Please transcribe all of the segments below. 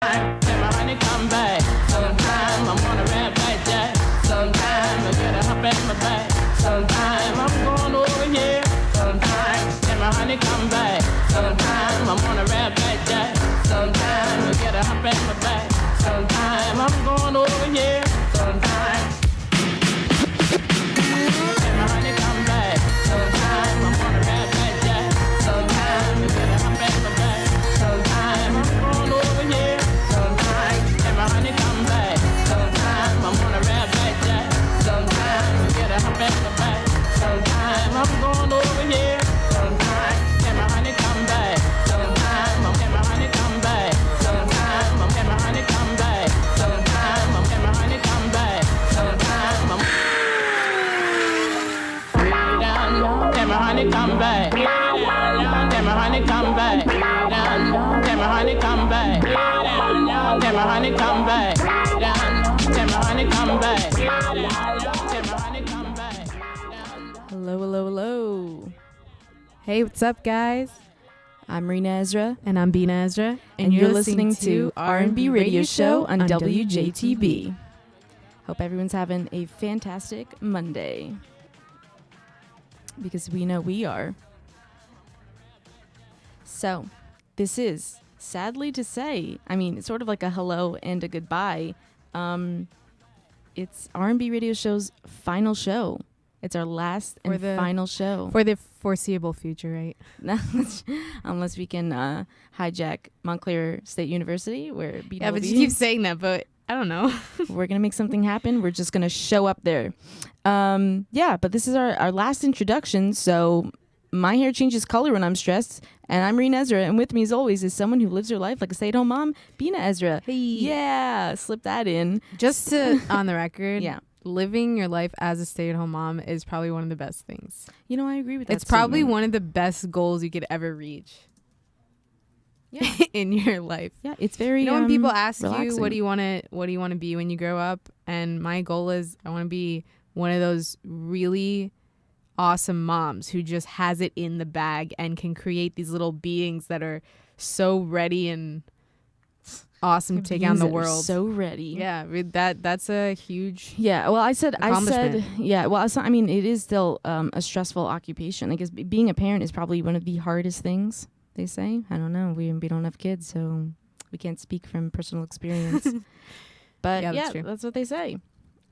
Let my honey come back. Sometime I'm on a red blackjack. Sometime I get a hump at my back. Sometime I'm going over here. Sometime let my honey come back. Sometime I'm on a red blackjack. Sometime I get a hump at my back. Sometime I'm going over here. Sometime let my honey come back. Sometime I'm on a red blackjack. Sometime I get a hump at my back. Sometime I'm going over here. Sometime let my honey come back. Sometime I'm on a red blackjack. Sometime I get a hump at my back. Sometime I'm going over here. Sometime let my honey come back. Sometime I'm let my honey come back. Sometime I'm let my honey come back. Sometime I'm let my honey come back. Sometime I'm way down low. Let my honey come back. Let my honey come back. Down low. Let my honey come back. Let my honey come back. Down low. Let my honey come back. Let my honey come back. Hello, hello, hello. Hey, what's up, guys? I'm Rena Ezra. And I'm Bina Ezra. And you're listening to R&B Radio Show on WJTB. Hope everyone's having a fantastic Monday. Because we know we are. So, this is, sadly to say, I mean, it's sort of like a hello and a goodbye. It's R&B Radio Show's final show. It's our last and final show. For the foreseeable future, right? Unless we can hijack Montclair State University, where Bina Yeah, but you keep saying that, but I don't know. We're going to make something happen. We're just going to show up there. Yeah, but this is our last introduction, so my hair changes color when I'm stressed, and I'm Rena Ezra, and with me as always is someone who lives her life like a stay-at-home mom, Bina Ezra. Hey. Yeah, slip that in. Just to, on the record, yeah. Living your life as a stay-at-home mom is probably one of the best things. You know, I agree with that. It's probably one of the best goals you could ever reach. Yeah. In your life. Yeah, it's very you know when people ask relaxing. you what do you want to be when you grow up, and my goal is I want to be one of those really awesome moms who just has it in the bag and can create these little beings that are so ready and awesome to take on the world. So ready. Yeah, that's a huge yeah. Well, I said yeah. Well, I mean, it is still a stressful occupation. I guess being a parent is probably one of the hardest things. They say. I don't know. We don't have kids, so we can't speak from personal experience. But yeah, that's what they say.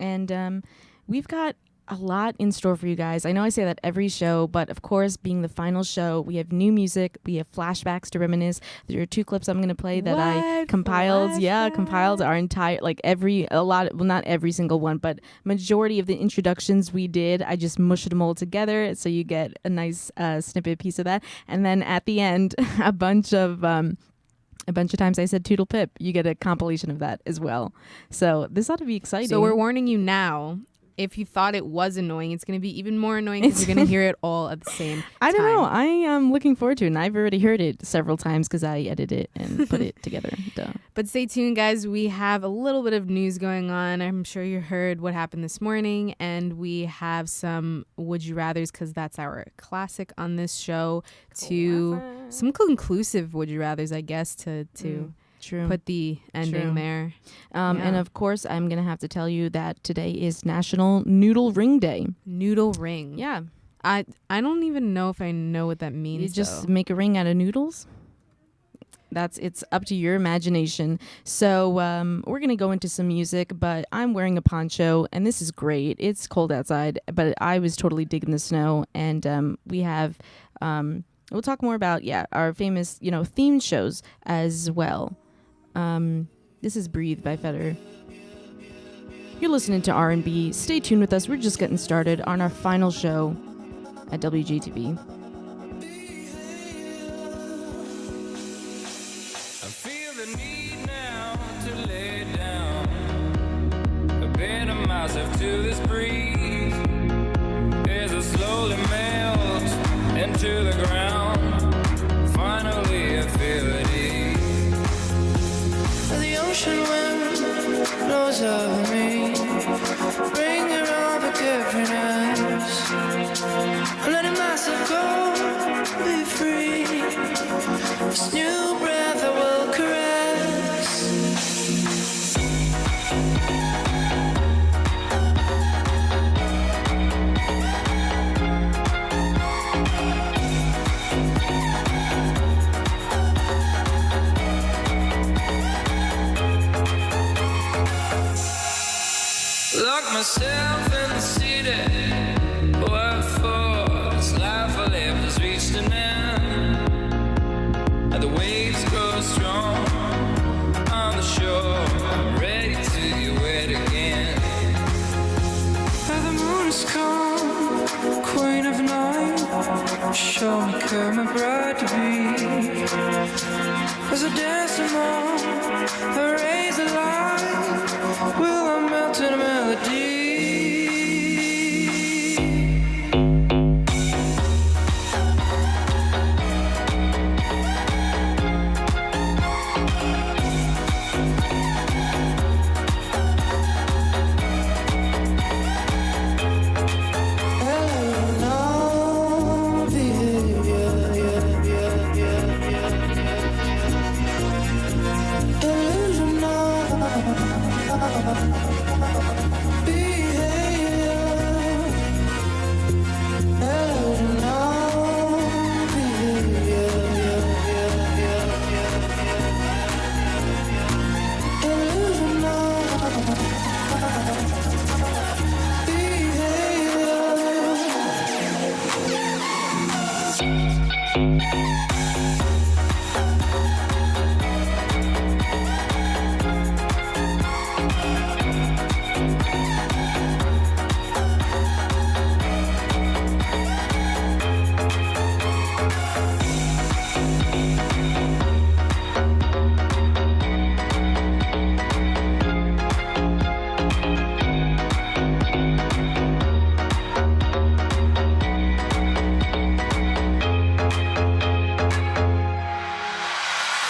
And we've got a lot in store for you guys. I know I say that every show, but of course, being the final show, we have new music. We have flashbacks to reminisce. There are 2 clips I'm going to play that I compiled. Flashback? Yeah, compiled our entire, like not every single one, but majority of the introductions we did. I just mushed them all together, so you get a nice snippet piece of that. And then at the end, a bunch of times I said Toodle Pip. You get a compilation of that as well. So this ought to be exciting. So we're warning you now. If you thought it was annoying, it's going to be even more annoying because you're going to hear it all at the same time. I don't know. I am looking forward to it, and I've already heard it several times because I edited it and put it together. Duh. But stay tuned, guys. We have a little bit of news going on. I'm sure you heard what happened this morning, and we have some Would You Rathers because that's our classic on this show. Some conclusive Would You Rathers, I guess, to True. Put the ending there. And of course, I'm going to have to tell you that today is National Noodle Ring Day. Noodle ring. Yeah. I don't even know if I know what that means. You just make a ring out of noodles. It's up to your imagination. So we're going to go into some music, but I'm wearing a poncho, and this is great. It's cold outside, but I was totally digging the snow. And we have, we'll talk more about, our famous, themed shows as well. This is Breathe by Feder. You're listening to R&B. Stay tuned with us. We're just getting started on our final show at WJTB. I feel the need now to lay down, abandon myself to this breeze as I slowly melt into the ground. Finally I feel it ease. The ocean wind blows over me, bringing all the difference. I'm letting myself go, be free. This new breath I will caress. lock myself in the city. What for? This life I live has reached an end. And the waves grow strong on the shore. I'm ready to get wet again. And the moon is calm, queen of night. Show me curve my bride to be. As I dance along the rays of light, will I melt in a melody?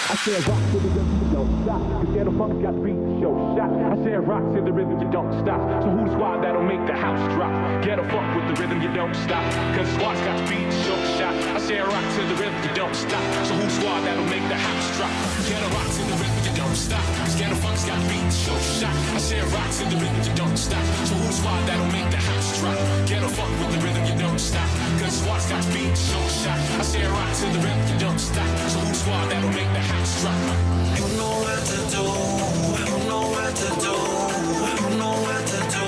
I said rock to the rhythm, you don't stop. Cause Ghetto Funk got beat the show shot. I said rock to the rhythm, you don't stop. So who's the squad that'll make the house drop? Ghetto Funk with the rhythm, you don't stop. Cause squad's got beat the show shot. I said rock to the rhythm, you don't stop. So who's the squad that'll make the house drop? Ghetto rock to the rhythm, you don't stop. Cause Ghetto Funk's got beat the show shot. I said rock to the rhythm, you don't stop. So who's the squad that'll make the house drop? Ghetto Funk with the rhythm, you don't stop. Cause squad's got beat the show shot. I said rock to the rhythm, you don't stop. So who's the squad that'll make the house drop? You know what to do, you know what to do, you know what to do,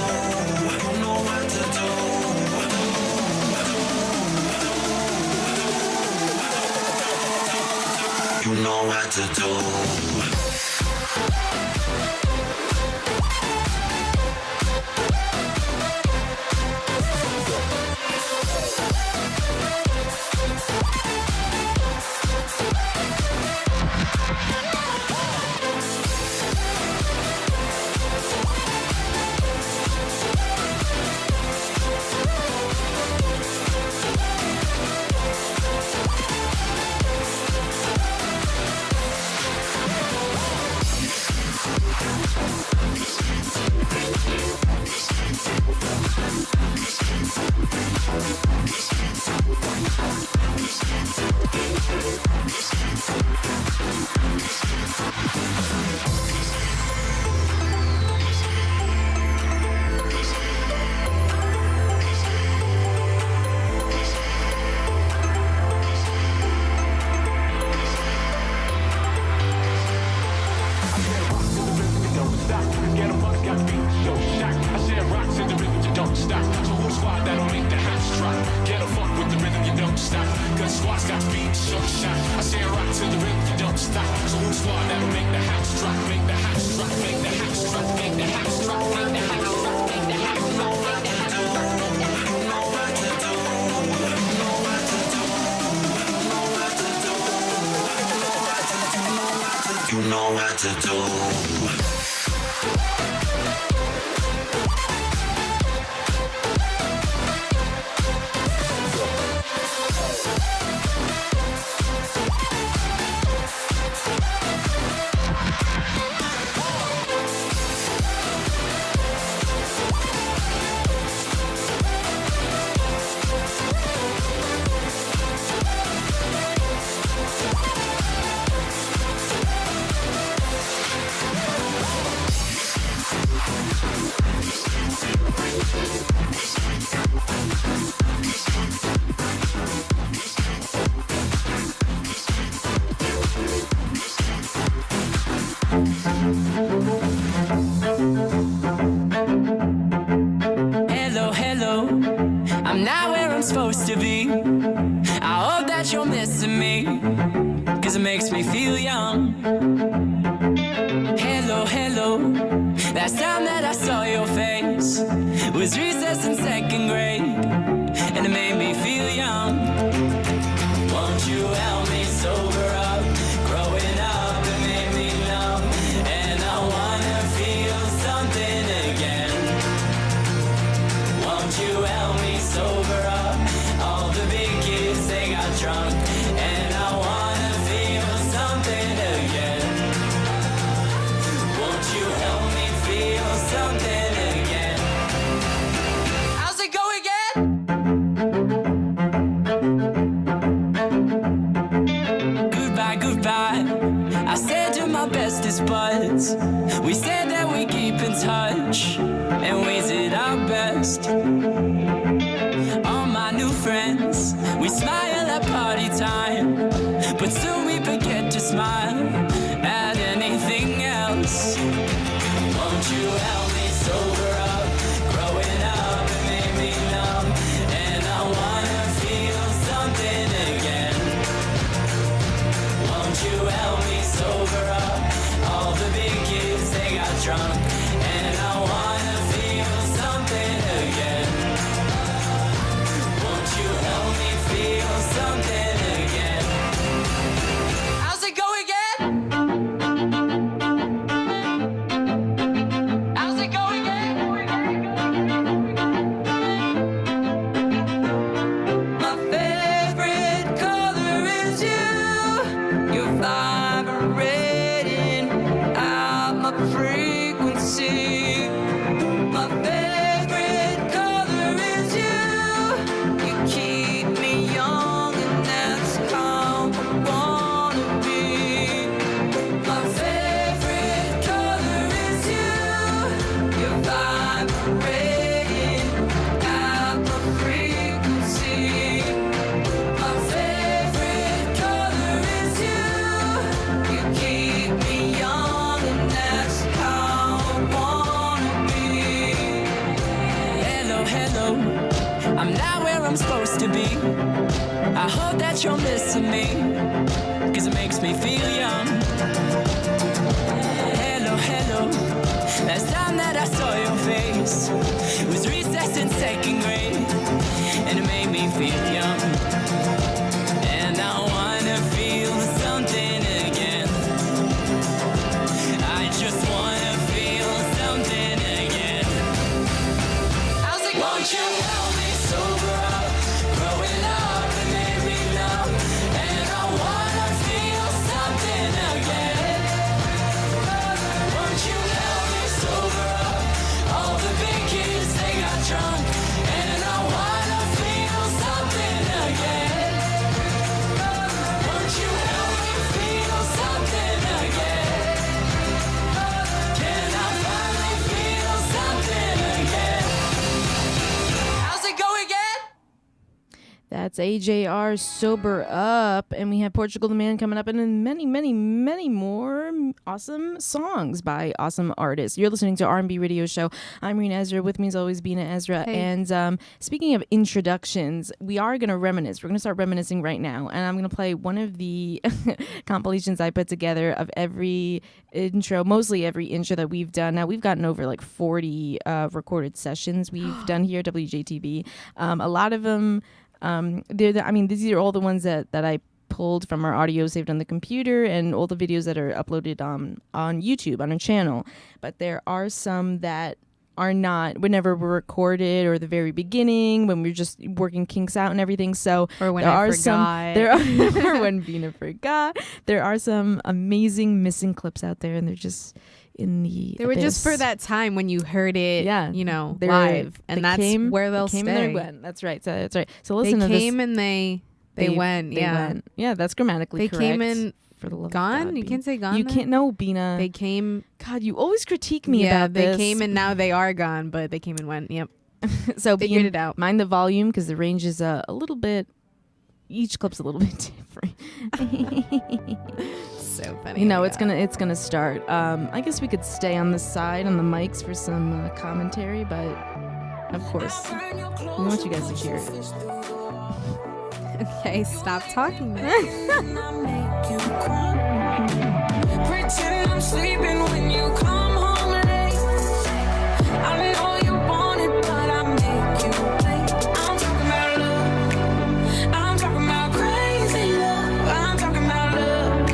you know what to do. You know what to do. You know what to do. supposed to be. I hope that you're missing me, 'cause it makes me feel young. Hello, hello. Last time that I saw your face was recess in second grade, and it made me feel young. Won't you help me sober up? Growing up, it made me numb, and I wanna feel something again. Won't you help me sober up? All the big kids, they got drunk, and I wanna feel something again. Won't you help me feel something again? How's it go again? Goodbye, goodbye. I said to my bestest buds, we said that we keep in touch, and we did our best. All my new friends, we smile at party time, but soon we forget to smile at anything else. Won't you help me sober up? Growing up, it made me numb, and I wanna feel something again. Won't you help me sober up? All the big kids, they got drunk, and I wanna feel something again. Won't you help me feel something again? How's it go again? How's it go again? My favorite color is you. You're vibrating out my frequency. My favorite color is you. You keep me young, and that's how I wanna be. My favorite color is you. You're vibrating out my frequency. My favorite color is you. You keep me young, and that's how I wanna be. Hello, hello. I'm not where I'm supposed to be. I hope that you're missing me, 'cause it makes me feel young. Hello, hello. Last time that I saw your face was recess in second grade, and it made me feel young. And I wanna feel something again. I just wanna feel something again. How's it going? Won't you help me sober up? Growing up, it made me numb, and I wanna feel something again. Won't you help me sober up? All the big kids, they got drunk, and I wanna feel something again. Won't you help me feel something again? Can I finally feel something again? How's it go again? That's AJR Sober Up. And we have Portugal the Man coming up, and then many, many, many more awesome songs by awesome artists. You're listening to R&B Radio Show. I'm Rena Ezra. With me as always, Bina Ezra. Hey. And speaking of introductions, we are going to reminisce. We're going to start reminiscing right now. And I'm going to play one of the compilations I put together of every intro, mostly every intro that we've done. Now, we've gotten over like 40 recorded sessions we've done here at WJTV. A lot of them... these are all the ones that I pulled from our audio saved on the computer, and all the videos that are uploaded on YouTube on our channel. But there are some that are not, whenever we're recorded, or the very beginning when we're just working kinks out and everything. So Or when there I are forgot. or when Bina forgot. There are some amazing missing clips out there, and they're just in the They were just abyss. for that time when you heard it, Yeah, they were- live, and they that's came- where they'll they came stay. and they went. That's right. So that's right. So They listen to this. came and they went. They Yeah, went. Yeah, that's grammatically They correct. came and for the love gone. of God, You Bina. can't say gone. You then? can't. No, Bina. They came. God, you always critique me Yeah, about they this. came and now they are gone, but they came and went. Yep. So Figured Bina, it out. Mind the volume, because the range is a little bit. Each clip's a little bit different. So funny. You know, it's gonna start. I guess we could stay on the side on the mics for some commentary, but Of course. We want you guys to hear it. Okay, stop talking. Pretend I'm sleeping when you come home late. I know you want it, but I make you wait. I'm talking about love. I'm talking about crazy love. I'm talking about love.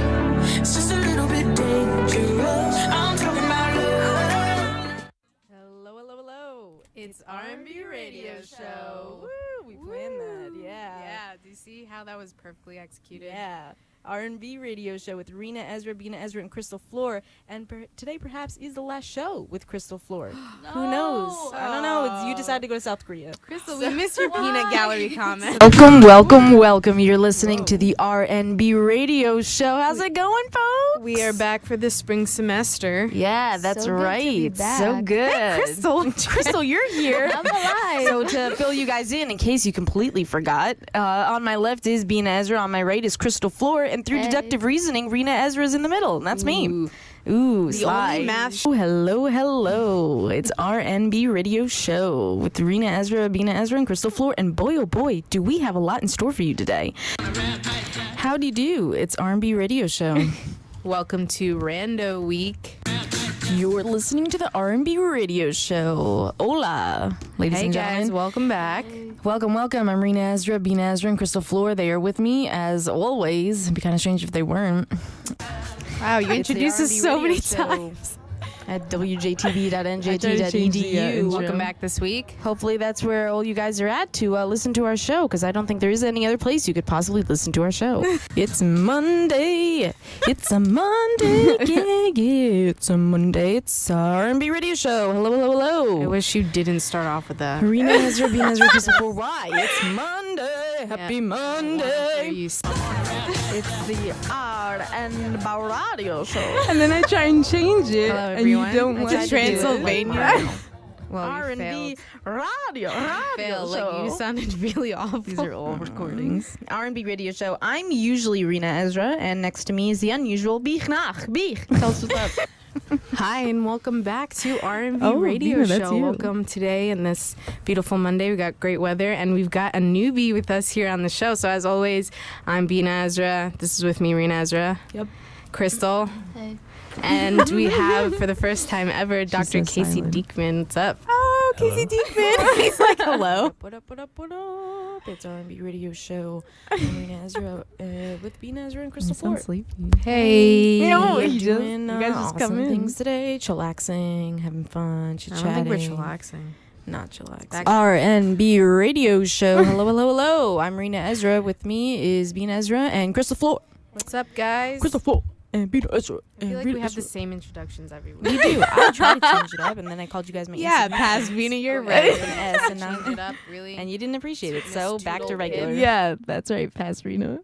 It's just a little bit dangerous. I'm talking about love. Hello, hello, hello. It's R&B Radio Show. Woo, we planned that, yeah. Yeah, do you see how that was perfectly executed? Yeah. R&B radio show with Rena Ezra, Bina Ezra, and Crystal Floor. And today perhaps is the last show with Crystal Floor. Who knows? I don't know. You decided to go to South Korea. Crystal, we missed your peanut gallery comment. Welcome. You're listening to the R&B radio show. How's it going, folks? We are back for the spring semester. Yeah, that's So good to be right. So back. good. Crystal, you're here. I'm alive. So to fill you guys in case you completely forgot, on my left is Bina Ezra, on my right is Crystal Floor, and through Hey. deductive reasoning, Rena Ezra is in the middle, and that's me. Ooh, The sly. only math Oh, hello. It's R&B Radio Show with Rena Ezra, Bina Ezra, and Crystal Floor. And boy, oh boy, do we have a lot in store for you today. Howdy do. It's R&B Radio Show. Welcome to Rando Week. You're listening to the R&B Radio Show. Hola, ladies Hey and guys, gentlemen. welcome back. Welcome. I'm Rena Ezra, Bina Ezra, and Crystal Floor. They are with me, as always. It'd be kind of strange if they weren't. Wow, you It's the introduced us R&B so radio many show. times. At wjtv.njt.edu. Welcome back this week. Hopefully that's where all you guys are at to listen to our show, because I don't think there is any other place you could possibly listen to our show. It's Monday. It's a Monday. Yeah. It's a Monday. It's R&B Radio Show. Hello. I wish you didn't start off with that. Rena Ezra, Bina Ezra, Christopher. Why? It's Monday. Happy Monday. It's the R&B Radio Show. And then I try and change it, Hello, and you everyone. don't It's want a to do it. Transylvania. Well, you R&B Radio failed. Like, Show. you sounded really awful. These are all recordings. R&B Radio Show. I'm usually Rena Ezra, and next to me is the unusual Bieg Nach. Bieg, tell us what's up. Hi, and welcome back to R&B Oh, Radio Bina, that's Show. you. Welcome today and this beautiful Monday. We got great weather, and we've got a newbie with us here on the show. So as always, I'm Bina Ezra. This is with me, Rena Ezra. Yep. Crystal. Hey. And we have, for the first time ever, Dr. so Casey silent. Diekman. What's up? Oh, Casey Diekman. He's like, hello. What up? It's R&B Radio Show. I'm Rena Ezra with Bina Ezra and I Crystal Floor. sound sleepy. Hey. No, We're you just- doing you guys just come awesome in. things today. Chillaxing, having fun, I chit-chatting. don't think we're chillaxing. Not chillaxing. Back- R&B Radio Show. Hello. I'm Rena Ezra. With me is Bina Ezra and Crystal Floor. What's up, guys? Crystal Floor and Bina Ezra. I feel like we have the same introductions every week. We do. I tried to change it up, and then I called you guys my Yeah, insignificant past Vina, you're right. with an S, and Change it up, really. and you didn't appreciate it. Miss So Toodle back to Kid. regular. Yeah, that's right. Past Rena.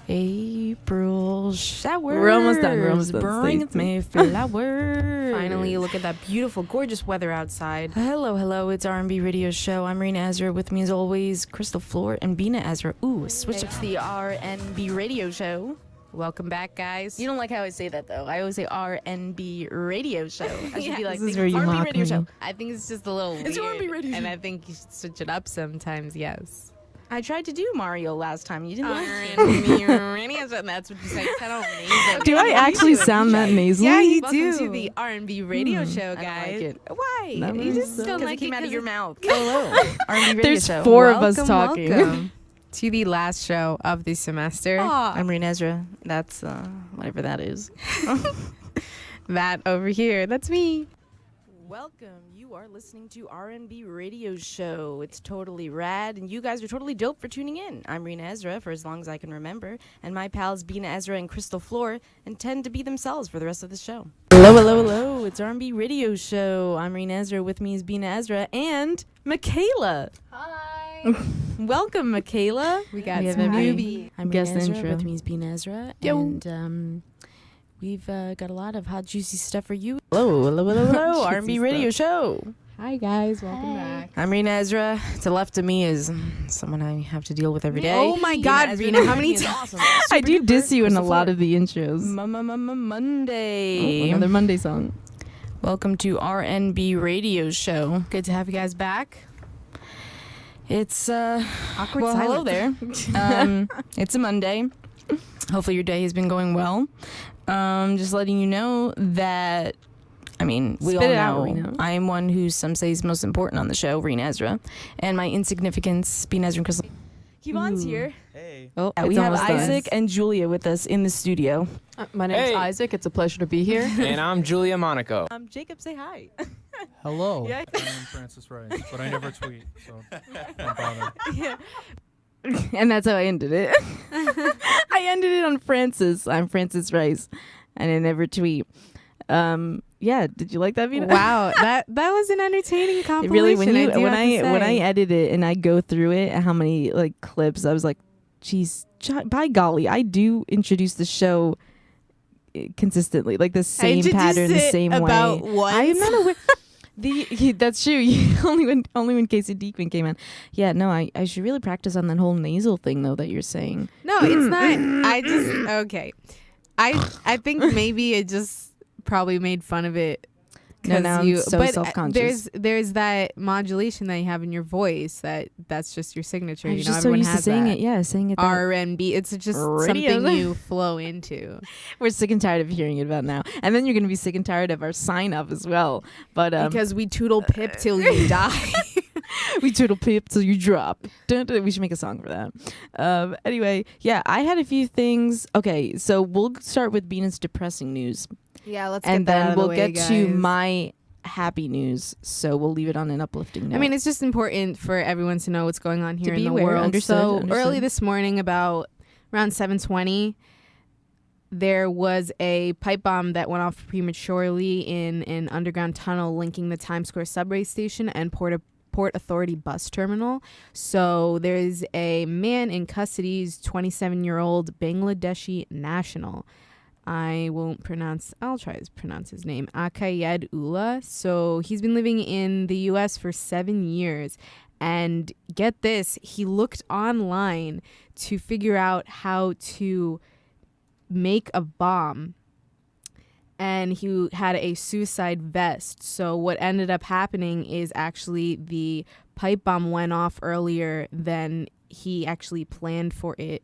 April showers. We're almost done. Bring Stay me flowers. Finally, look at that beautiful, gorgeous weather outside. Hello. It's R&B Radio Show. I'm Rena Ezra. With me as always, Crystal Floor and Bina Ezra. Ooh, switch up to the R&B Radio Show. Welcome back, guys. You don't like how I say that though. I always say R&B Radio Show. I should be like, This is where you R&B mock Radio me. Show. I think it's just a little It's weird, R&B radio and show. I think you should switch it up sometimes. Yes. I tried to do Mario last time. You didn't like it. R&B, that's what you say. I don't nasal. Do I actually sound that nasally? Yeah, you Welcome do. to To the R&B radio show, I don't guys. like it. Why? That You was just so- don't Because like it came out of your mouth. Hello. R&B Radio There's Show. 4 of us talking. Welcome to the last show of the semester. I'm Rena Ezra. That's whatever that is. That over here, that's me. Welcome. You are listening to R&B Radio Show. It's totally rad, and you guys are totally dope for tuning in. I'm Rena Ezra for as long as I can remember, and my pals Bina Ezra and Crystal Floor intend to be themselves for the rest of the show. Hello. It's R&B Radio Show. I'm Rena Ezra. With me is Bina Ezra and Michaela. Hi. Welcome, Michaela. We got We have some every- newbie. I'm Guest Rena Ezra. intro. With me is Bina Ezra. Yo. And we've got a lot of hot, juicy stuff for you. Hello. R&B Juicy Radio stuff. Show. Hi guys, welcome Hi. back. I'm Rena Ezra. To the left of me is someone I have to deal with every day. Oh my Bina God, Ezra Rena, how with many me is times? awesome. I Super do duper. diss you in a Crystal lot Floor. of the intros. Monday. Another Monday song. Welcome to RNB Radio Show. Good to have you guys back. It's Awkward well, hello there. silence. It's a Monday. Hopefully your day has been going well. Just letting you know that, I mean, we Spit it out, all know Rena. I am one who some say is most important on the show, Rena Ezra, and my insignificance, being Ezra and Crystal. Kevon's here. Hey. Oh, We have Isaac and Julia with us in the studio. My name's Hey. Isaac. It's a pleasure to be here. And I'm Julia Monaco. Jacob, say hi. Hello, Yeah. I am Francis Rice, but I never tweet, so don't bother. And that's how I ended it. I ended it on Francis. I'm Francis Rice, and I never tweet. Yeah, did you like that video? Wow, that was an entertaining compilation. Really, when I I edit it and I go through it, and how many like clips, I was like, geez, by golly, I do introduce the show consistently, like the same pattern, the same about way. once. I am not aware. That's true. only when Casey Deekman came in. Yeah, no, I should really practice on that whole nasal thing though that you're saying. No, it's not. I just okay. I think maybe it just probably made fun of it. No, now I'm so but self-conscious. There's that modulation that you have in your voice that's just your signature. I You was know, just so everyone used to has saying that. it. Yeah, saying it. that- R&B. It's just Radio. something you flow into. We're sick and tired of hearing it about now, and then you're gonna be sick and tired of our sign off as well. But Because we tootle pip till you die. we tootle pip till you drop. Dun, dun, we should make a song for that. Anyway, yeah, I had a few things. Okay, so we'll start with Bean's depressing news, Yeah, let's and get that out then of the we'll way, get to guys. my happy news. So we'll leave it on an uplifting note. I mean, it's just important for everyone to know what's going on here in be the aware. world. Understood, So understood. early this morning, about around 7:20, there was a pipe bomb that went off prematurely in an underground tunnel linking the Times Square subway station and Port Authority bus terminal. So there's a man in custody, 27-year-old Bangladeshi national. I'll try to pronounce his name, Akayed Ullah. So he's been living in the U.S. for 7 years. And get this, he looked online to figure out how to make a bomb. And he had a suicide vest. So what ended up happening is actually the pipe bomb went off earlier than he actually planned for it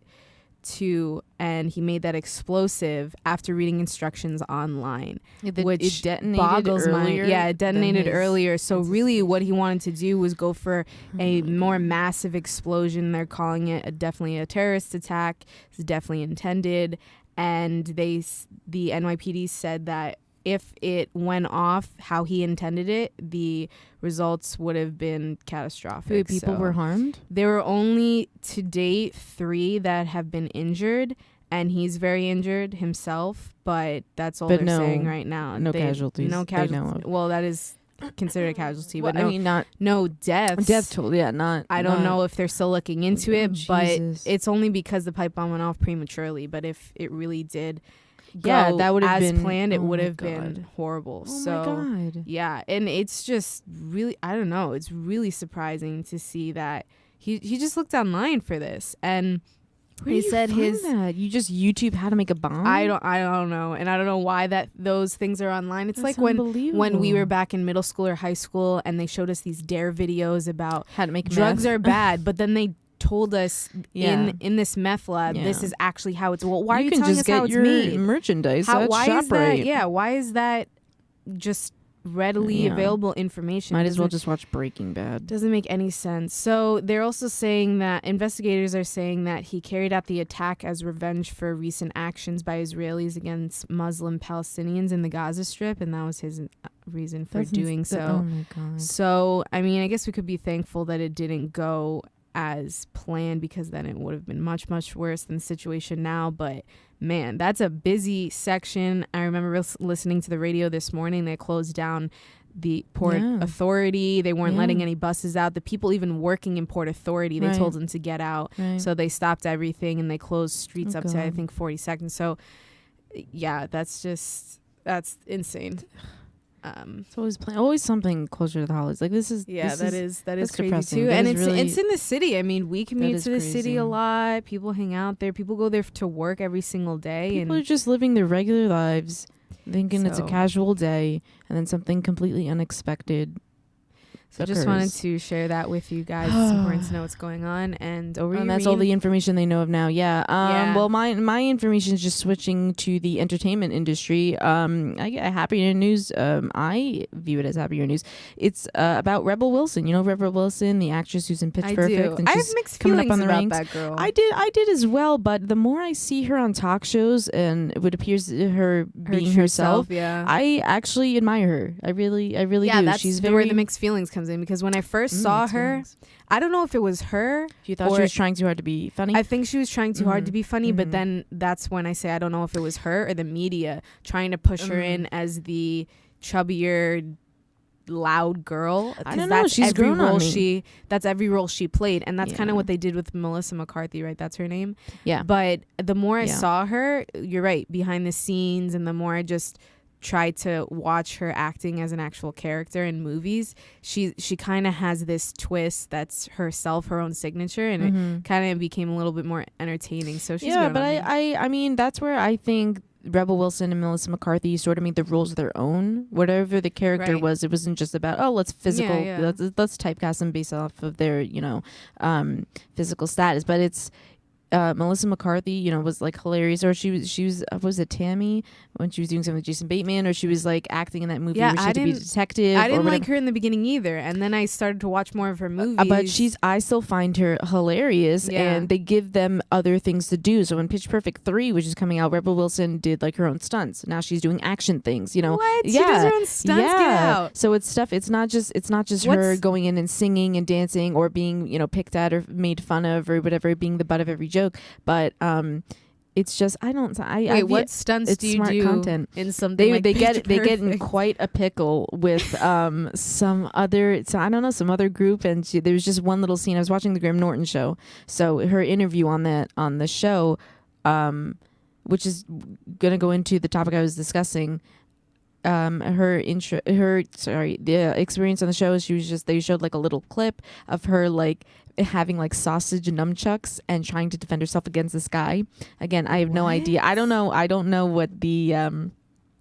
to, and he made that explosive after reading instructions online, which it detonated boggles earlier. my yeah, it detonated than his- earlier. So really, what he wanted to do was go for a more massive explosion. They're calling it definitely a terrorist attack. It's definitely intended, and the NYPD said that if it went off how he intended it, the results would have been catastrophic. Wait, people So were harmed. there were only to date 3 that have been injured, and he's very injured himself, but that's all But they're no- saying right now. no casualties No they know casualties. of. Well, that is considered a casualty, Well, but no, I mean, not no deaths. death toll. Yeah, not. I don't not- know if they're still looking into Oh, it, but Jesus. it's only because the pipe bomb went off prematurely. But if it really did Yeah, go that would have as been planned, it oh would my have been God. horrible. Oh so my God. yeah, and it's just really, I don't know, it's really surprising to see that he just looked online for this, and Where he do you said find his that? You just YouTube how to make a bomb. I don't know, and I don't know why those things are online. It's That's like when unbelievable. we were back in middle school or high school and they showed us these dare videos about how to make drugs meth. are bad, but then they told us Yeah. in this meth lab, Yeah. this is actually how it's. Well, why are you can telling just us how get it's your made? merchandise How, at why is that? ShopRite. Yeah, why is that just readily Yeah. available information? Might as well Doesn't- just watch Breaking Bad. doesn't make any sense. So they're also saying that investigators are saying that he carried out the attack as revenge for recent actions by Israelis against Muslim Palestinians in the Gaza Strip, and that was his reason for doing so. Oh my God. So, I mean, I guess we could be thankful that it didn't go as planned, because then it would have been much, much worse than the situation now. But man, that's a busy section. I remember listening to the radio this morning. They closed down the Port Yeah. Authority. They weren't Yeah. letting any buses out. The people even working in Port Authority, they Right. told them to get out. Right. So they stopped everything and they closed streets Oh, up to, I God. think, 42nd. So yeah, that's insane. It's always something closer to the holidays. Like this is Yeah, that is that's crazy depressing. too. That And is really- it's in the city. I mean, we commute is to the city a crazy. lot. People hang out there. People go there to work every single day. people and are just living their regular lives. thinking it's a So- casual day, and then something completely unexpected. So just wanted occurs. to share that with you guys. It's important to know what's going on. And over And you, that's all Reem. the information they know of now. Yeah. Yeah. Well, my information is just switching to the entertainment industry. I get happier news. I view it as happier news. It's about Rebel Wilson. You know Rebel Wilson, the actress who's in Pitch I Perfect. do. And I have she's mixed coming feelings up on the about ranks. that girl. I did as well. But the more I see her on talk shows and it appears her being true herself, yeah. I actually admire her. I really Yeah, do. that's She's where very the mixed feelings comes in, because when I first saw mixed her, feelings. I don't know if it was her. You thought or- she was trying too hard to be funny? I think she was trying too hard to be funny, but Mhm. then that's when I say I don't know if it was her or the media trying to push her in as the chubbier, loud girl. I 'Cause don't know, that's she's every grown on role me. that's every role she played, and that's kind Yeah. of what they did with Melissa McCarthy, right? That's her name. Yeah. But the more I Yeah. saw her, you're right, behind the scenes, and the more I just tried to watch her acting as an actual character in movies, she kind of has this twist that's herself, her own signature, and it kind of became a little bit more entertaining. So she's Mm-hmm. yeah, grown but on me. I mean that's where I think Rebel Wilson and Melissa McCarthy sort of made the roles their own. Whatever the character Right. was, it wasn't just about let's physical, Yeah. let's typecast them based off of their physical status. But it's Melissa McCarthy, was like hilarious, or she was it Tammy when she was doing something with Jason Bateman, or she was like acting in that movie Yeah, where she I had to be a didn't- detective. I or didn't like whatever. her in the beginning either, and then I started to watch more of her movies. But I still find her hilarious, Yeah. and they give them other things to do. So in Pitch Perfect 3, which is coming out, Rebel Wilson did like her own stunts. Now she's doing action things, What? Yeah. She does her own stunts? Get out. So it's stuff. It's not just her What's- going in and singing and dancing or being picked at or made fun of or whatever, being the butt of every joke. But it's just Wait, what stunts it's do you smart do content. in something They like they get Pitch they get in Perfect? quite a pickle with some other some other group, and there was just one little scene. I was watching the Graham Norton show, so her interview on the show, which is gonna go into the topic I was discussing. The experience on the show is they showed like a little clip of her like having like sausage nunchucks and trying to defend herself against this guy. Again, I have no idea. I don't know what the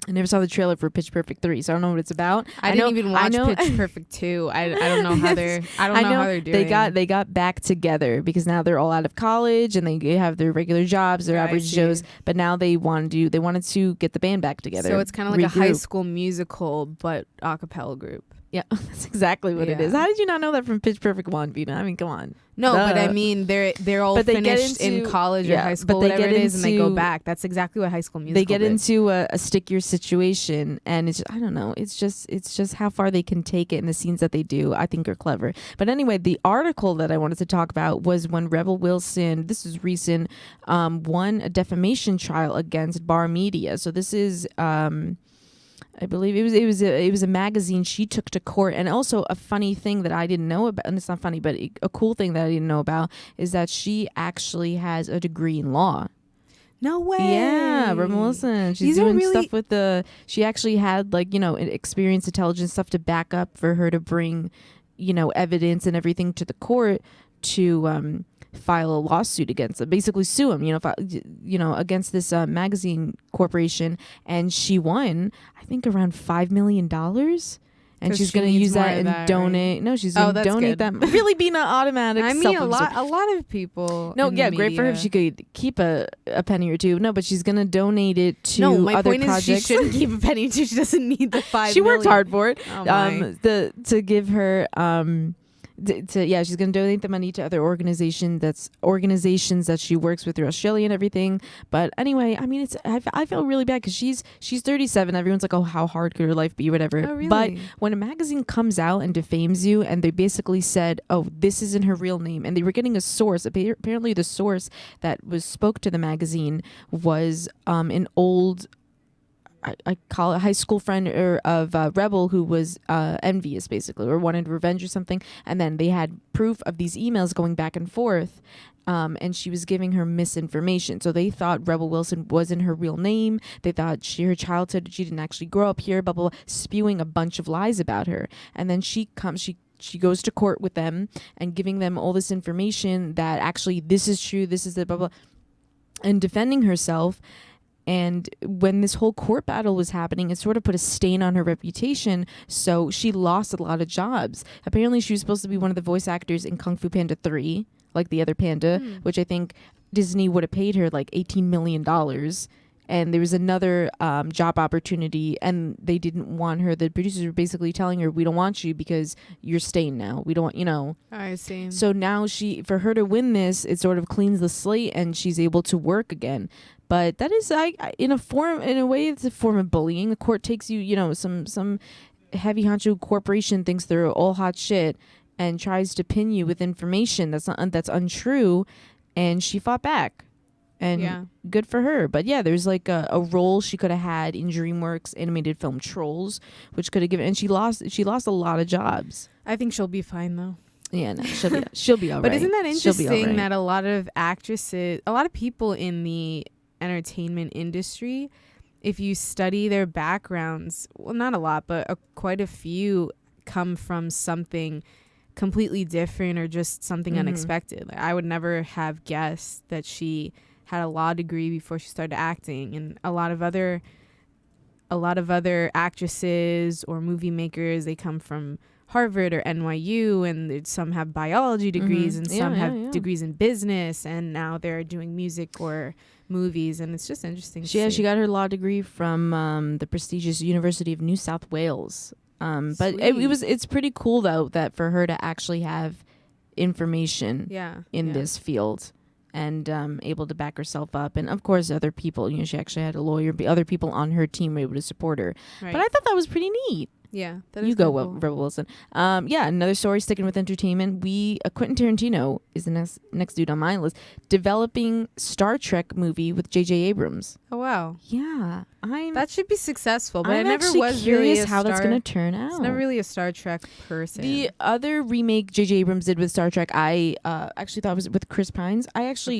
I never saw the trailer for Pitch Perfect 3, so I don't know what it's about. I didn't even watch Pitch Perfect 2. I don't know how they're how they're doing. They got back together because now they're all out of college and they have their regular jobs, their I average see. Joes, but now they wanted to get the band back together. So it's kind of like a High regroup. School Musical but a cappella group. Yeah, that's exactly what it is. Yeah. How did you not know that from Pitch Perfect 1, Vina? I mean, come on. No, but I Duh. mean they're all But they get finished in into- college or yeah, high but school, they whatever get it is, and they go into- back. That's exactly what High School Musical They get did. into a stickier situation, and it's I don't know. It's just how far they can take it, and the scenes that they do, I think, are clever. But anyway, the article that I wanted to talk about was when Rebel Wilson, this is recent, won a defamation trial against Bar Media. So this is. I believe it was a magazine she took to court. And also a funny thing that I didn't know about, and it's not funny, but a cool thing that I didn't know about is that she actually has a degree in law. No way. Yeah, Rebel Wilson. She's These are doing really- stuff with she actually had experience, intelligence stuff to back up for her to bring, evidence and everything to the court to file a lawsuit against them, basically sue him, against this magazine corporation. And she won, I think, around $5 million. And 'Cause she's she going to needs use more that of and that, donate. No, she's Oh, going to that's donate good. that. Really being an automatic. I mean, a self-absorbed. lot of people. No, in yeah, the great for her if media. she could keep a penny or two. No, but she's gonna donate it to No, my other point projects. is she shouldn't keep a penny. She doesn't need the $5 She worked million. hard for it. Oh my. To give her she's gonna donate the money to other organizations that she works with through Australia and everything. But anyway, I mean, I feel really bad because she's 37. Everyone's like, oh, how hard could her life be, whatever. Oh, really? But when a magazine comes out and defames you, and they basically said, oh, this isn't her real name, and they were getting a source. Apparently, the source that spoke to the magazine was an old. I call it a high school friend of Rebel who was envious, basically, or wanted revenge or something. And then they had proof of these emails going back and forth, and she was giving her misinformation. So they thought Rebel Wilson wasn't her real name. They thought her childhood, she didn't actually grow up here, blah, blah, blah, spewing a bunch of lies about her. And then she goes to court with them and giving them all this information that actually this is true, this is the blah, blah, and defending herself. And when this whole court battle was happening, it sort of put a stain on her reputation. So she lost a lot of jobs. Apparently, she was supposed to be one of the voice actors in Kung Fu Panda 3, like the other panda, which I think Disney would have paid her like $18 million. And there was another job opportunity, and they didn't want her. The producers were basically telling her, we don't want you because you're staying now. We don't want, you know. I see. So now for her to win this, it sort of cleans the slate, and she's able to work again. But that is, in a way, it's a form of bullying. The court takes you, you know, some heavy honcho corporation thinks they're all hot shit and tries to pin you with information that's untrue, and she fought back. And good for her. But yeah, there's like a role she could have had in DreamWorks animated film Trolls, which could have given, and she lost a lot of jobs. I think she'll be fine though. Yeah, no, she'll be all right. But isn't that interesting right. that a lot of actresses, a lot of people in the entertainment industry, if you study their backgrounds, well, not a lot, but quite a few come from something completely different or just something unexpected. Like, I would never have guessed that she had a law degree before she started acting, and a lot of other actresses or movie makers, they come from Harvard or NYU, and some have biology degrees and some have degrees in business, and now they're doing music or movies, and it's just interesting. She got her law degree from the prestigious University of New South Wales. But it's pretty cool though that for her to actually have information in this field and able to back herself up, and of course other people, you know, she actually had a lawyer, but other people on her team were able to support her. Right. But I thought that was pretty neat. Yeah, you go, cool. Rebel Wilson. Another story sticking with entertainment. Quentin Tarantino is the next dude on my list, developing Star Trek movie with J.J. Abrams. Oh wow. Yeah, that should be successful. But I'm I never was curious really how that's going to turn out. It's never really a Star Trek person. The other remake J.J. Abrams did with Star Trek, I actually thought was with Chris Pines. I actually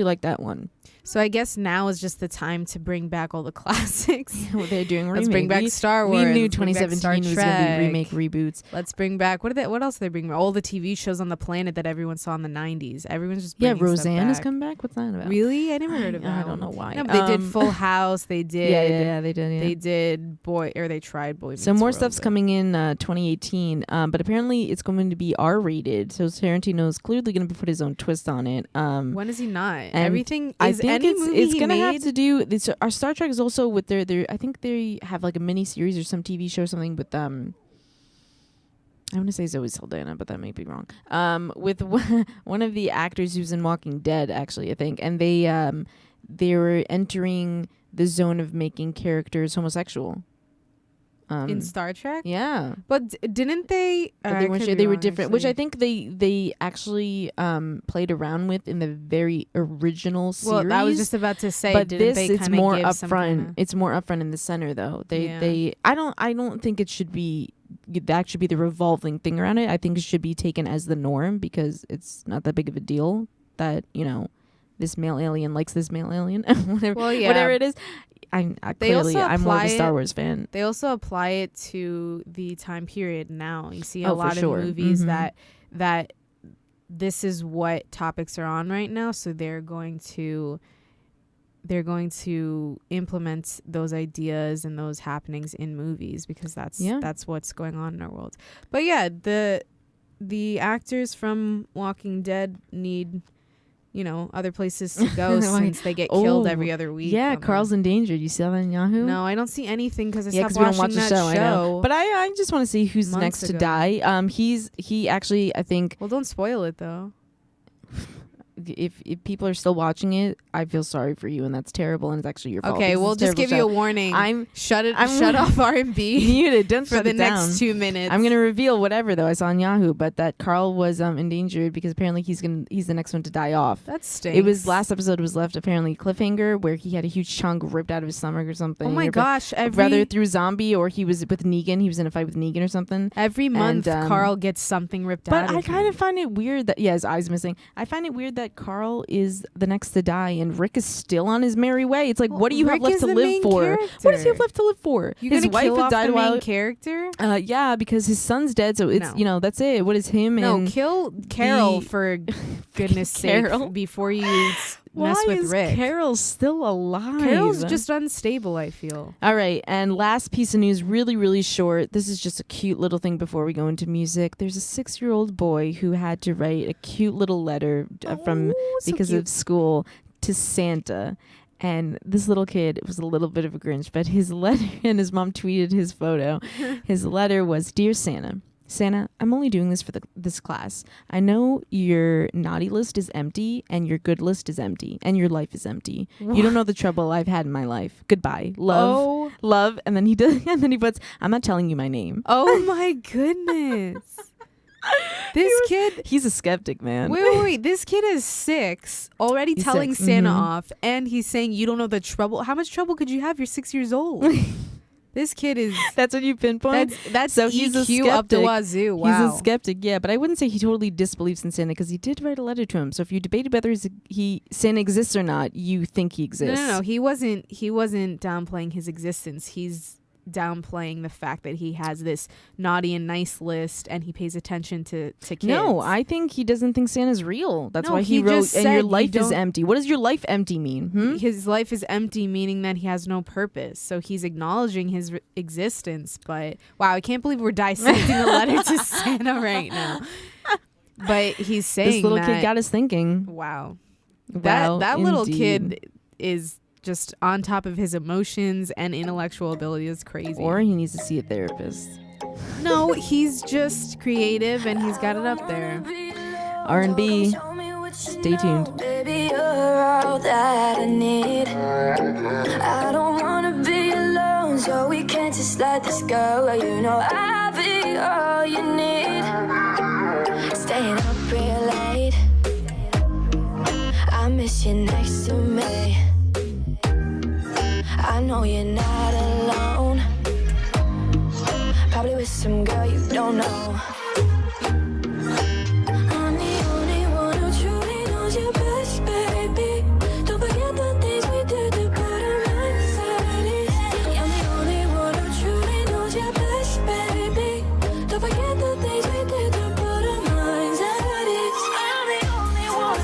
like that one. So I guess now is just the time to bring back all the classics. What they're doing remake. Let's bring back Star Wars. We knew 2017 was going to be remake reboots. Let's bring back what else are they bringing back? All the TV shows on the planet that everyone saw in the 90s. Everyone's just bringing Roseanne has come back. What's that about? Really? I never heard of that. I don't know why. No, but they did Full House. They did. Yeah, they did. Yeah. They did they tried Boy Meets Some more World, stuff's coming in 2018, but apparently it's going to be R-rated. So Tarantino's clearly going to put his own twist on it. When is he not? Everything. I think it's going to have to do. Our Star Trek is also with their. I think they have like a mini series or some TV show or something with I want to say Zoe Saldana, but that may be wrong. With one of the actors who's in Walking Dead, actually, I think, and they were entering the zone of making characters homosexual. In Star Trek? Yeah. But didn't they? They were different, which I think they actually played around with in the very original series. Well, I was just about to say, but didn't they it's more upfront. Kinda... It's more upfront in the center, though. I don't think it should be. That should be the revolving thing around it. I think it should be taken as the norm because it's not that big of a deal that, you know, this male alien likes this male alien. Whatever it is. I'm more of a Star Wars fan. They also apply it to the time period now. You see a lot of movies that this is what topics are on right now, so they're going to implement those ideas and those happenings in movies because that's what's going on in our world. But yeah, the actors from Walking Dead need, you know, other places to go since they get killed every other week. Yeah, Carl's endangered. You see that on Yahoo? No, I don't see anything because I stopped we watching don't watch that the show. show. I know. But I just want to see who's next to die. He actually, I think. Well, don't spoil it though. If people are still watching it, I feel sorry for you, and that's terrible, and it's actually your fault. Okay, we'll just give you a warning. Shut off R&B. Mute it. Don't for shut the it down. next 2 minutes. I'm gonna reveal whatever though I saw on Yahoo, but that Carl was endangered because apparently he's the next one to die off. That stinks. It was last episode was left apparently cliffhanger where he had a huge chunk ripped out of his stomach or something. Oh my gosh! Whether through zombie or he was with Negan, he was in a fight with Negan or something. Every month, Carl gets something ripped out. But I kind of find it weird that his eyes missing. I find it weird that Carl is the next to die and Rick is still on his merry way. It's like, what do you have left to live for? What does he have left to live for? His wife had died a while. Character? Yeah, because his son's dead, so it's that's it. What is him? No, kill Carol for goodness sake before you mess Why with is Rick. Carol still alive? Carol's just unstable, I feel. All right, and last piece of news, really, really short. This is just a cute little thing before we go into music. There's a 6-year-old boy who had to write a cute little letter because of school to Santa. And this little kid was a little bit of a Grinch, but his letter, and his mom tweeted his photo. His letter was, "Dear Santa, Santa, I'm only doing this for this class. I know your naughty list is empty and your good list is empty and your life is empty. You don't know the trouble I've had in my life. Goodbye. Love, love." And then he puts, "I'm not telling you my name." Oh my goodness. He's a skeptic, man. Wait. This kid is 6, already He's telling 6. Santa off, and he's saying you don't know the trouble. How much trouble could you have? You're 6 years old. This kid is... That's what you pinpoint? That's so EQ he's a skeptic. up the wazoo. Wow. He's a skeptic, yeah. But I wouldn't say he totally disbelieves in Santa because he did write a letter to him. So if you debated whether Santa exists or not, you think he exists. No. He wasn't downplaying his existence. He's downplaying the fact that he has this naughty and nice list and he pays attention to kids. No, I think he doesn't think Santa's real. That's why he wrote, just and your said life is empty. What does your life empty mean? His life is empty, meaning that he has no purpose. So he's acknowledging his existence. But wow, I can't believe we're dissecting a letter to Santa right now. But he's saying this little kid got us thinking. Wow. Wow, That little indeed. kid is just on top of his emotions and intellectual ability. Is crazy. Or he needs to see a therapist. No, he's just creative and he's got it up there. R&B. Stay tuned. Baby, you're all that I need. I don't wanna be alone, so we can't just let this go. You know I'll be all you need. Staying up real late, I miss you next to me. I know you're not alone, probably with some girl you don't know. I'm the only one who truly knows you best, baby. Don't forget the things we did to put our minds at ease. I'm the only one who truly knows you best, baby. Don't forget the things we did to put our minds at ease. I'm the only one.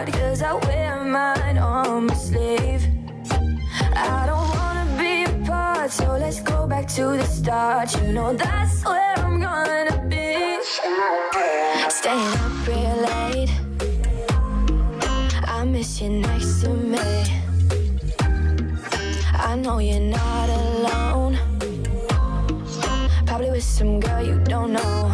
Cause I wear mine on my sleeve. I don't wanna be apart, so let's go back to the start. You know that's where I'm gonna be. Staying up real late, I miss you next to me. I know you're not alone, probably with some girl you don't know.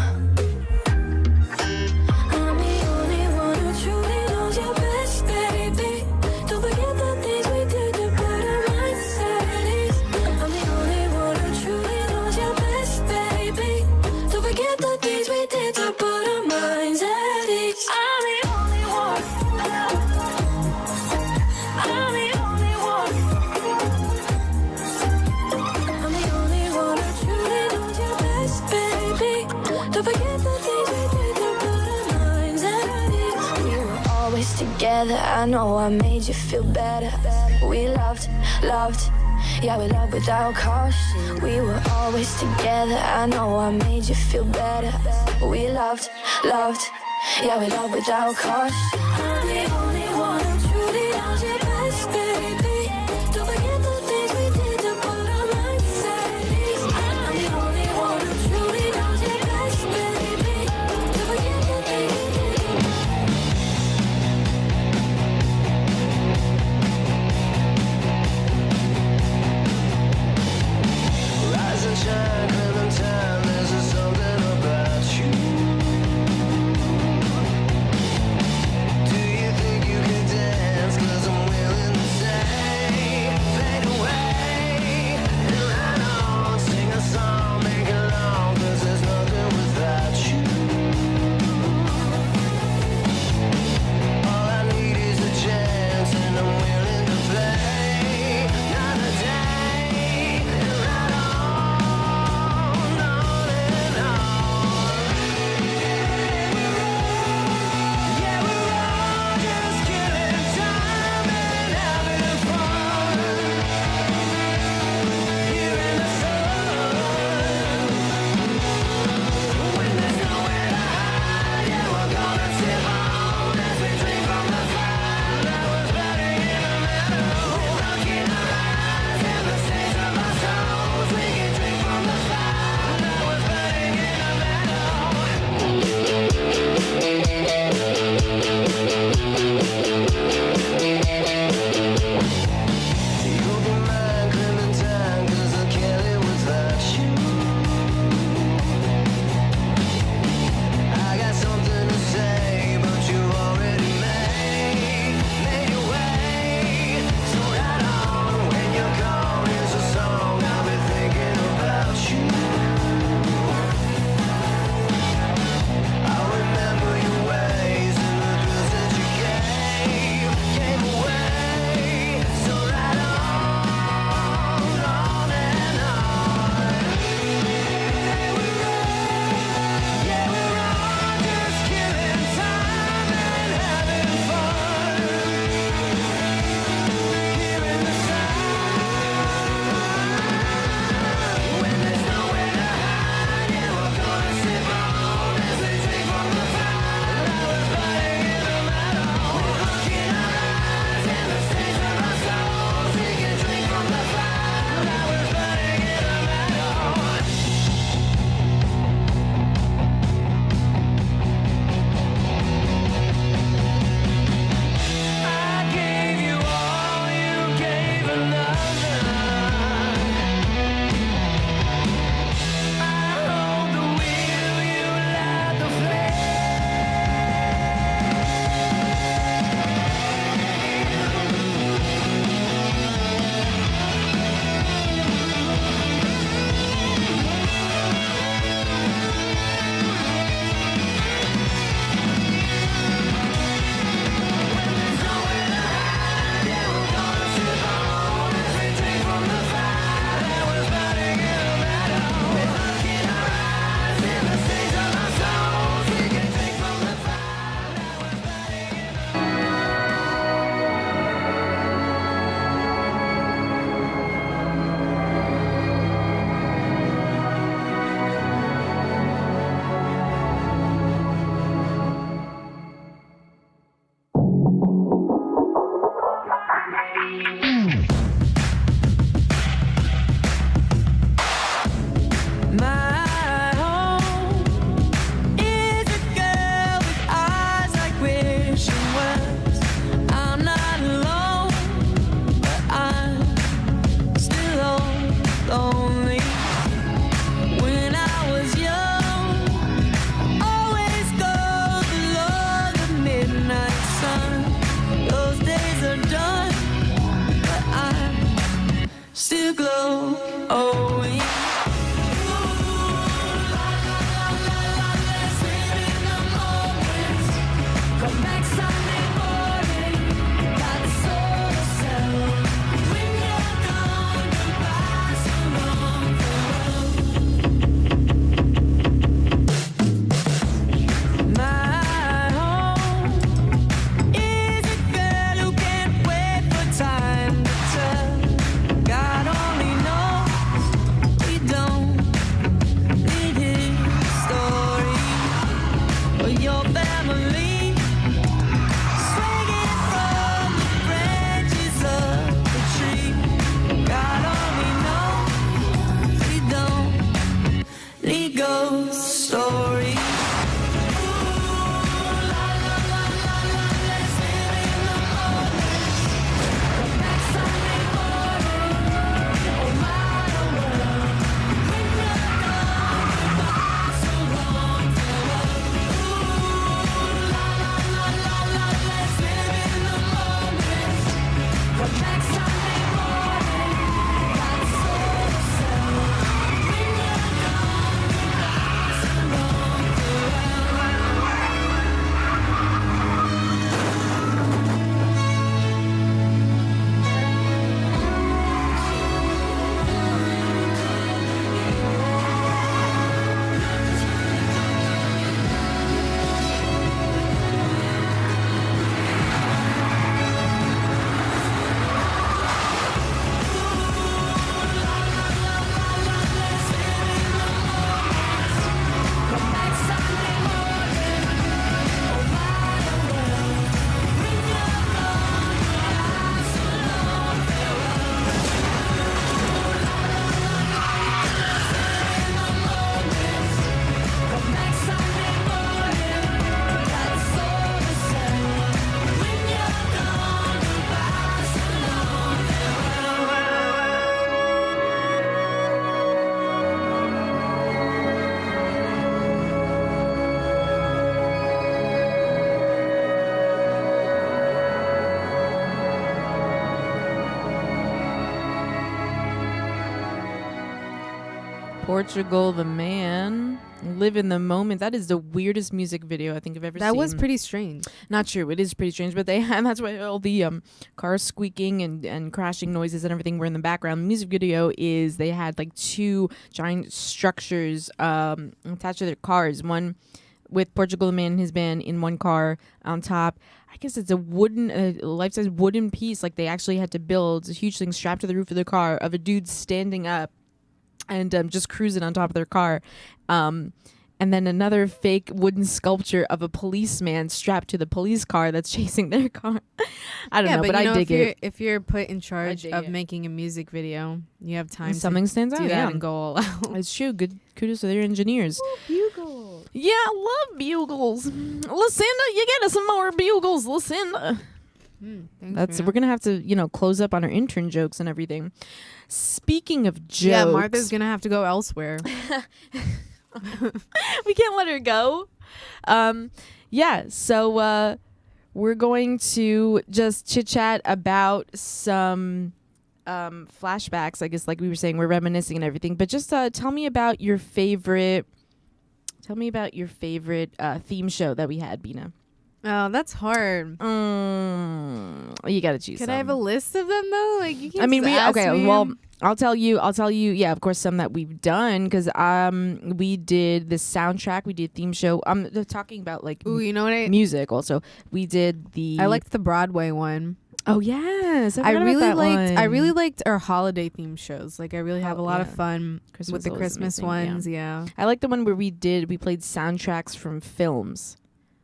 Together, I know I made you feel better. We loved, yeah, we loved without caution. We were always together, I know I made you feel better. We loved, yeah, we loved without caution. I'm the only one who truly knows you best, baby. Don't forget the things we did to put our minds at ease. I'm the only one who truly knows you best, baby. Don't forget the things we did. Sunshine, Clementine, there's something about you. Do you think going. Come back Sunday morning, got a soul to sell. When you're gone, goodbye, so long, farewell. My home is a girl who can't wait for time to tell. God only knows we don't need his story or your family. Swinging from the branches of the tree. God only knows we don't need ghost stories. Portugal the Man, Live in the Moment. That is the weirdest music video I think I've ever seen. That was pretty strange. Not true. It is pretty strange, but they have, that's why all the cars squeaking and crashing noises and everything were in the background. The music video is they had like two giant structures attached to their cars. One with Portugal the Man and his band in one car on top. I guess it's a wooden, life-size wooden piece. Like they actually had to build a huge thing strapped to the roof of the car of a dude standing up and just cruising on top of their car. And then another fake wooden sculpture of a policeman strapped to the police car that's chasing their car. I don't know, but I dig it. If you're put in charge dig of it. making a music video, you have time Something to stands do out, that yeah. and go all out. It's true. Good kudos to their engineers. Bugle. Yeah, I love bugles. Lucinda, you get us some more bugles, Lucinda. Thanks, We're gonna have to, close up on our intern jokes and everything. Speaking of jokes, yeah, Martha's gonna have to go elsewhere. we can't let her go. So we're going to just chit chat about some flashbacks. I guess, like we were saying, we're reminiscing and everything. But just tell me about your favorite. Tell me about your favorite theme show that we had, Bina. Oh, that's hard. You gotta choose. Could I have a list of them though? Like you can't. Well, I'll tell you. Yeah, of course, some that we've done because we did the soundtrack. We did theme show. They're talking about like you know what music. Also, we did the. I liked the Broadway one. Oh yes, I really liked our holiday theme shows. Like I really have a lot of fun with the Christmas ones. Yeah. I like the one where we played soundtracks from films.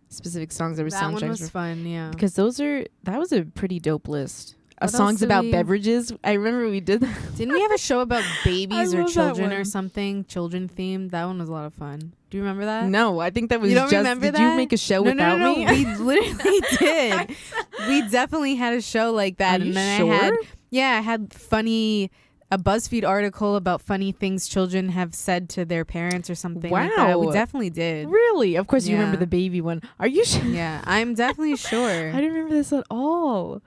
Specific songs that were soundtracks. That one was fun, yeah. Because that was a pretty dope list. What Songs about beverages. I remember we did that. Didn't we have a show about babies or love that children one. or something? Children themed. That one was a lot of fun. Do you remember that? No, I think that was You don't just. remember Did that? you make a show without me? We literally did. We definitely had a show like that. Are you then sure? I had a BuzzFeed article about funny things children have said to their parents or something like that. We definitely did. Really? Of course, you Yeah. remember the baby one. Are you sure? Yeah, I'm definitely sure. I didn't remember this at all.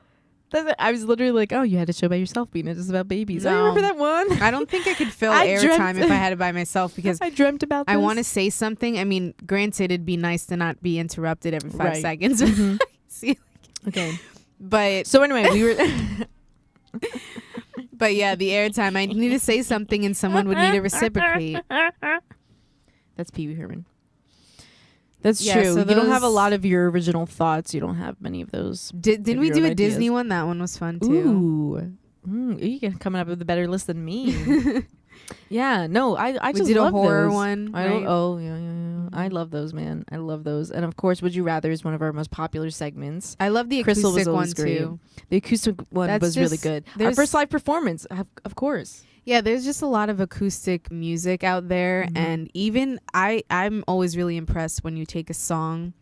I was literally like, oh, you had a show by yourself, Bina. It's about babies. I No. remember that one. I don't think I could fill I airtime dreamt- if I had it by myself because I dreamt about this. I want to say something. I mean, granted, it'd be nice to not be interrupted every 5 Right. seconds. Mhm. See, Okay. but So anyway, we were... but yeah, the airtime. I need to say something, and someone would need to reciprocate. That's Pee Wee Herman. That's Yeah, true. so You don't have a those- lot of your original thoughts. You don't have many of those. Didn't Have we your do own a Disney ideas. one? That one was fun too. Ooh. You're coming up with a better list than me. Yeah, no, I We just did a love horror those. one, I right? yeah. I love those, man. I love those. And of course, Would You Rather is one of our most popular segments. I love the Crystal was acoustic one always great. too. The acoustic one That's was really just- good. Our there's- first live performance, of course. Yeah, there's just a lot of acoustic music out there, Mhm. and even I'm always really impressed when you take a song,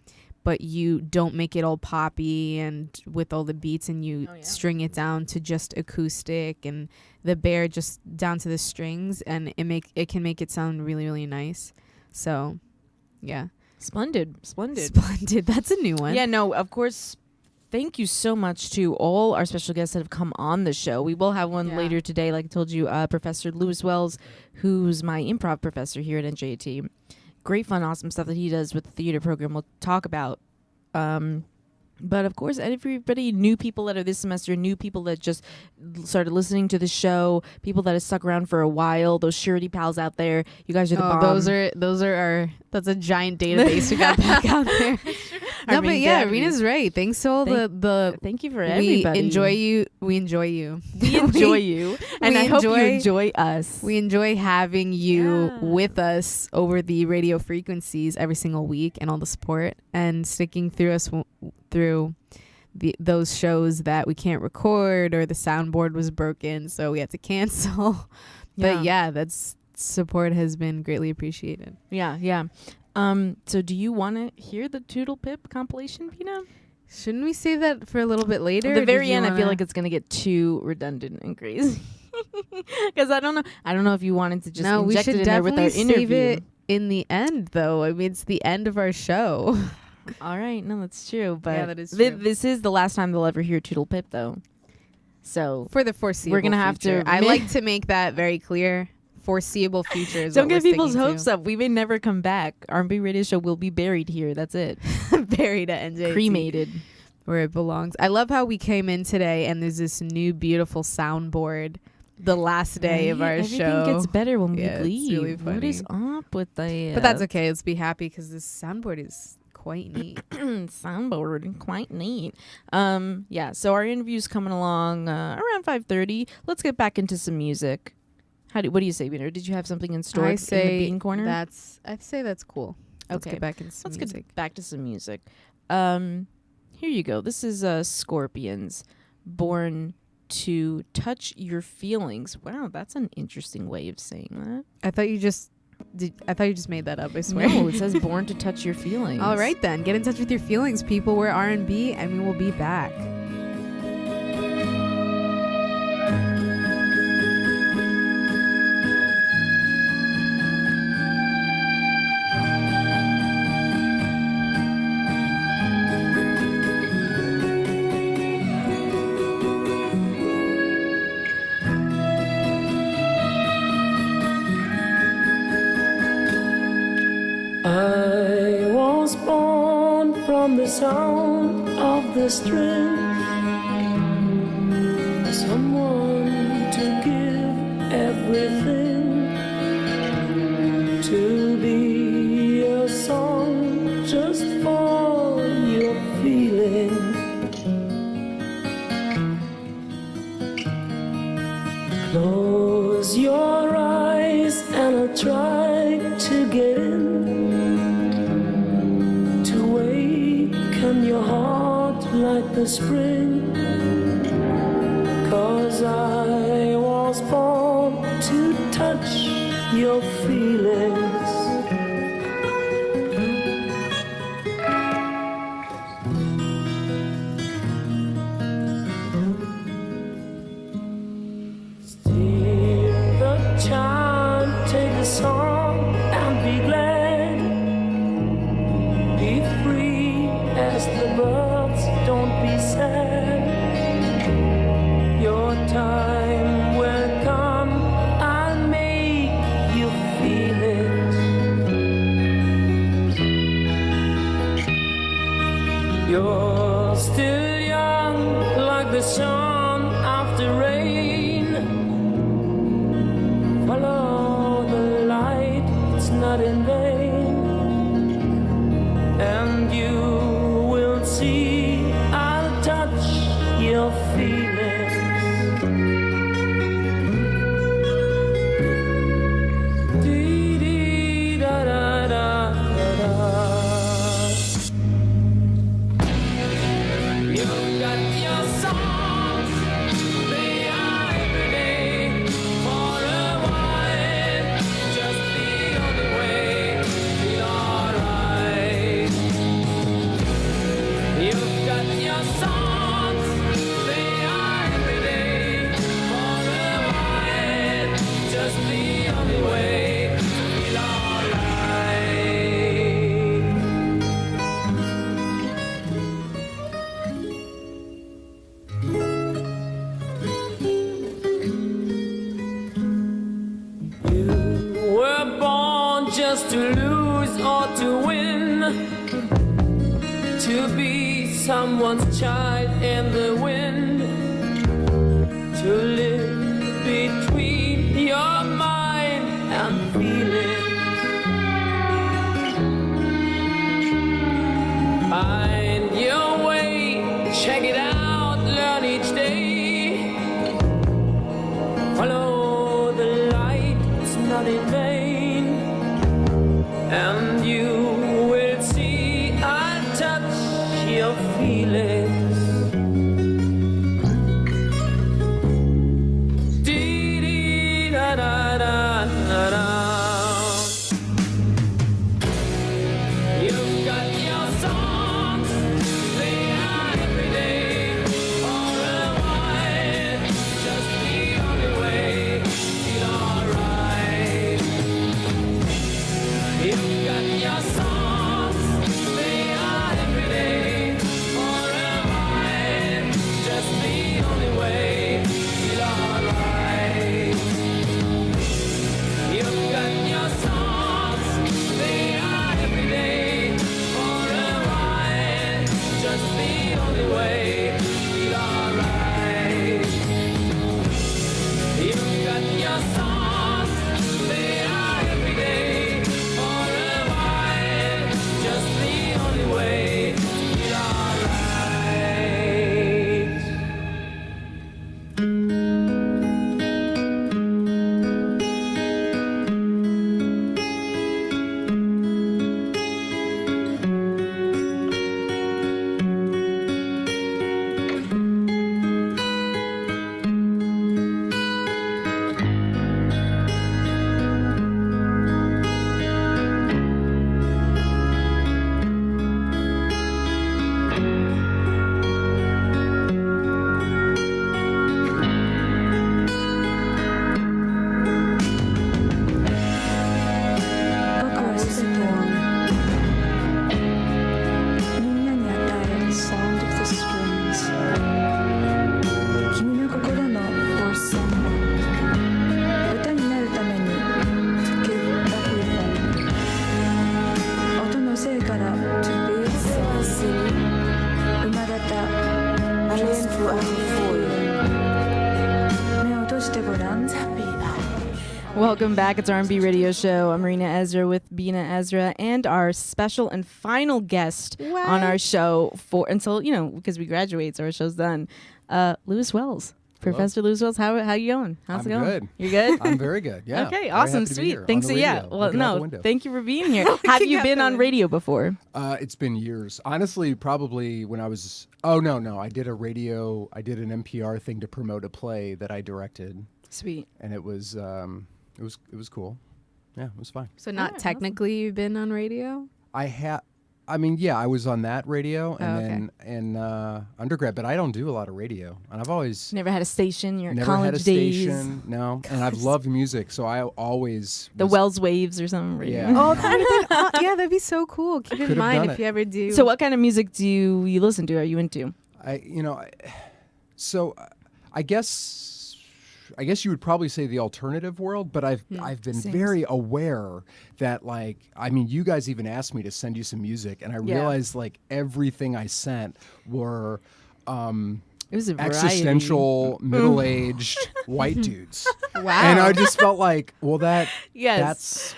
but you don't make it all poppy and with all the beats, and you string it down to just acoustic and the bare just down to the strings, and it can make it sound really, really nice. So, yeah, Splendid. splendid. That's a new one. Yeah, no, of course. Thank you so much to all our special guests that have come on the show. We will have one Yeah. later today, like I told you, Professor Lewis Wells, who's my improv professor here at NJT. Great fun, awesome stuff that he does with the theater program we'll talk about. But of course, everybody, new people that are this semester, new people that just started listening to the show, people that have stuck around for a while, those surety pals out there, you guys are the bomb. Those are our. That's a giant database we got back out there. No, but yeah, Rena's right. Thanks to all the. Thank you for We everybody. enjoy you. We enjoy you. We enjoy you, and we I hope you enjoy- enjoy us. We enjoy having you with us over the radio frequencies every single week, and all the support and sticking through us through those shows that we can't record or the soundboard was broken, so we had to cancel. But yeah, that's support has been greatly appreciated. Yeah. So do you want to hear the Toodle Pip compilation, Pina? Shouldn't we save that for a little bit later? At the Did very you end, I feel wanna- like it's gonna get too redundant and crazy. Because I don't know if you wanted to just no, we inject should it in there with definitely our save interview. it in the end, though. I mean, it's the end of our show. All right, no, that's true. But Yeah, that is true. this is the last time they'll ever hear Toodle Pip, though. So For the foreseeable We're gonna have to future. I ma- like to make that very clear. Foreseeable future is don't what we're get people's sticking hopes up. We may never come back. R&B radio show will be buried here. That's it. to. Buried at NJT. Cremated. Where it belongs. I love how we came in today and there's this new beautiful soundboard the last day of our Everything show. gets better when Yeah, we it's leave. really What is up with the? But that's okay. Let's be happy because this soundboard is quite neat. Soundboard, quite neat. Yeah. So our interview's coming along around 5:30. Let's get back into some music. What do you say, Peter? Did you have something in store I in say the bean corner? I'd say that's cool. Let's Okay. get back into some Let's music. get back to some music. Here you go. This is Scorpions, Born to Touch Your Feelings. Wow, that's an interesting way of saying that. I thought you just made that up. I swear. No, it says Born to Touch Your Feelings. All right then, get in touch with your feelings, people. We're R&B, and we will be back. I was born from the sound of the string. Someone to give everything, to be a song just for your feeling. Close your eyes and I'll try to get in, to waken your heart like the spring. 'Cause I was born to touch your feelings. Steer the chime, take the song and be glad. Be free as the birds, don't be sad. not in vain. And you will see I'll touch your feelings. Dee da da da da. You've got your songs, they are every day. For a while, just the only way to feel alright. You've got your songs, they are every day. For a while, just the only way to feel alright. You were born just to lose or to win, to be someone's child in the wind, to live between your mind and feelings. Find your way, check it out, learn each day. Follow the light, it's not in vain. And you will see I'll touch your feelings. Dee dee da da da da da. You've got your songs, they are every day. For a while, just the only way to feel alright. You've got your songs, they are every day. For a while, just the only way to feel alright. You've got your songs, they are every day. For a while, just the only way to feel alright. You've got your songs, they are every day. For a while, just the only way to feel alright. Sound of the strings. 君の心のフォースソング。歌になるために to give everything。音のせいから to be silly。生まれた just for you。目を閉じてごらん。 Welcome back. It's our R&B radio show. I'm Marina Ezra with Bina Ezra and our special and final guest on our show for until, because we graduate, so our show's done. Lewis Wells. Hello. Professor Lewis Wells. How you going? How's it going? Good. You're good? I'm very good. Yeah. Okay, Very awesome. happy to be Sweet. here on Thanks. the Yeah. radio, Well, looking out the no, window. thank you for being here. Have you been on radio before? It's been years. Honestly, probably when I was no. I did an NPR thing to promote a play that I directed. Sweet. And it was cool. Yeah, it was fine. So not technically you've been on radio? I was on that radio and okay. then in undergrad, but I don't do a lot of radio. And I've always Never had a station. Your never college had a days. station. No, and I've loved music, so I always The Wells Waves or something. Yeah. Oh, that would have been, yeah, that'd be so cool. Keep in Could've mind done if it. you ever do. So what kind of music do you listen to? Are you into? I guess you would probably say the alternative world, but I've been very aware that you guys even asked me to send you some music, and I realized everything I sent were It was a variety. existential middle-aged white dudes. Wow. And I just felt like, well, Yes. that's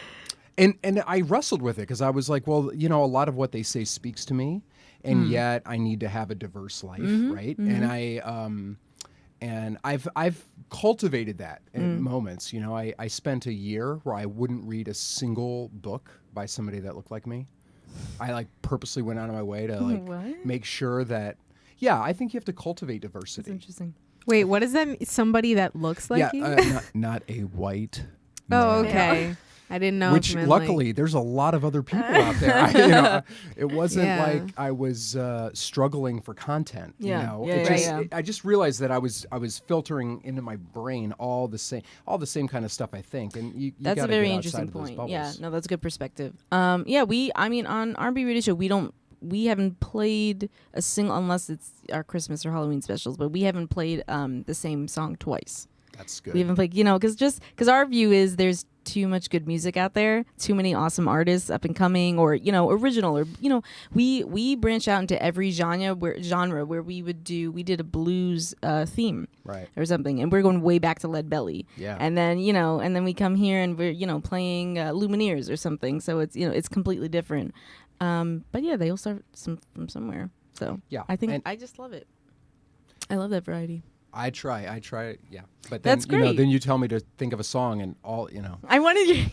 And I wrestled with it because I was like, well, you know, a lot of what they say speaks to me, and yet I need to have a diverse life, right? And I've cultivated that in moments. You know, I spent a year where I wouldn't read a single book by somebody that looked like me. I like purposely went out of my way to like make sure that, yeah, I think you have to cultivate diversity. That's interesting. Wait, what is that? Somebody that looks like you? Not a white. Oh, man. okay. I didn't know. Which if it meant, luckily there's a lot of other people out there. It wasn't Yeah. like I was struggling for content. Yeah. You know? Yeah, It yeah, just, yeah. I just realized that I was filtering into my brain all the same kind of stuff I think, and you That's gotta a very get interesting outside of those point. bubbles. Yeah, no, that's a good perspective. Yeah, I mean, on R&B Radio Show, we haven't played a single, unless it's our Christmas or Halloween specials, but we haven't played the same song twice. That's good. We haven't played, because our view is there's too much good music out there, too many awesome artists up and coming, or original, or we branch out into every genre where we did a blues theme, Right. or something, and we're going way back to Lead Belly, Yeah. and then we come here and we're playing Lumineers or something, so it's completely different, but yeah, they all start from somewhere, so Yeah, I think and- I just love it. I love that variety. I try, yeah. But then, That's great. then you tell me to think of a song, and all. I wanted you,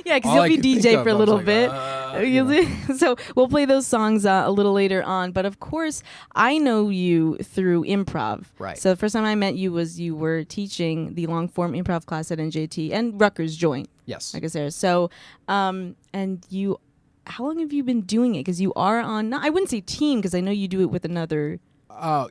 yeah, because All you'll I be could think DJ of, for a I was little like, bit. So we'll play those songs a little later on. But of course, I know you through improv. Right. So the first time I met you was you were teaching the long form improv class at NJT and Rutgers joint. Yes. I guess there. So, and you, how long have you been doing it? Because you are on, I wouldn't say team, because I know you do it with another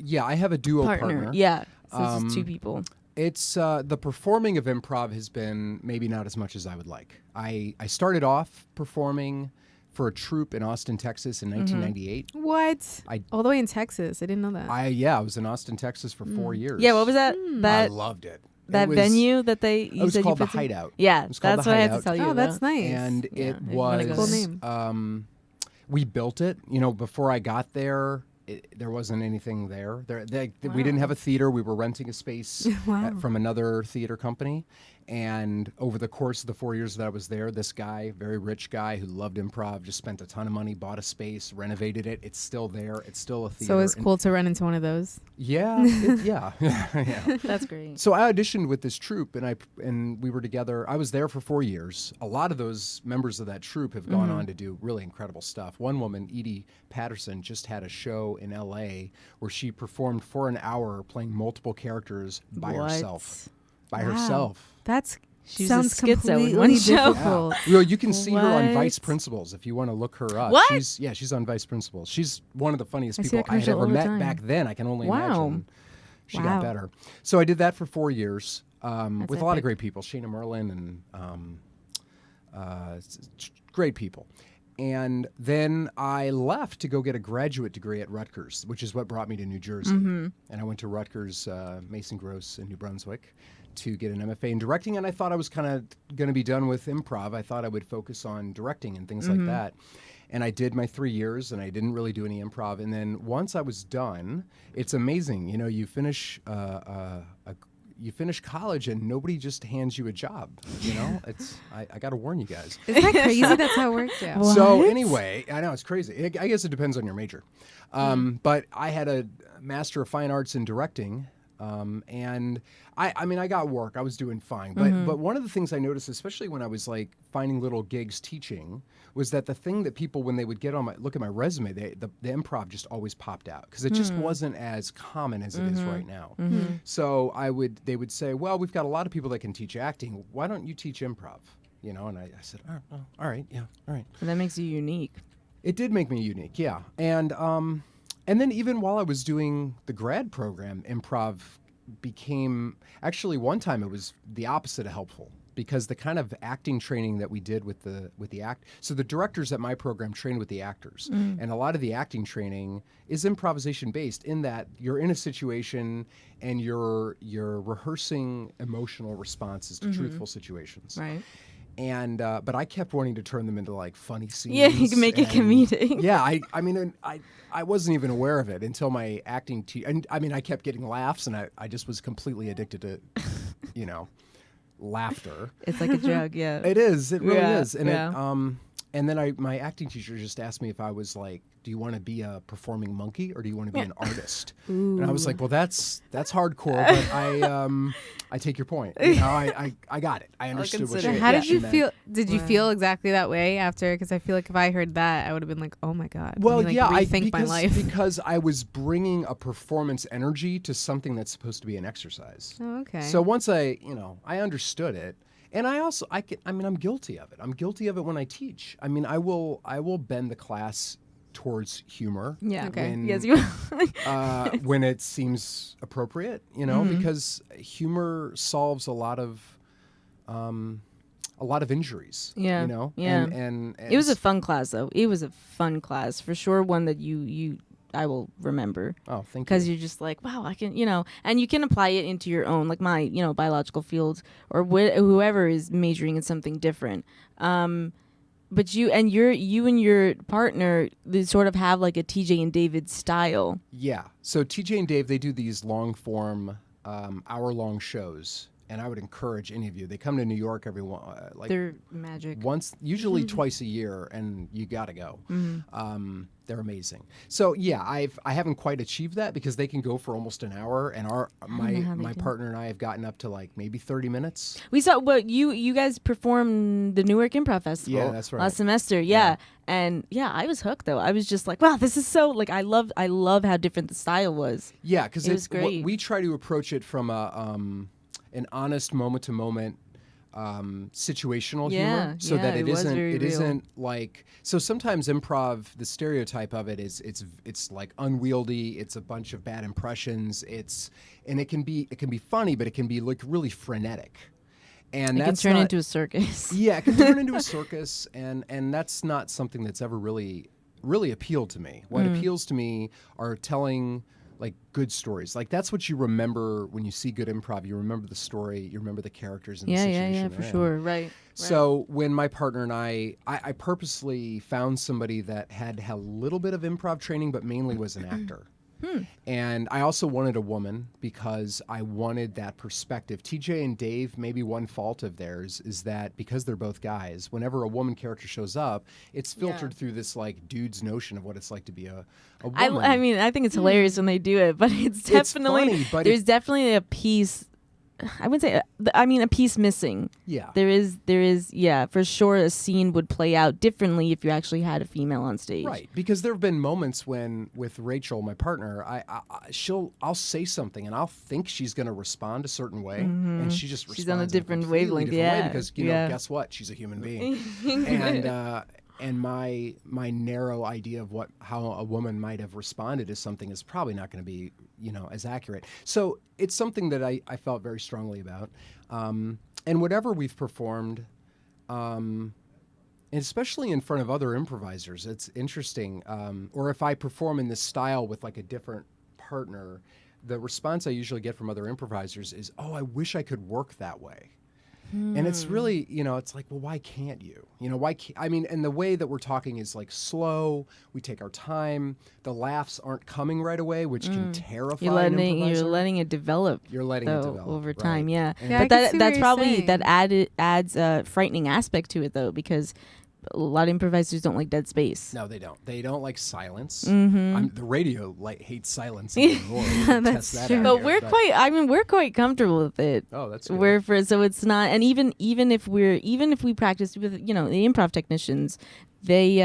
Yeah, I have a duo partner. Yeah. So it's just two people. It's the performing of improv has been maybe not as much as I would like. I started off performing for a troupe in Austin, Texas in 1998. What? All the way in Texas. I didn't know that. I was in Austin, Texas for 4 years. Yeah, what was that? I That loved it. that It was- venue that It was called the Hideout. Yeah, It was called that's the what I have to Hideout. tell you. Oh, that's about. nice. And Yeah, it if you wanna go was there. Cool name. we built it. Before I got there, there wasn't anything there. We didn't have a theater. We were renting a space from another theater company. And over the course of the 4 years that I was there, this guy, very rich guy who loved improv, just spent a ton of money, bought a space, renovated it. It's still there. It's still a theater. So it's And- cool to run into one of those. Yeah, yeah. That's great. So I auditioned with this troupe, and we were together. I was there for 4 years. A lot of those members of that troupe have gone on to do really incredible stuff. One woman, Edie Patterson, just had a show in L.A. where she performed for an hour playing multiple characters by herself. By herself. That's She's sounds a schizo in completely one show. difficult. Well, you can see her on What? Vice Principals if you want to look her up. What? She's on Vice Principals. She's one of the funniest I see people that I had commercial ever all the met time. back then. I can only Wow. imagine she Wow. got better. So I did that for 4 years with a lot of epic. great people, Shayna Merlin and great people. And then I left to go get a graduate degree at Rutgers, which is what brought me to New Jersey. And I went to Rutgers, Mason Gross in New Brunswick, to get an MFA in directing. And I thought I was kind of going to be done with improv. I thought I would focus on directing and things like that. And I did my 3 years, and I didn't really do any improv. And then once I was done, it's amazing. You finish you finish college, and nobody just hands you a job. It's I got to warn you guys. Isn't that crazy? That's how it works. Yeah. So anyway, I know it's crazy. I guess it depends on your major. But I had a Master of Fine Arts in directing, and I got work. I was doing fine. But one of the things I noticed, especially when I was like finding little gigs teaching, was that the thing that people, when they would look at my resume, the improv just always popped out because it just wasn't as common as it is right now. So they would say, well, we've got a lot of people that can teach acting. Why don't you teach improv? And I said, all right, yeah, all right. And that makes you unique. It did make me unique, yeah. And then even while I was doing the grad program, improv became, actually one time it was the opposite of helpful, because the kind of acting training that we did with the act, so the directors at my program trained with the actors, and a lot of the acting training is improvisation based, in that you're in a situation and you're rehearsing emotional responses to truthful situations. Right. And but I kept wanting to turn them into like funny scenes. Yeah, you can make it and- comedic. Yeah, I mean, I wasn't even aware of it until my acting and I mean, I kept getting laughs, and I just was completely addicted to, laughter. It's like a drug, yeah. It is. It really Yeah, is. And yeah. and then my acting teacher just asked me if I was like, do you want to be a performing monkey or do you want to be an artist? And I was like, well, that's hardcore, but I take your point. You know, I got it. I understood what consider she it. How what did she you meant. feel? Did you Wow. feel exactly that way after? Because I feel like if I heard that, I would have been like, "Oh my god!" Well, Let me, yeah, like, rethink my life. because I was bringing a performance energy to something that's supposed to be an exercise. Oh, okay. So once I understood it, and I'm guilty of it. I'm guilty of it when I teach. I mean, I will bend the class towards humor. Yeah. Okay. When, Yes, you. when it seems appropriate, you know, Mm-hmm. because humor solves a lot of injuries. Yeah, You know. yeah. And It was a fun class, though. It was a fun class for sure. One that I will remember. Oh, thank you. Because you're just like, wow, I can, and you can apply it into your own, like my, biological field or whoever is majoring in something different. But you and your partner, they sort of have like a TJ and David style. Yeah. So TJ and Dave, they do these long form, hour-long shows, and I would encourage any of you. They come to New York every They're magic. once, usually twice a year, and you got to go. They're amazing. So yeah, I haven't quite achieved that because they can go for almost an hour, and my partner and I have gotten up to like maybe 30 minutes. We saw you guys performed the Newark Improv Festival. Yeah, that's right. Last semester. Yeah. And yeah, I was hooked though. I was just like, wow, this is so like I love how different the style was. Yeah, because It was great. we try to approach it from an honest moment to moment situational humor, so that it was very it real. isn't like, so sometimes improv, the stereotype of it is it's like unwieldy, it's a bunch of bad impressions, and it can be funny, but it can be like really frenetic, and It can that's turn not- into a circus. yeah, it can turn into a circus, and that's not something that's ever really appealed to me. What appeals to me are telling like good stories. Like that's what you remember when you see good improv. You remember the story, you remember the characters and the situation. Yeah, for sure. Right. So when my partner and I purposely found somebody that had a little bit of improv training, but mainly was an actor. And I also wanted a woman because I wanted that perspective. TJ and Dave, maybe one fault of theirs is that because they're both guys, whenever a woman character shows up, it's filtered through this like dude's notion of what it's like to be a woman. I mean, I think it's hilarious when they do it, but it's definitely funny, but there's definitely a piece. I wouldn't say. A piece missing. Yeah. There is. Yeah, for sure. A scene would play out differently if you actually had a female on stage. Right, because there have been moments when, with Rachel, my partner, I'll say something and I'll think she's going to respond a certain way, and she just responds She's on a different completely wavelength, different way yeah, because yeah. guess what? She's a human being, and my narrow idea of how a woman might have responded to something is probably not going to be as accurate. So it's something that I felt very strongly about, and whatever we've performed. And especially in front of other improvisers, it's interesting. Or if I perform in this style with like a different partner, the response I usually get from other improvisers is, "Oh, I wish I could work that way." And it's really, it's like, well, why can't you? Why can't, I mean, and the way that we're talking is like slow. We take our time. The laughs aren't coming right away, which can terrify You're an improviser. letting it develop. You're letting it though, develop over right. time. Yeah. Yeah, I But can see what that's you're probably saying. that adds a frightening aspect to it though, because a lot of improvisers don't like dead space. No, they don't. They don't like silence. Mm-hmm. The radio hates silence even more. We can test that out But here, we're quite comfortable with it. Oh, that's good. So it's not, and even if we practice with the improv technicians, they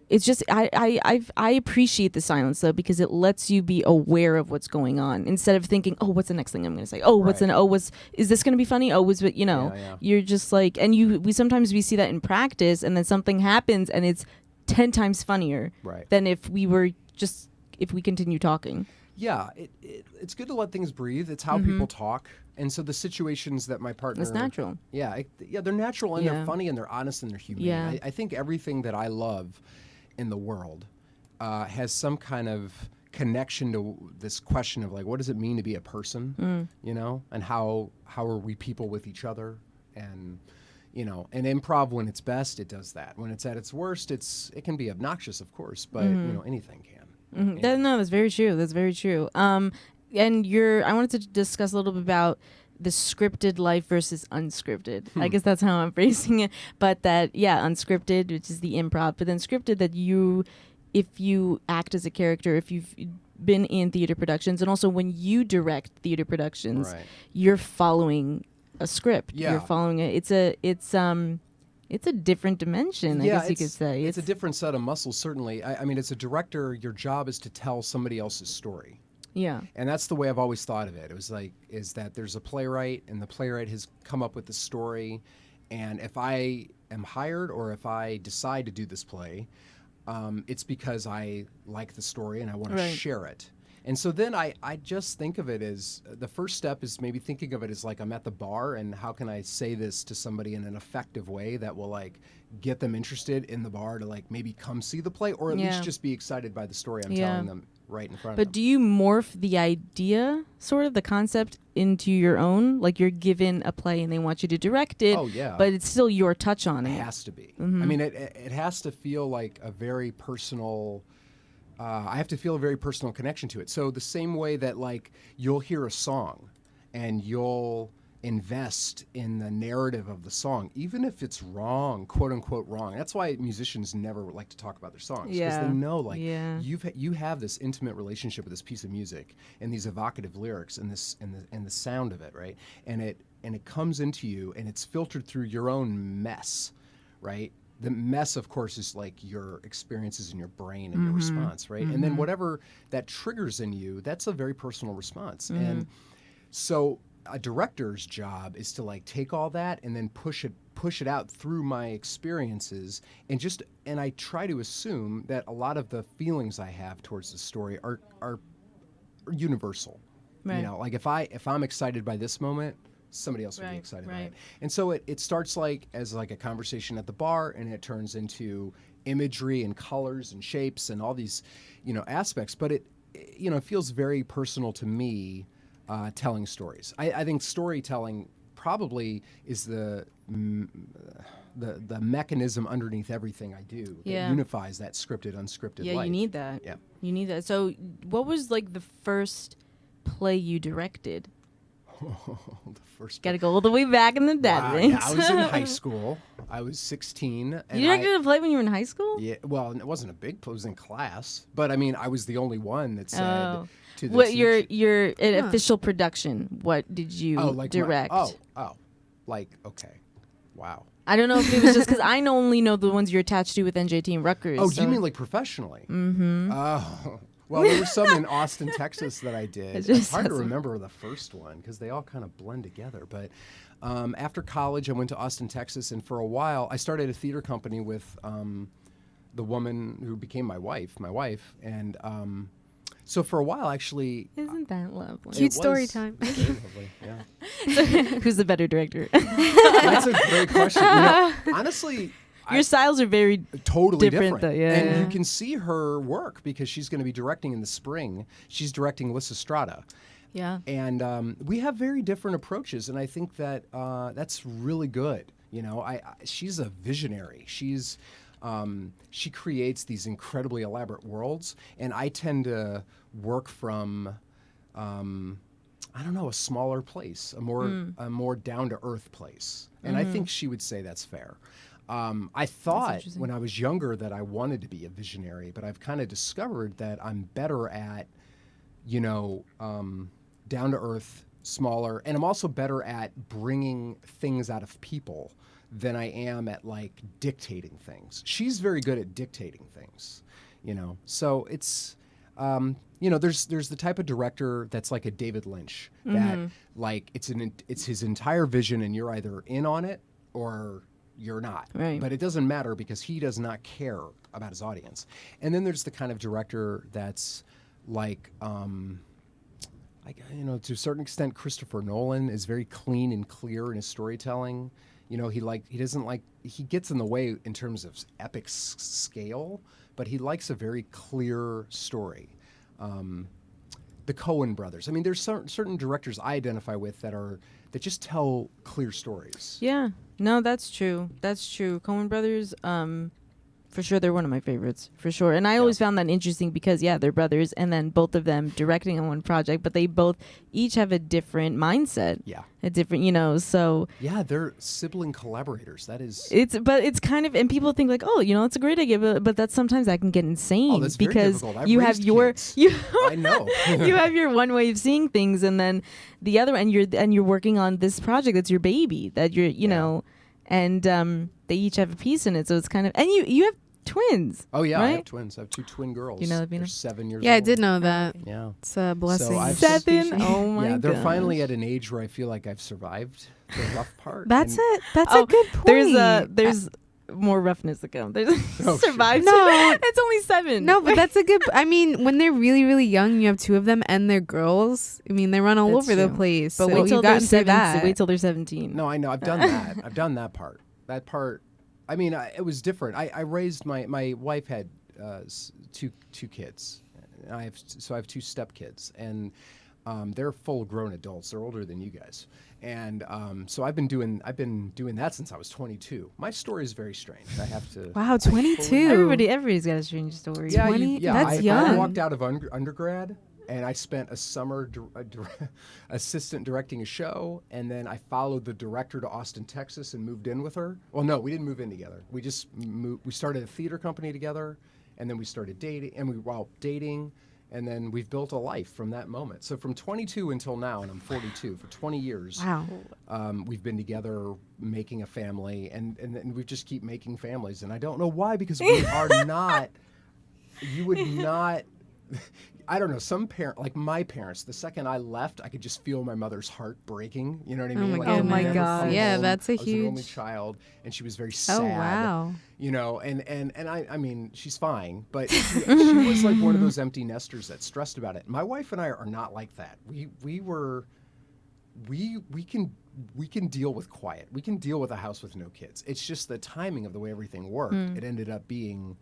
it's just I appreciate the silence though, because it lets you be aware of what's going on instead of thinking, oh, what's the next thing I'm going to say? Oh, is this going to be funny? Oh, Yeah. You're just like, and we sometimes see that in practice, and then something happens and it's 10 times funnier Right. than if we continue talking. Yeah, it's good to let things breathe. It's how people talk. And so the situations that my partner... It's natural. Yeah, they're natural and Yeah. they're funny and they're honest and they're humane. Yeah. I think everything that I love in the world has some kind of connection to this question of like, what does it mean to be a person? And how are we people with each other? And and improv, when it's best, it does that. When it's at its worst, it can be obnoxious, of course, but anything can. No, that's very true. And I wanted to discuss a little bit about the scripted life versus unscripted. I guess that's how I'm phrasing it. But that, unscripted, which is the improv, but then scripted that if you act as a character, if you've been in theater productions, and also when you direct theater productions, you're following a script. Yeah. You're following it. It's a different dimension, I guess you could say. It's a different set of muscles, certainly. I mean, as a director, your job is to tell somebody else's story. Yeah. And that's the way I've always thought of it. It was like, is that there's a playwright, and the playwright has come up with the story, and if I am hired or if I decide to do this play, it's because I like the story and I want to share it. And so then I just think of it as the first step is maybe thinking of it as like I'm at the bar, and how can I say this to somebody in an effective way that will like get them interested in the bar to like maybe come see the play, or at least just be excited by the story I'm telling them right in front of them. But do you morph the idea, sort of the concept, into your own? Like you're given a play and they want you to direct it, but it's still your touch on it. It has to be. I mean, it has to feel like a very personal... I have to feel a very personal connection to it. So the same way that like you'll hear a song and you'll invest in the narrative of the song, even if it's wrong, quote unquote wrong. That's why musicians never like to talk about their songs, because they know like you have this intimate relationship with this piece of music and these evocative lyrics and this and the sound of it, right? And it comes into you and it's filtered through your own mess, right? The mess, of course, is like your experiences in your brain and your response, right? And then whatever that triggers in you, that's a very personal response. And so a director's job is to like take all that and then push it out through my experiences, and I try to assume that a lot of the feelings I have towards the story are universal. Right. You know, like if I'm excited by this moment, somebody else will be excited by it. And so it starts like as like a conversation at the bar, and it turns into imagery and colors and shapes and all these, aspects. But it feels very personal to me, telling stories. I think storytelling probably is the mechanism underneath everything I do that unifies that scripted, unscripted life. Yeah, you need that. Yeah. You need that. So what was like the first play you directed? The first. Got to go all the way back in the day. Yeah, I was in high school. I was 16. And you directed a play when you were in high school? Yeah. Well, it wasn't a big play. It was in class. But I mean, I was the only one that said to the what teacher. your official production? What did you direct? Okay. Wow. I don't know if it was just because I only know the ones you're attached to with NJT and Rutgers. Oh, do you mean like professionally? Mm-hmm. Oh. Well, there were some in Austin, Texas that I did. It's hard to remember the first one because they all kind of blend together. But after college, I went to Austin, Texas, and for a while, I started a theater company with the woman who became my wife. And so for a while, actually... Isn't that lovely? Cute story time. Very lovely, yeah. Who's the better director? That's a great question. Honestly... Your styles are very totally different. Though, and you can see her work because she's going to be directing in the spring. She's directing Lysistrata. Yeah. And we have very different approaches, and I think that that's really good. She's a visionary. She creates these incredibly elaborate worlds, and I tend to work from a smaller place, a more down to earth place. And I think she would say that's fair. I thought when I was younger that I wanted to be a visionary, but I've kind of discovered that I'm better at, down to earth, smaller, and I'm also better at bringing things out of people than I am at like dictating things. She's very good at dictating things, So it's, there's the type of director that's like a David Lynch that like it's his entire vision, and you're either in on it or you're not. Right. But it doesn't matter because he does not care about his audience. And then there's the kind of director that's like, to a certain extent, Christopher Nolan is very clean and clear in his storytelling. He gets in the way in terms of epic scale, but he likes a very clear story. The Coen brothers. I mean, there's certain directors I identify with that just tell clear stories. Yeah. No, that's true. Coen brothers. For sure, they're one of my favorites, for sure. And I always found that interesting because, they're brothers, and then both of them directing on one project, but they both each have a different mindset. Yeah. A different, so. Yeah, they're sibling collaborators. That is. But it's kind of, and people think like, oh, it's a great idea, but that's sometimes that can get insane. Oh, that's very because difficult. I've you have raised your, kids. you, I know. you have your one way of seeing things, and then the other, and you're working on this project that's your baby that you're, know, and they each have a piece in it, so it's kind of, and you have twins. Oh yeah, right? I have twins. I have 2 twin girls. You know that, They're Vina? 7 years old. Yeah, I did know that. Yeah. It's a blessing. I've 7. Oh my god. Yeah, they're finally at an age where I feel like I've survived the rough part. That's and it. That's a good point. There's more roughness to come. There's Oh, survive. sure. No. It's only 7. No, but that's a good. I mean, when they're really, really young, you have 2 of them, and they're girls. I mean, they run all That's over the true. place. But so wait till you they're got through 17. Wait till they're 17. No, I know. I've done that. I've done that part. That part. I mean, it was different. I raised my wife had 2 kids. And I have 2 stepkids, and they're full grown adults. They're older than you guys, and so I've been doing that since I was 22. My story is very strange. I have to. Wow, 22. Everybody's got a strange story. Yeah, 20? yeah. That's I young. walked out of undergrad, and I spent a summer assistant directing a show, and then I followed the director to Austin, Texas, and moved in with her. Well, no, we didn't move in together. We just we started a theater company together, and then we started dating, dating, and then we've built a life from that moment. So from 22 until now, and I'm 42, for 20 years, Wow. we've been together making a family, and we just keep making families. And I don't know why, because we are not, you would not, I don't know, some parent, like my parents, the second I left, I could just feel my mother's heart breaking. You know what I mean? my Like, I would goodness. never God. come Yeah, home. that's a I was an only huge- child, and she was very sad. Oh, wow. You know, and I mean, she's fine, but she was like one of those empty nesters that stressed about it. My wife and I are not like that. We can deal with quiet. We can deal with a house with no kids. It's just the timing of the way everything worked. It ended up being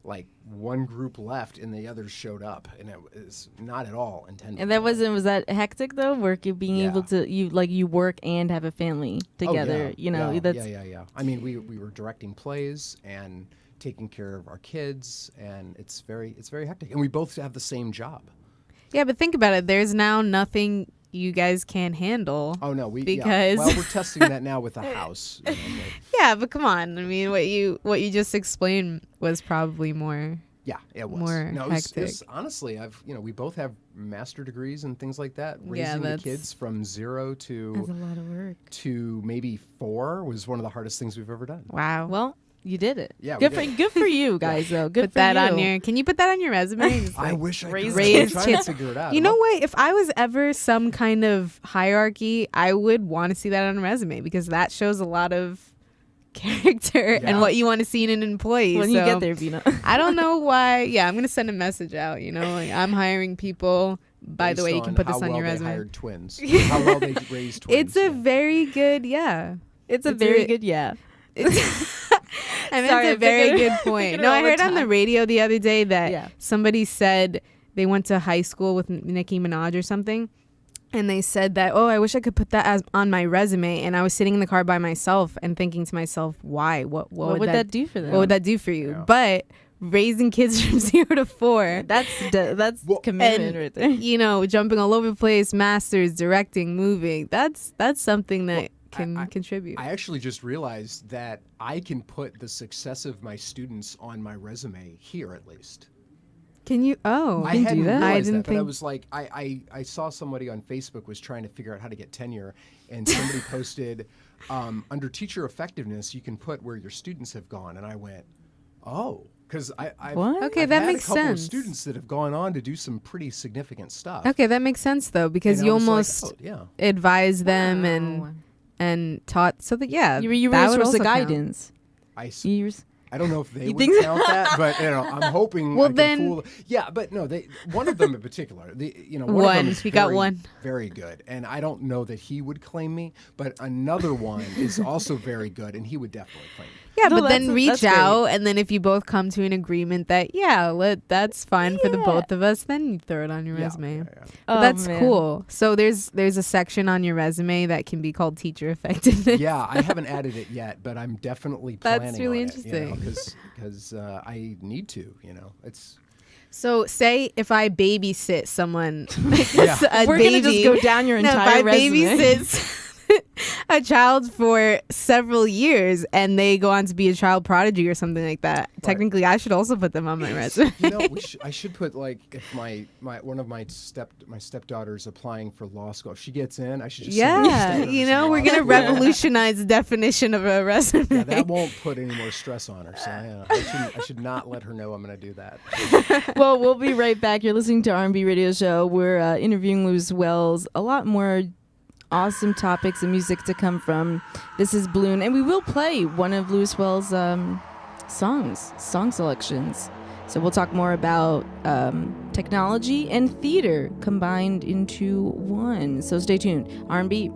like one group left and the others showed up, and it was not at all intended. And that was that hectic though? Being Yeah. able to you work and have a family together. Oh, You know, yeah, that's yeah. I mean, we were directing plays and taking care of our kids, and it's very hectic. And we both have the same job. Yeah, but think about it. There's now nothing you guys can't handle. Oh no, Because- well, we're testing that now with the house. You know, Yeah, but come on. I mean, what you just explained was probably more. yeah, it was More no, hectic. honestly, we both have master degrees and things like that. Yeah, Raising the that's- kids from 0 that's a lot of work. to maybe 4 was one of the hardest things we've ever done. Wow. Well, you did it. Yeah, we good did. good for you guys though. Good Put for that you. on your. Can you put that on your resume? Just I like, wish I raise could. raised I'm trying kids. to figure it out. You know what? If I was ever some kind of hierarchy, I would want to see that on a resume because that shows a lot of character Yeah. and what you want to see in an employee. When you So, get there, Vina. I don't know why. Yeah, I'm gonna send a message out. Like, I'm hiring people. By the Based way, you can put this how on well your they resume. hired twins. How well they raised twins. It's a very good. Yeah. It's a It's very a- good yeah. I mean, Sorry, it's a I very figured- good point. figured No, it I all the heard on the time. radio the other day that Yeah. somebody said they went to high school with Nicki Minaj or something, and they said that, oh, I wish I could put that as on my resume. And I was sitting in the car by myself and thinking to myself, why? What What would that do for them? What would that do for you? Yeah. But raising kids from 0 to 4. That's Well, commitment right there. Jumping all over the place, masters, directing, moving. That's something that can contribute. I actually just realized that I can put the success of my students on my resume here, at least. Can you? Oh, I hadn't realized I that, didn't but I think. was like, I saw somebody on Facebook was trying to figure out how to get tenure, and somebody posted, under teacher effectiveness, you can put where your students have gone, and I went, oh, because I've What? Okay, I've that had makes a couple sense. of students that have gone on to do some pretty significant stuff. Okay, that makes sense though, because And you I was like, almost oh, yeah. advised them Wow. and taught. So that yeah, You were your that would source also of count. guidance. I don't know if they You would think so? count that, but I'm hoping. Well, I can then- fool. Yeah, but no, one of them in particular. One of One. them is We got very, one. very good, and I don't know that he would claim me, but another one is also very good, and he would definitely claim me. Yeah, No, but then that's reach great. out, and then if you both come to an agreement that that's fine for the both of us, then you throw it on your resume. But Oh, that's man. cool. So there's a section on your resume that can be called teacher effectiveness. Yeah, I haven't added it yet, but I'm definitely planning That's really on interesting. because I need to. It's So say if I babysit someone, Yeah. a We're baby, gonna just go down your no, entire if I resume. babysit a child for several years and they go on to be a child prodigy or something like that, technically I should also put them on my resume. I should put like if my one of my stepdaughters applying for law school, if she gets in, I should just send her Yeah, stepdaughters you to know, law we're gonna school. revolutionize the definition of a resume. Yeah, that won't put any more stress on her. So I should not let her know I'm going to do that. Well, we'll be right back. You're listening to R&B Radio Show. We're interviewing Lewis Wells. A lot more awesome topics and music to come from. This is Balloon, and we will play one of Lewis Wells' song selections. So we'll talk more about technology and theater combined into one. So stay tuned. R&B.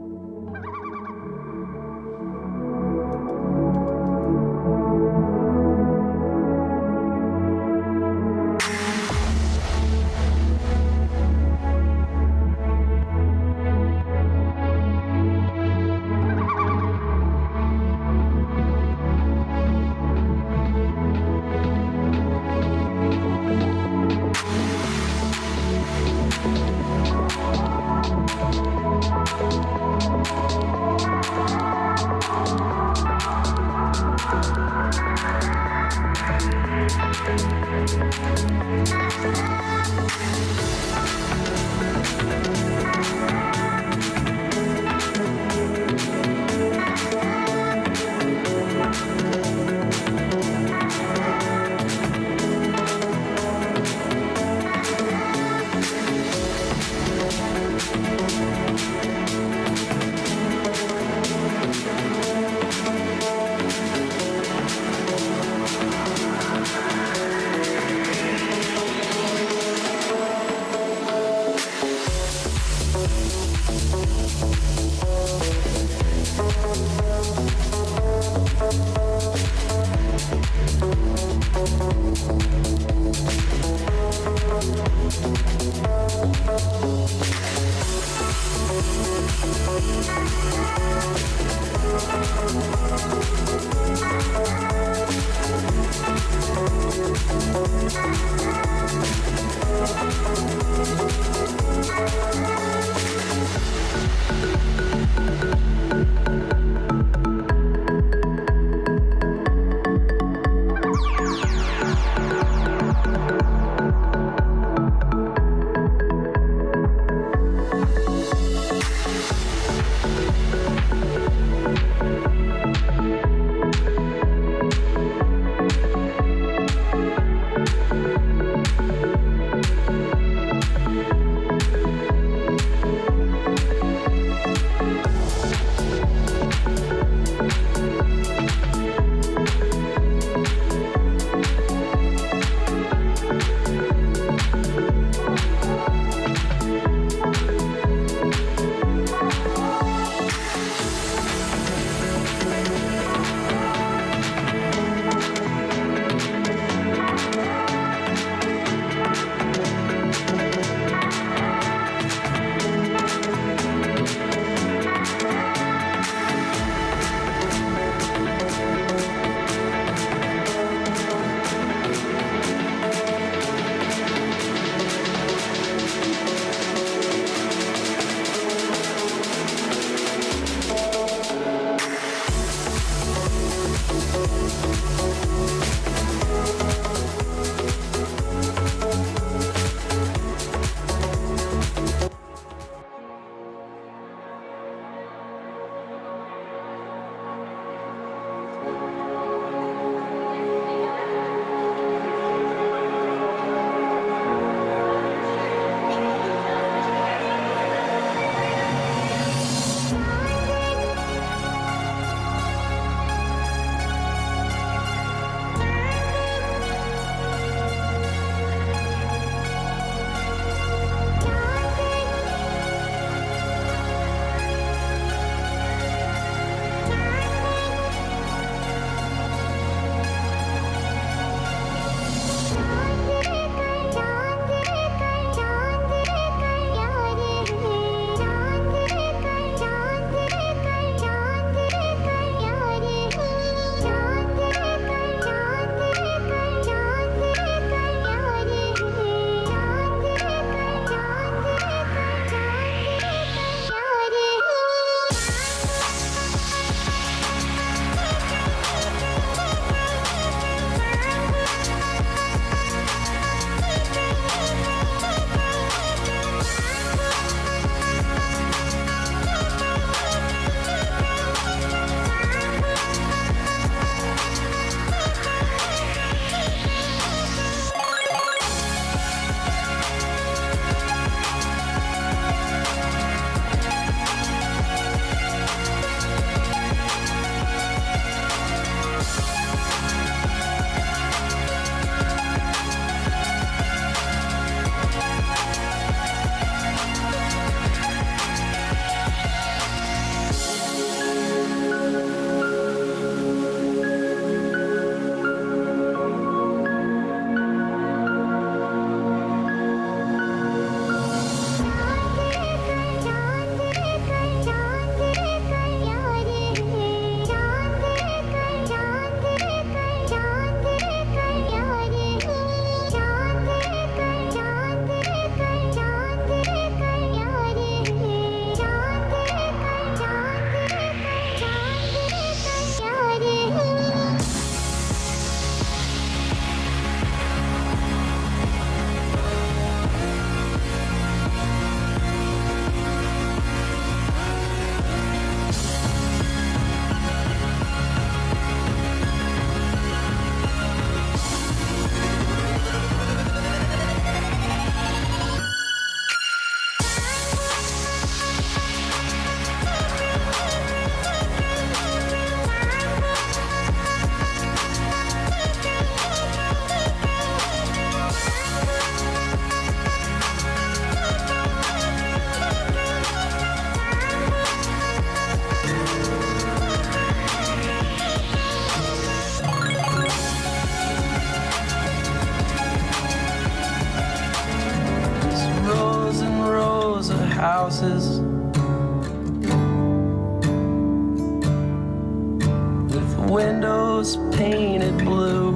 windows painted blue.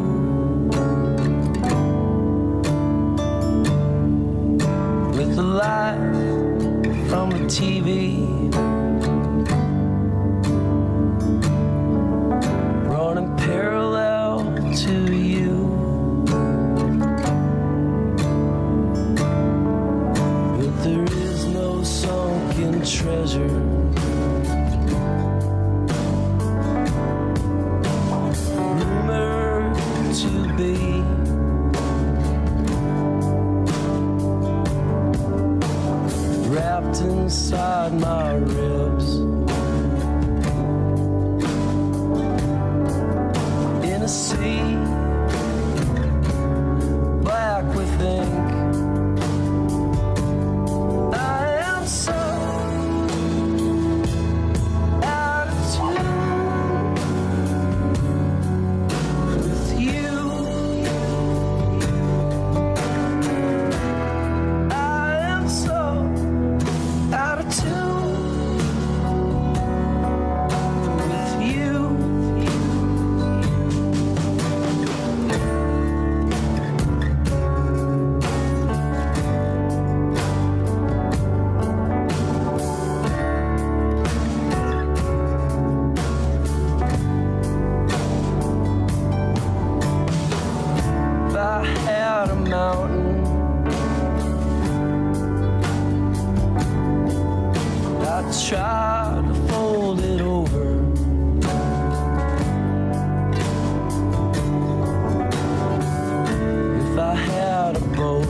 With the light from the TV running parallel to you. But there is no sunken treasure. Rumored to be. Wrapped inside my ribs. In a sea black with ink. I am so out of tune with you. I am so out of tune with you. If I had a mountain, I'd try to fold it over. If I had a boat,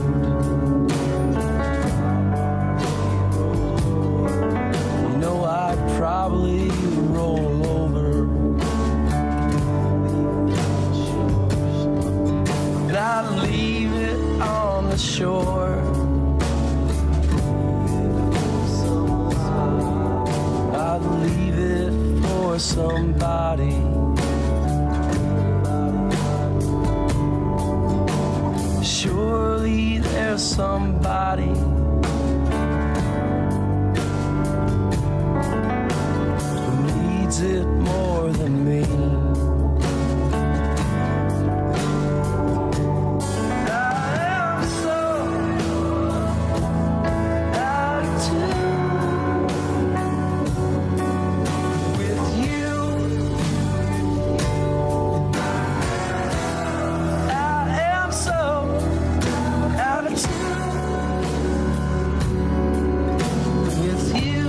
you know I'd probably roll over. And I'd leave it on the shore. I'd leave it for somebody. Surely there's somebody who needs it more than me. I am so out of tune with you. I am so out of tune with you.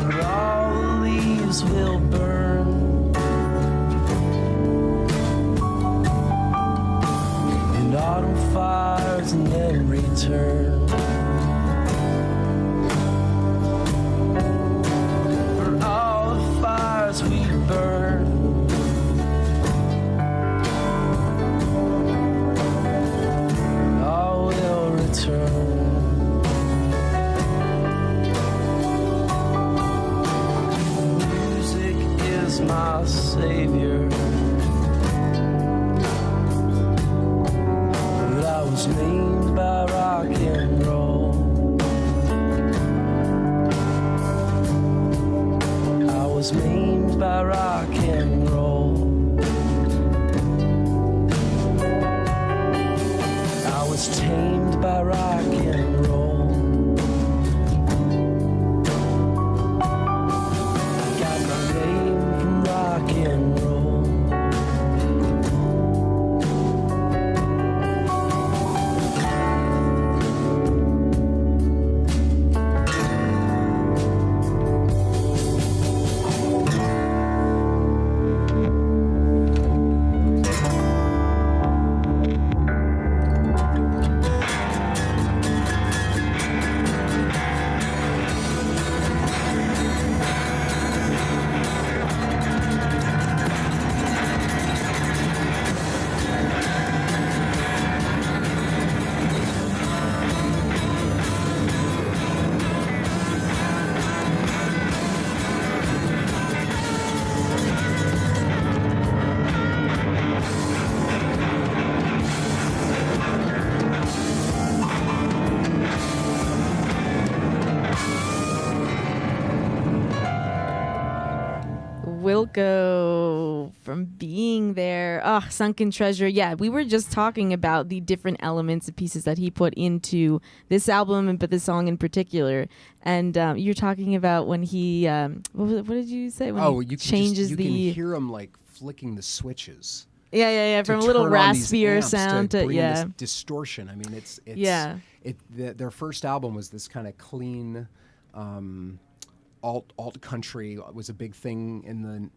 But all the leaves will burn, and autumn fires and then return. For all the fires we burn, all will return. Music is my savior, but I was named by rock and roll. I was named tamed by rock and roll. I was tamed by rock and roll. I got my name from rock and roll. Wilco from Being There. Oh, Sunken Treasure. Yeah, we were just talking about the different elements and pieces that he put into this album, but this song in particular. And you're talking about when he, what did you say? When he changes you the. can hear him like flicking the switches. Yeah. From a little raspier sound to bring yeah. this distortion. I mean, it's yeah. Their first album was this kind of clean. Alt country was a big thing in the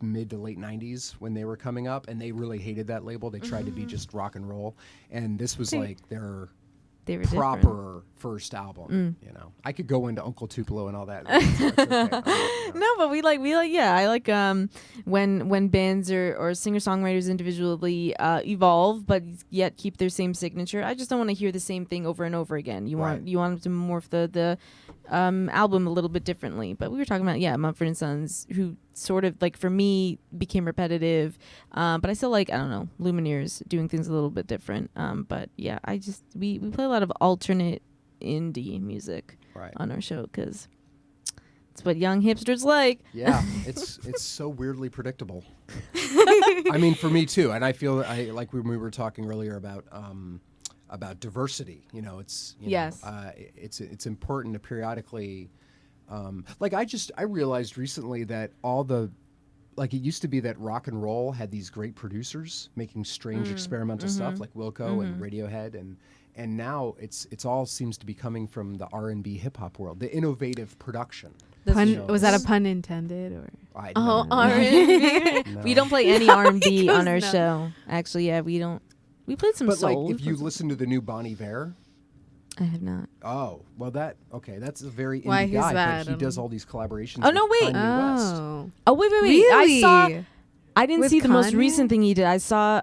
mid to late 90s when they were coming up, and they really hated that label. They tried to be just rock and roll, and this was like their proper different. first album. You know, I could go into Uncle Tupelo and all that. Okay. No, but we like yeah, I like when bands or singer songwriters individually evolve but yet keep their same signature. I just don't want to hear the same thing over and over again. You want them to morph the album a little bit differently. But we were talking about Mumford & Sons, who sort of like for me became repetitive, but I still like, I don't know, Lumineers doing things a little bit different. But yeah, we play a lot of alternate indie music on our show because it's what young hipsters like. Yeah, it's so weirdly predictable. I mean, for me too, and I feel like when we were talking earlier about diversity. You know, it's it's important to periodically. Like I realized recently that it used to be that rock and roll had these great producers making strange experimental stuff like Wilco and Radiohead, and now it's all seems to be coming from the R&B hip hop world, the innovative production. Was that a pun intended or? R&B. No. We don't play any R&B on our show. Actually, yeah, we don't. We played some soul. But like, if you listen to the new Bon Iver. I have not. Oh, well, that's a very indie Why, who's guy, that? but he does all these collaborations. Oh, no, with wait. Kanye West. Oh, wait. Really? I didn't With see the most Kanye? recent thing he did. I saw,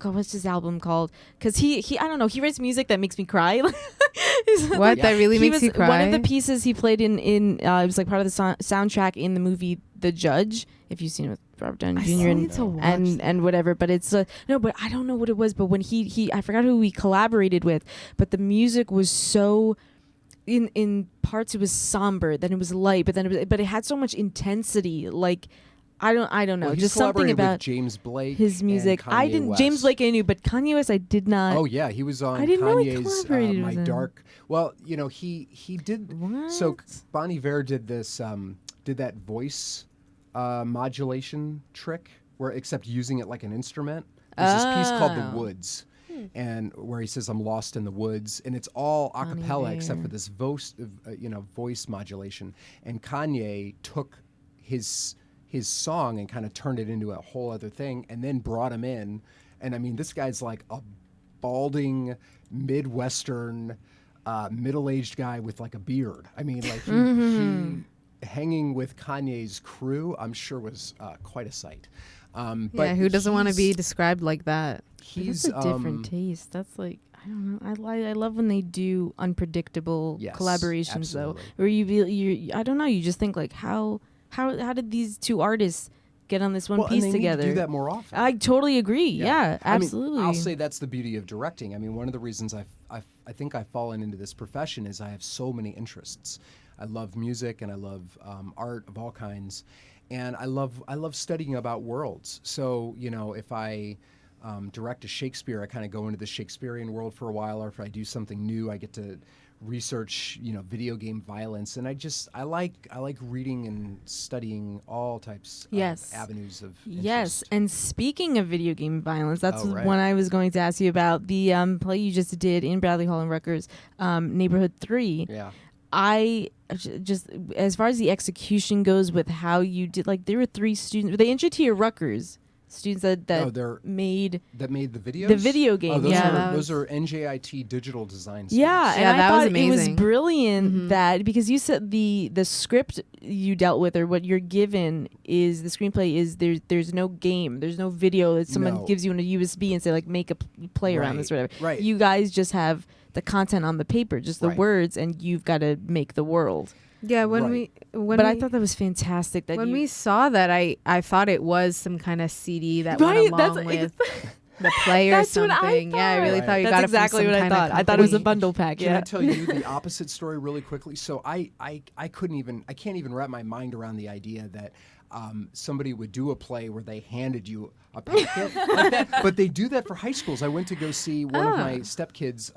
what's his album called? Because he, I don't know, he writes music that makes me cry. What? That really makes you cry? One of the pieces he played in it was like part of the soundtrack in the movie The Judge, if you've seen it with Robert Downey Jr. and whatever. But it's no, but I don't know what it was. But when he I forgot who he collaborated with, but the music was so. In parts it was somber, then it was light, but it had so much intensity. Like I don't know, Well, just something about with James Blake, his music. and I Kanye didn't. West. James Blake I knew, but Kanye West I did not. Oh yeah, he was on I didn't know he Kanye's collaborated My with him. Dark. Well, you know he did. What? So Bon Iver did this did that voice modulation trick where except using it like an instrument. There's this piece called The Woods. And where he says, "I'm lost in the woods," and it's all a cappella except for this voice modulation. And Kanye took his song and kind of turned it into a whole other thing, and then brought him in. And I mean, this guy's like a balding Midwestern middle-aged guy with like a beard. I mean, like he hanging with Kanye's crew, I'm sure was quite a sight. But who doesn't want to be described like that? It's a different taste. That's like, I don't know. I love when they do unpredictable collaborations absolutely. though, where you I don't know. You just think like how did these two artists get on this one piece and they together? Need to do that more often. I totally agree. Yeah, absolutely. I mean, I'll say that's the beauty of directing. I mean, one of the reasons I think I've fallen into this profession is I have so many interests. I love music and I love art of all kinds. and I love studying about worlds. So if I direct a Shakespeare, I kind of go into the Shakespearean world for a while, or if I do something new, I get to research video game violence, and I like reading and studying all types Yes. of avenues of Yes, interest. and speaking of video game violence, that's Oh, right. one I was going to ask you about. The play you just did in Bradley Hall and Rutgers, Neighborhood 3. Yeah. I just, as far as the execution goes with how you did, like there were 3 students, were they entry to your Rutgers? Students that made the videos? The video game. Oh, those yeah. those are NJIT digital design students. Yeah, and I that thought was it was amazing. brilliant that, because you said the script you dealt with, or what you're given, is the screenplay is there's no game, there's no video that someone No. gives you in a USB and say like make a play around this or whatever. Right. You guys just have the content on the paper, just the Right. words, and you've got to make the world. Yeah, Right. I thought that was fantastic. That when you, we saw that, I thought it was some kind of CD that Right, went that's along with the play or That's what I something. Yeah, I really Right. thought you that's got exactly it from what some I kind thought. of I thought it was a company. bundle pack. Can Yeah. I tell you the opposite story really quickly? So I can't even wrap my mind around the idea that somebody would do a play where they handed you a packet like that. But they do that for high schools. I went to go see one of my stepkids.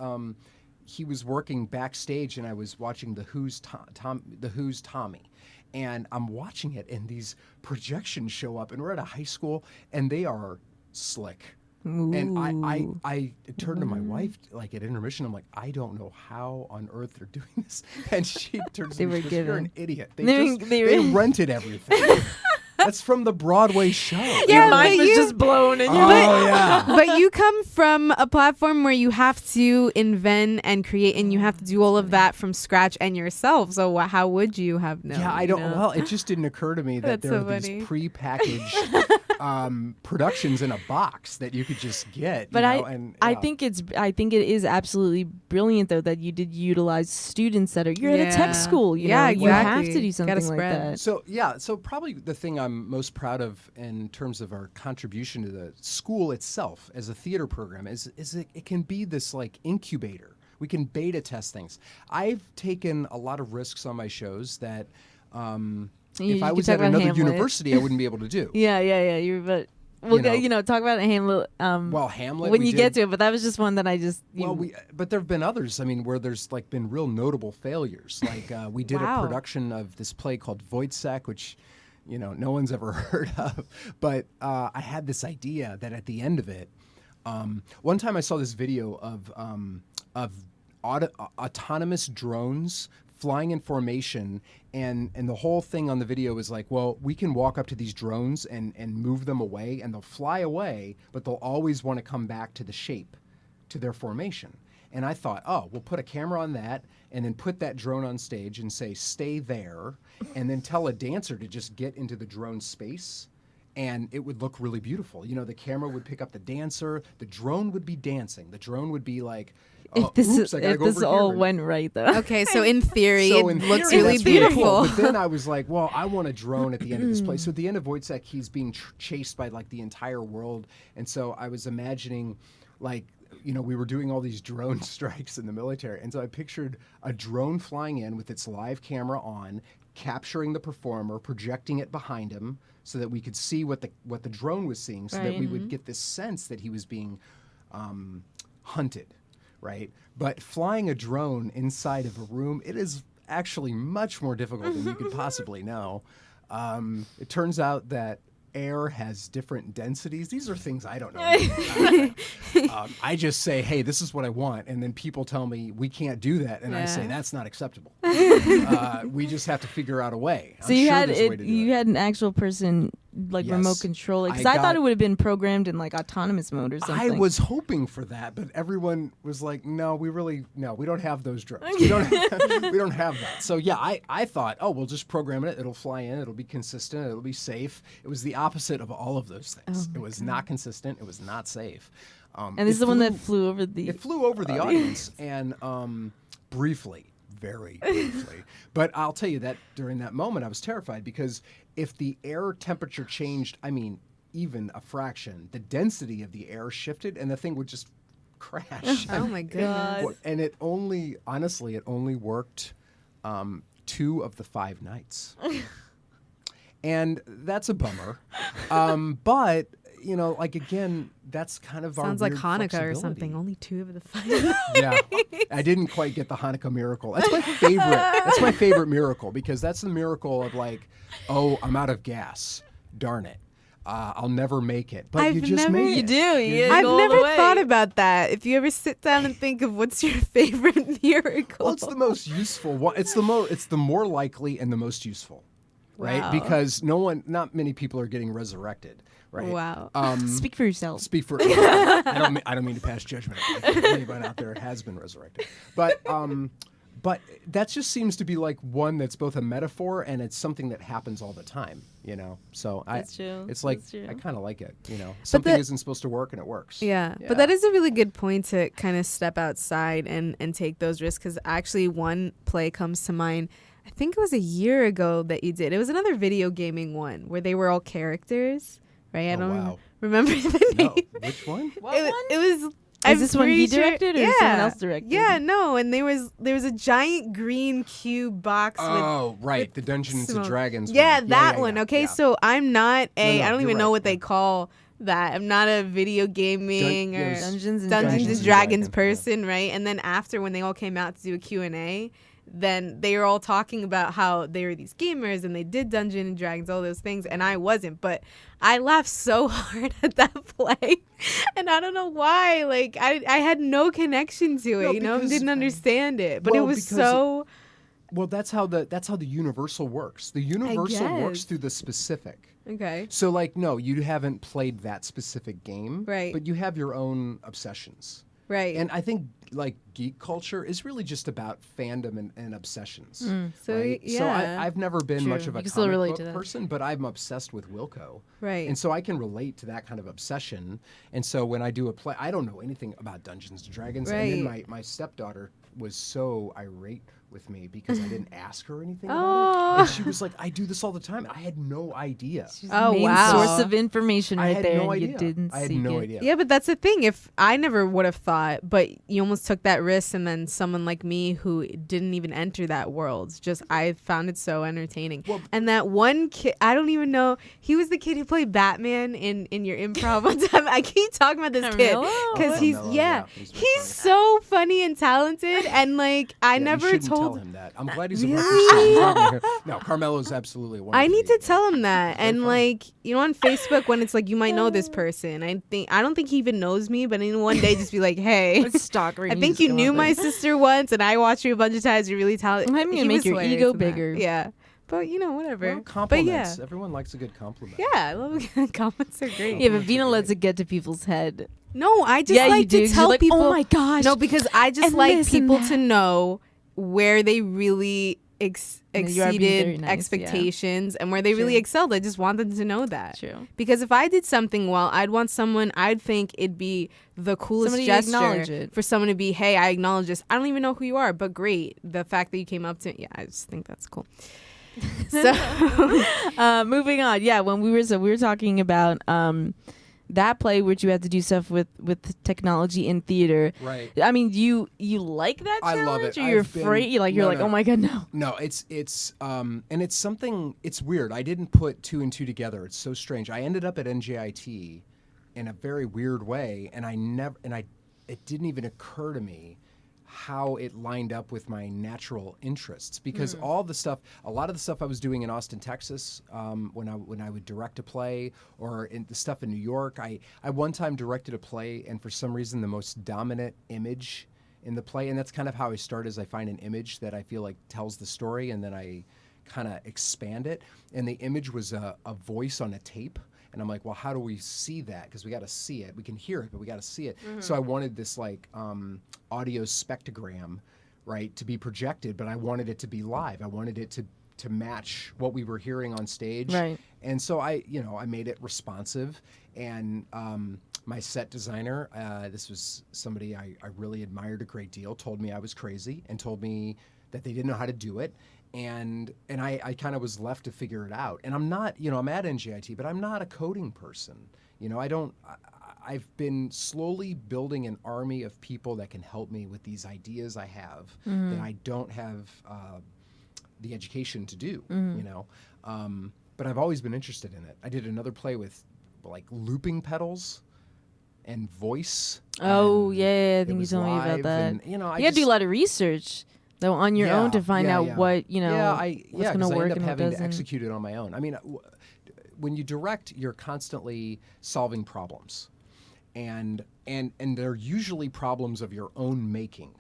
He was working backstage, and I was watching the Who's Tommy. And I'm watching it, and these projections show up, and we're at a high school, and they are slick. And I turned to my wife, like at intermission, I'm like, I don't know how on earth they're doing this. And she turns to me, she goes, you're an idiot. They rented everything. That's from the Broadway show. Your mind was just blown, and yeah. But you come from a platform where you have to invent and create, and you have to do all of that from scratch and yourself. So how would you have known? Yeah, I don't. Well, it just didn't occur to me that That's there so are funny. these pre-packaged productions in a box that you could just get. But I think it is absolutely brilliant though that you did utilize students that are you're at a tech school. You know, you have to do something like that. So probably the thing I'm most proud of in terms of our contribution to the school itself as a theater program is it can be this like incubator. We can beta test things. I've taken a lot of risks on my shows that if I was at another university, I wouldn't be able to do. Yeah. Talk about Hamlet. Well, Hamlet. When you get to it, but that was just one that I just. But there have been others. I mean, where there's like been real notable failures. Like we did a production of this play called Wojciech, which no one's ever heard of. But I had this idea that at the end of it, one time I saw this video of autonomous drones flying in formation, and the whole thing on the video was like, well, we can walk up to these drones and move them away, and they'll fly away, but they'll always want to come back to the shape, to their formation. And I thought, oh, we'll put a camera on that and then put that drone on stage and say, stay there, and then tell a dancer to just get into the drone space, and it would look really beautiful. The camera would pick up the dancer, the drone would be dancing, the drone would be like, if this all went right, though. Okay, so in theory, So it in looks theory, really that's really beautiful. cool. But then I was like, well, I want a drone at the end of this play. So at the end of Wojciech, he's being chased by like the entire world. And so I was imagining like, we were doing all these drone strikes in the military. And so I pictured a drone flying in with its live camera on, capturing the performer, projecting it behind him so that we could see what the drone was seeing, so that we would get this sense that he was being hunted. Right? But flying a drone inside of a room, it is actually much more difficult than you could possibly know. It turns out that air has different densities. These are things I don't know. I just say, hey, this is what I want. And then people tell me we can't do that. And I say, that's not acceptable. We just have to figure out a way. So you had an actual person like remote control it? Because I thought it would have been programmed in like autonomous mode or something. I was hoping for that, but everyone was like, no, we don't have those drones. We don't have that. So yeah, I thought, oh, we'll just program it. It'll fly in. It'll be consistent. It'll be safe. It was the opposite of all of those things. It was not consistent. It was not safe. And this is the one that flew over the... It flew over the audience and briefly. Very briefly. But I'll tell you that during that moment, I was terrified because if the air temperature changed, even a fraction, the density of the air shifted and the thing would just crash. Oh my goodness. And it only worked 2 of the 5 nights. and that's a bummer. But you know, like again, that's kind of Sounds our like weird Hanukkah or flexibility. something. Only 2 of the 5. Yeah, I didn't quite get the Hanukkah miracle. That's my favorite. That's my favorite miracle because that's the miracle of like, oh, I'm out of gas. Darn it. I'll never make it. But you just make it. You do. You I've go all the never way. thought about that. If you ever sit down and think of what's your favorite miracle. Well, it's the most useful one. It's the more likely and the most useful, right? Wow. Because not many people are getting resurrected, right? Wow. Speak for yourself. Speak for. I don't mean to pass judgment. If anyone out there has been resurrected, but that just seems to be like one that's both a metaphor and it's something that happens all the time, you know. So That's true. It's like That's true. I kind of like it, you know. Something isn't supposed to work and it works. Yeah, but that is a really good point to kind of step outside and take those risks because actually one play comes to mind. I think it was a year ago that you did. It was another video gaming one where they were all characters, right? I don't remember the name. No, which one? It was. Is this one he directed or someone else directed? Yeah, no, and there was a giant green cube box. Oh, right, with the Dungeons and smoke. Dragons. Yeah, one. that one. Yeah, Okay, yeah. so I'm not a. No, I don't you're even know right, what they yeah. call that. I'm not a video gaming Dun- or yes. Dungeons and Dungeons Dragons. and Dragons Yeah. person, right? And then after when they all came out to do a Q&A, then they were all talking about how they were these gamers and they did Dungeons and Dragons, all those things, and I wasn't. But I laughed so hard at that play, and I don't know why. Like I had no connection to it, No, you know, because- didn't understand it. But it Well, was because- so. Well, that's how the universal works. The universal works guess. through the specific. Okay. So, like, no, you haven't played that specific game, Right. But you have your own obsessions, Right. And I think like geek culture is really just about fandom and obsessions. So, right? So yeah. I've never been True. much of a You can still comic relate book to that. person, but I'm obsessed with Wilco. Right. And so I can relate to that kind of obsession. And so when I do a play, I don't know anything about Dungeons and Dragons. And then Right. my stepdaughter was so irate with me because I didn't ask her anything Oh. about it. And she was like, I do this all the time. And I had no idea. Oh, Main wow. source of information I right had there, no and idea. you didn't I had seek no it. idea. Yeah, but that's the thing. If I never would have thought, but you almost took that risk, and then someone like me who didn't even enter that world, just I found it so entertaining. Well- and that one kid, I don't even know, he was the kid who played Batman in your improv one time. I keep talking about this kid Carmelo? because he's Carmelo, yeah, he's he's, really funny. so funny and talented, and like I Yeah, never you shouldn't told. tell him that. I'm glad he's a Really? record star. No, Carmelo's absolutely one. I of need the- to tell him that. very And funny. like, you know, on Facebook when it's like you might know this person. I don't think he even knows me, but in one day just be like, hey, Stalker. I think you knew my sister once and I watched you a bunch of times. You're really talented. I mean, He make was your hilarious ego in that. bigger. Yeah. But you know, whatever. Well, but compliments. yeah. Everyone likes a good compliment. Yeah, I love comments are great. Yeah, but Vina lets it get to people's head. No, I just Yeah, you like do. to 'Cause tell you're like, people. oh my gosh. No, because I just and like this and people that. to know where they really And you are being very exceeded nice, yeah. expectations and where they really True. excelled. I just want them to know that. True. Because if I did something well, I'd want someone, I'd think it'd be the coolest Somebody to acknowledge gesture it. for someone to be, hey, I acknowledge this. I don't even know who you are, but great. The fact that you came up to, yeah, I just think that's cool. So, Moving on. Yeah, when we were talking about that play which you had to do stuff with technology in theater. Right. I mean, you like that I challenge, love it. or you're I've been- afraid? You're like, no, oh my god, no. No, it's and it's something. It's weird. I didn't put two and two together. It's so strange. I ended up at NJIT in a very weird way, and it didn't even occur to me how it lined up with my natural interests because a lot of the stuff I was doing in Austin, Texas, when I would direct a play, or in the stuff in New York. I one time directed a play, and for some reason the most dominant image in the play, and that's kind of how I start, is I find an image that I feel like tells the story, and then I kind of expand it. And the image was a voice on a tape. And I'm like, well, how do we see that? Because we got to see it. We can hear it, but we got to see it. So I wanted this like audio spectrogram, right, to be projected, but I wanted it to be live. I wanted it to match what we were hearing on stage. Right. And so I made it responsive. And my set designer, this was somebody I really admired a great deal, told me I was crazy and told me that they didn't know how to do it. And I kind of was left to figure it out. And I'm not, I'm at NJIT, but I'm not a coding person. I've been slowly building an army of people that can help me with these ideas I have that I don't have the education to do, but I've always been interested in it. I did another play with like looping pedals and voice. Oh, and yeah, I it think you was told me about live, that. and, you know, I You had to do a just- lot of research, though, on your own to find out what, you know, what's going to 'cause work I end up and what having to doesn't. execute it on my own. I mean, when you direct, you're constantly solving problems, and they're usually problems of your own making,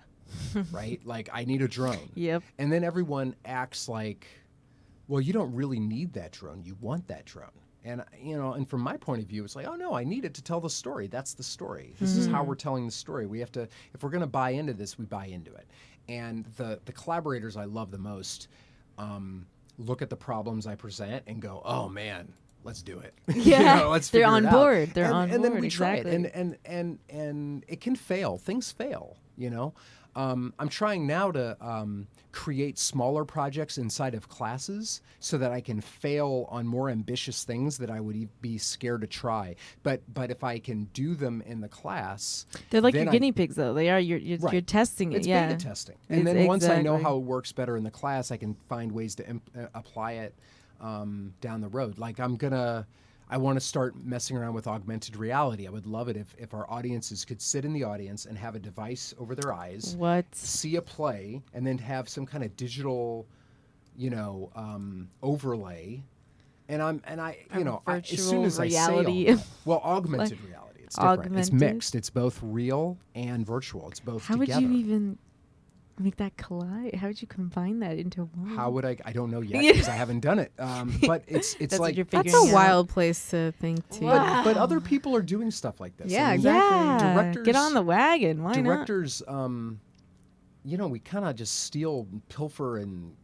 right? Like, I need a drone. Yep. And then everyone acts like, well, you don't really need that drone. You want that drone. And, you know, and from my point of view, it's like, oh, no, I need it to tell the story. That's the story. This is how we're telling the story. We have to, if we're going to buy into this, we buy into it. And the collaborators I love the most look at the problems I present and go, oh, man, let's do it. Yeah, let's they're figure on it out. board. They're on and then board, we exactly. try it. And it can fail. Things fail, you know. I'm trying now to create smaller projects inside of classes so that I can fail on more ambitious things that I would be scared to try. But if I can do them in the class, They're like then your I- guinea pigs, though. They are. You're Right. testing it. It's yeah. beta testing, and It's then once I know exactly. how it works better in the class, I can find ways to apply it down the road. Like I want to start messing around with augmented reality. I would love it if our audiences could sit in the audience and have a device over their eyes, What? see a play, and then have some kind of digital, you know, overlay. And you know, as soon virtual as reality. I say all that, well, augmented reality. It's different. It's Augmented? mixed. It's both real and virtual. It's both How together. would you even make that collide? How would you combine that into one? How would I don't know yet Yeah. because I haven't done it. But it's That's what like you're That's figuring a out. wild place to think too. but other people are doing stuff like this. Yeah, I mean, exactly. Yeah, Directors- get on the wagon. Why not? directors, you know, we kind of just steal, pilfer, and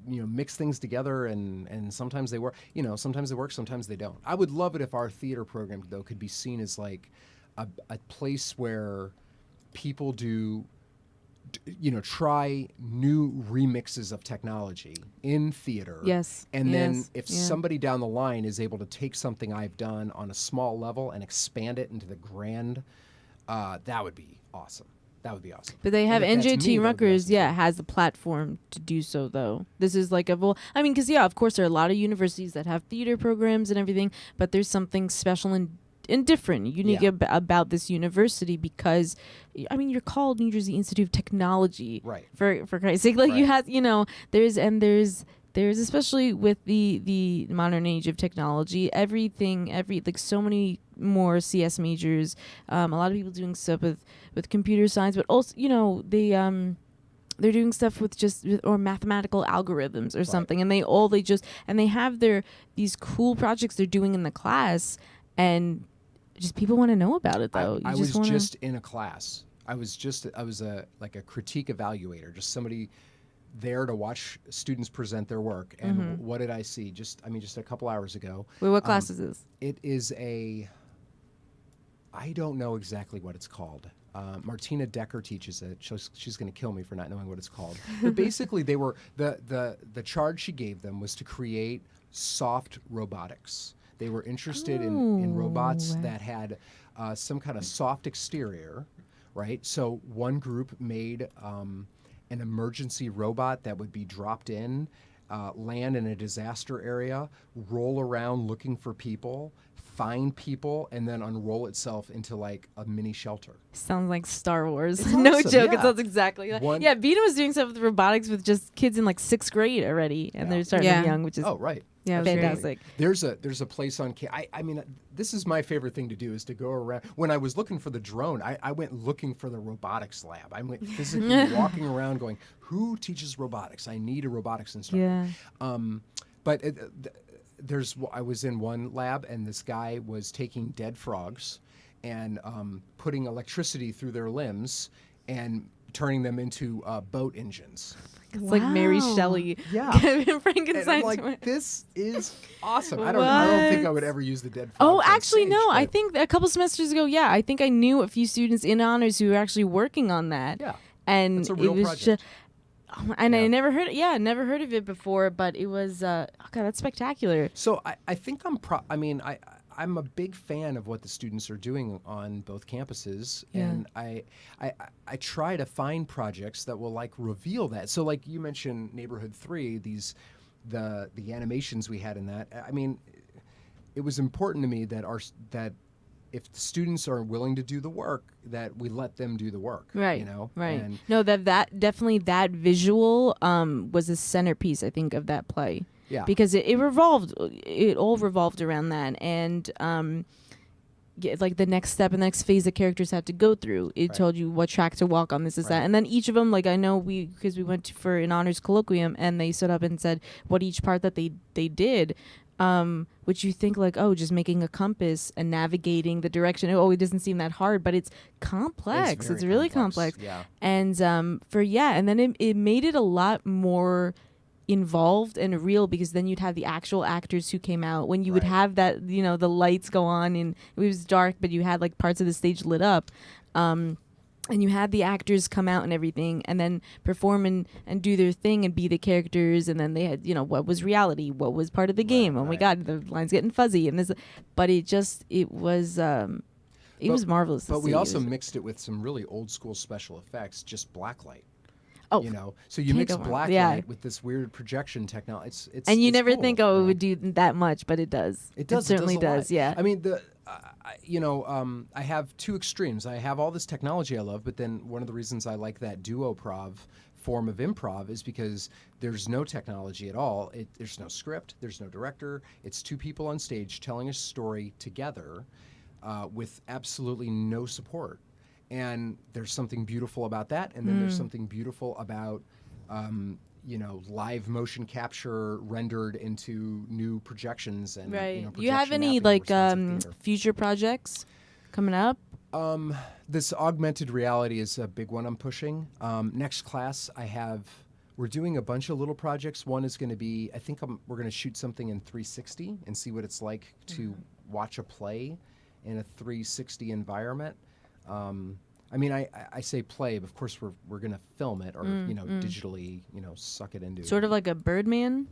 you know, mix things together, and sometimes they work. You know, sometimes they work, sometimes they don't. I would love it if our theater program though could be seen as like a place where people do. You know, try new remixes of technology in theater. Yes, And then yes, if yeah. somebody down the line is able to take something I've done on a small level and expand it into the grand, that would be awesome. That would be awesome. But they have And if that's me, NJT that would be Rutgers, awesome. yeah, has the platform to do so, though. This is like I mean, because, yeah, of course, there are a lot of universities that have theater programs and everything, but there's something special and different, unique Yeah. about this university because, I mean, you're called New Jersey Institute of Technology. Right. For Christ's sake. Like, you Right. have, you know, there's especially with the modern age of technology, like so many more CS majors, a lot of people doing stuff with computer science, but also, you know, they're doing stuff or mathematical algorithms or something, and they have these cool projects they're doing in the class, and just people want to know about it though. I was just in a class. I was a critique evaluator, just somebody there to watch students present their work. And what did I see? Just a couple hours ago. Wait, what class is this? It is I don't know exactly what it's called. Martina Decker teaches it. She's going to kill me for not knowing what it's called. But basically, they were the charge she gave them was to create soft robotics. They were interested in robots that had some kind of soft exterior, right? So one group made an emergency robot that would be dropped in, land in a disaster area, roll around looking for people, find people, and then unroll itself into like a mini shelter. Sounds like Star Wars. It's No awesome, joke. It yeah. sounds exactly like. Yeah, Vita was doing stuff with robotics with just kids in like 6th grade already, and they're starting Yeah. young, which is right. Yeah, it was great. fantastic. There's a place on. I mean, this is my favorite thing to do is to go around. When I was looking for the drone, I went looking for the robotics lab. I went physically walking around, going, "Who teaches robotics? I need a robotics instructor." Yeah. But I was in one lab, and this guy was taking dead frogs and putting electricity through their limbs and turning them into boat engines. It's like Mary Shelley. Yeah. Frankenstein. And I'm like, this is awesome. I don't think I would ever use the dead frog. Oh, on actually, stage, no. I but- think a couple semesters ago, yeah, I think I knew a few students in honors who were actually working on that. Yeah. And That's a real it was project. and I Yeah. never heard of it before, but it was oh God, that's spectacular. So I think I'm a big fan of what the students are doing on both campuses, Yeah. and I try to find projects that will like reveal that. So like you mentioned, Neighborhood 3, these the animations we had in that. I mean, it was important to me that that if the students are willing to do the work, that we let them do the work. Right. You know. Right. And No, that definitely that visual was a centerpiece, I think, of that play. Yeah. Because it all revolved around that, and like the next step and the next phase the characters had to go through. It told you what track to walk on, this is that. And then each of them, like, I know because we went for an honors colloquium, and they stood up and said what each part that they did, which you think like, oh, just making a compass and navigating the direction. Oh, it doesn't seem that hard, but it's complex. It's really complex. Yeah. And and then it made it a lot more involved and real, because then you'd have the actual actors who came out when you would have that, the lights go on and it was dark, but you had like parts of the stage lit up, and you had the actors come out and everything, and then perform and do their thing and be the characters, and then they had what was reality, what was part of the game. Oh my god, the line's getting fuzzy, and this, but it was marvelous. But we also mixed it with some really old school special effects, just blacklight. Oh, so you mix black light with this weird projection technology. It's and you it's never cool, think, it would do that much, but it does. It does. It certainly it does. A does. lot. Yeah. I mean, I have two extremes. I have all this technology I love, but then one of the reasons I like that duo-prov form of improv is because there's no technology at all. There's no script. There's no director. It's two people on stage telling a story together, with absolutely no support. And there's something beautiful about that, and then there's something beautiful about, live motion capture rendered into new projections and. Do you have any like future projects coming up? This augmented reality is a big one I'm pushing. Next class, we're doing a bunch of little projects. One is going to be, we're going to shoot something in 360 and see what it's like to watch a play in a 360 environment. I say play, but of course we're going to film it or digitally suck it into Sort of like a Birdman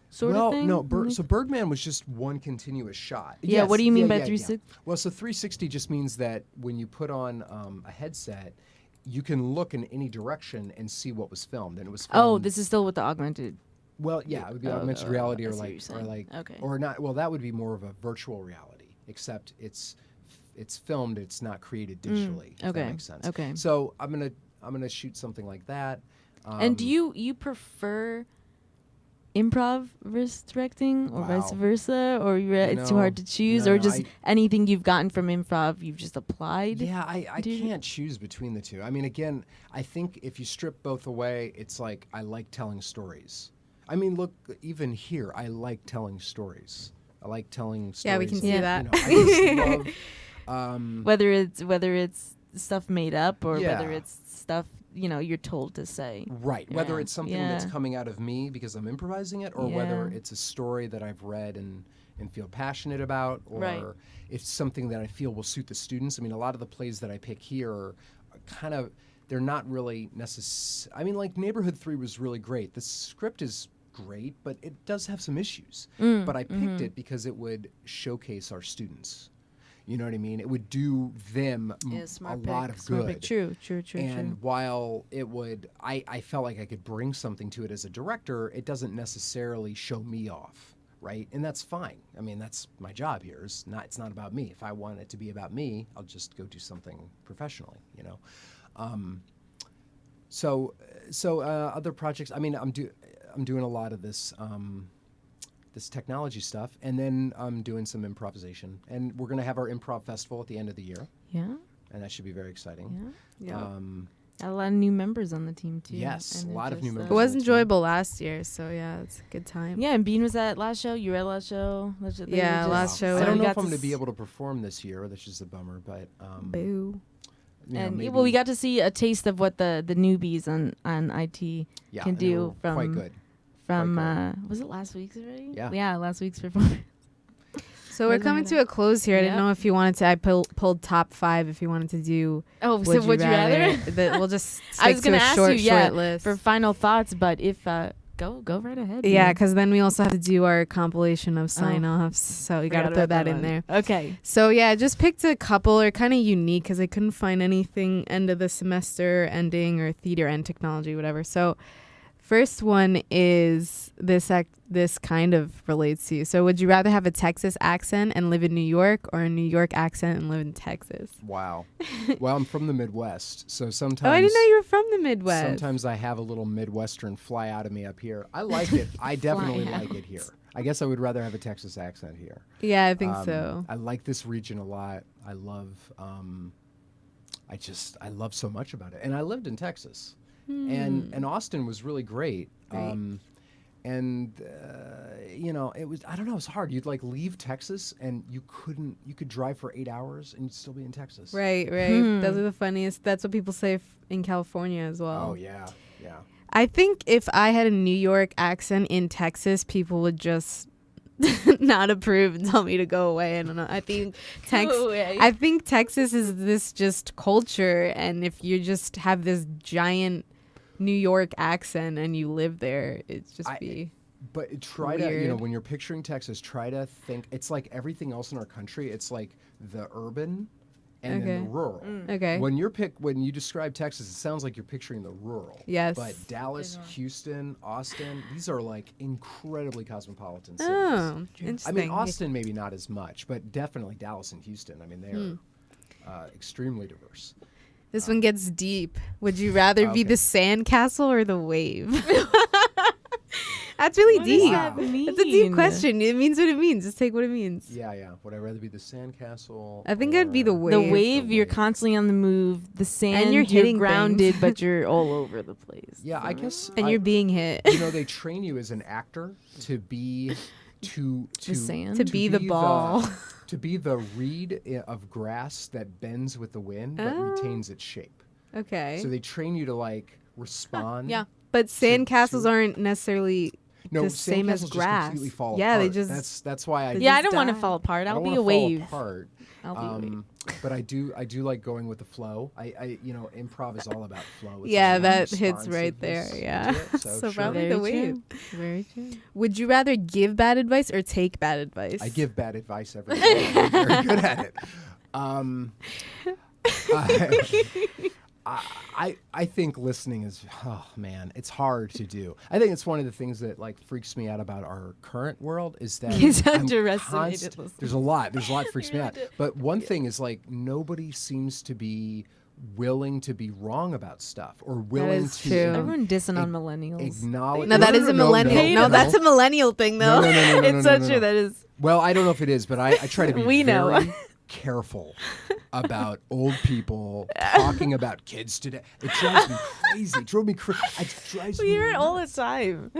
sort of thing? No, so Birdman was just one continuous shot. Yeah, Yes, what do you mean by yeah. 360? Well, so 360 just means that when you put on a headset, you can look in any direction and see what was filmed, and it was filmed. Oh, this is still with the augmented. Well, yeah, it would be augmented reality I see what you're saying. Okay. or not. Well, that would be more of a virtual reality, except it's filmed. It's not created digitally. If that makes sense. Okay. So I'm gonna shoot something like that. And do you prefer improv versus directing, or vice versa, or it's too hard to choose, or just anything you've gotten from improv you've just applied? Yeah, I can't choose between the two. I mean, again, I think if you strip both away, it's like I like telling stories. I mean, look, even here, I like telling stories. I like telling stories. Yeah, we can see that. I just love, whether it's stuff made up or whether it's stuff you're told to say. Right. Yeah. Whether it's something that's coming out of me because I'm improvising it, or whether Yeah. it's a story that I've read and feel passionate about, or it's something that I feel will suit the students. I mean, a lot of the plays that I pick here are kind of, they're not really necessary. I mean, like Neighborhood 3 was really great. The script is great, but it does have some issues. But I picked it because it would showcase our students. You know what I mean? It would do them a lot of good. True. And while it would, I felt like I could bring something to it as a director, it doesn't necessarily show me off, right? And that's fine. I mean, that's my job here. It's not about me. If I want it to be about me, I'll just go do something professionally, So other projects, I mean, I'm doing a lot of this this technology stuff, and then I'm doing some improvisation, and we're going to have our improv festival at the end of the year. Yeah. And that should be very exciting. Yeah. Got a lot of new members on the team too. Yes, and a lot of new members. It was enjoyable last year, so yeah, it's a good time. Yeah, and Bean was at last show. You were at last show. Last show. I don't know if I'm to going to be able to perform this year, which is a bummer, but Boo. And maybe, we got to see a taste of what the newbies on IT can do from quite good. From was it last week's already? Yeah, last week's performance. So we're coming to a close here. I didn't know if you wanted to. I pulled top 5 if you wanted to do. Oh, so would you rather? We'll just stick I was to a ask short you, list for final thoughts. But if go right ahead. Yeah, because then we also have to do our compilation of sign-offs. So you got to throw that in there. Okay. So yeah, I just picked a couple. They're kind of unique because I couldn't find anything end of the semester ending or theater end technology, whatever. So first one is this kind of relates to you. So would you rather have a Texas accent and live in New York, or a New York accent and live in Texas? Wow. Well, I'm from the Midwest, so sometimes. Oh, I didn't know you were from the Midwest. Sometimes I have a little Midwestern fly out of me up here. I like it. I definitely like it here. I guess I would rather have a Texas accent here. Yeah, I think so. I like this region a lot. I love. I love so much about it, and I lived in Texas, and Austin was really great. You know, it was, I don't know, it's hard. You'd like leave Texas and you could drive for 8 hours and you'd still be in Texas. Right. Those are the funniest. That's what people say in California as well. Oh, yeah. I think if I had a New York accent in Texas, people would just not approve and tell me to go away. I don't know. I think Texas is this just culture, and if you just have this giant New York accent and you live there, it's just But try weird. to, you know, when you're picturing Texas, try to think, it's like everything else in our country. It's like the urban and then the rural. Okay. When you describe Texas, it sounds like you're picturing the rural. Yes. But Dallas, Houston, Austin, these are like incredibly cosmopolitan cities. Oh, interesting. I mean, Austin maybe not as much, but definitely Dallas and Houston. I mean, they're extremely diverse. This one gets deep. Would you rather be the sandcastle or the wave? That's really deep. What does that mean? It's a deep question. It means what it means. Just take what it means. Yeah. Would I rather be the sandcastle? I think I'd be the wave. The wave, you're constantly on the move. The sand, And you're hitting grounded, things. but you're all over the place. Yeah, I guess. And you're being hit. You know, they train you as an actor to be The sand? To be the ball. To be the reed of grass that bends with the wind but retains its shape. Okay. So they train you to like respond. Yeah. But sandcastles aren't necessarily No, the same as sandcastles just grass. completely fall Yeah, apart. they just. That's why I. Yeah, I don't want to die. fall apart. I I'll don't be wanna a wave. Fall apart. I'll be a wave. But I do like going with the flow. I you know, improv is all about flow. It's Yeah, all about that hits right there. responsiveness Yeah. to it, so sure. probably the wave. Very true. Would you rather give bad advice or take bad advice? I give bad advice every day. I'm very good at it. I think listening is, oh man, it's hard to do. I think it's one of the things that like freaks me out about our current world is that He's I'm underestimated listening. There's a lot that freaks me out. But one thing is like nobody seems to be willing to be wrong about stuff or willing is to true. Everyone dissing on millennials. acknowledge. No, that is a millennial. No, that's a millennial thing, though. No, It's so true. That is. Well, I don't know if it is, but I try to be We know. very careful about old people talking about kids today. It drives me crazy. It drove me crazy. It drives We me hear it all the nuts. time.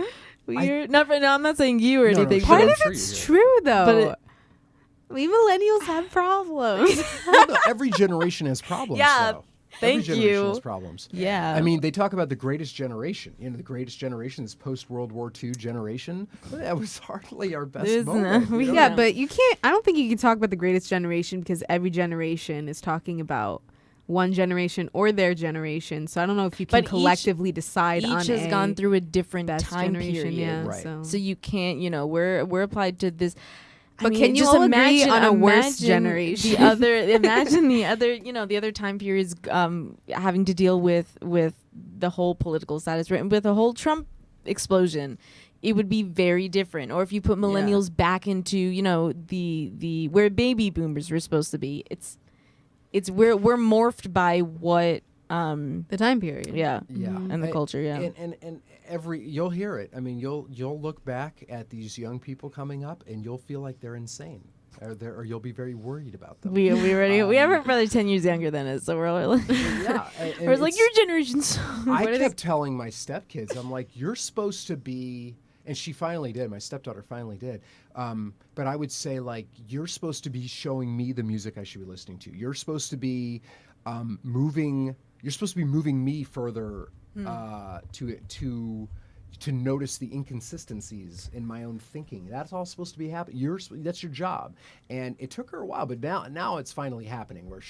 We hear. No, I'm not saying you or No, no, anything. sure. Part but of sure it's you true, though. But we millennials have problems. Well, no, every generation has problems. Yeah, though. thank every generation you. has problems. Yeah. I mean, they talk about the greatest generation. You know, the greatest generation, this post-World War II generation. That was hardly our best There's moment. no- you know? Yeah, but you can't. I don't think you can talk about the greatest generation because every generation is talking about one generation or their generation. So I don't know if you can But collectively decide each on has gone through a different best time generation. period. Yeah, Right. So you can't, we're applied to this. I But mean, can you just all agree imagine, on a worse imagine generation? Imagine the other time periods having to deal with the whole political status, right? And with the whole Trump explosion, it would be very different. Or if you put millennials back into, the where baby boomers were supposed to be, we're morphed by what the time period. yeah Yeah, and the culture and you'll hear it. I mean, you'll look back at these young people coming up, and you'll feel like they're insane, or you'll be very worried about them. we have a brother 10 years younger than us, so we're like, Yeah, and we're like it's- your generation's. I kept telling my stepkids, I'm like, you're supposed to be, and she finally did. My stepdaughter finally did. But I would say, like, you're supposed to be showing me the music I should be listening to. You're supposed to be moving. You're supposed to be moving me further to notice the inconsistencies in my own thinking. That's all supposed to be happening. That's your job. And it took her a while, but now it's finally happening where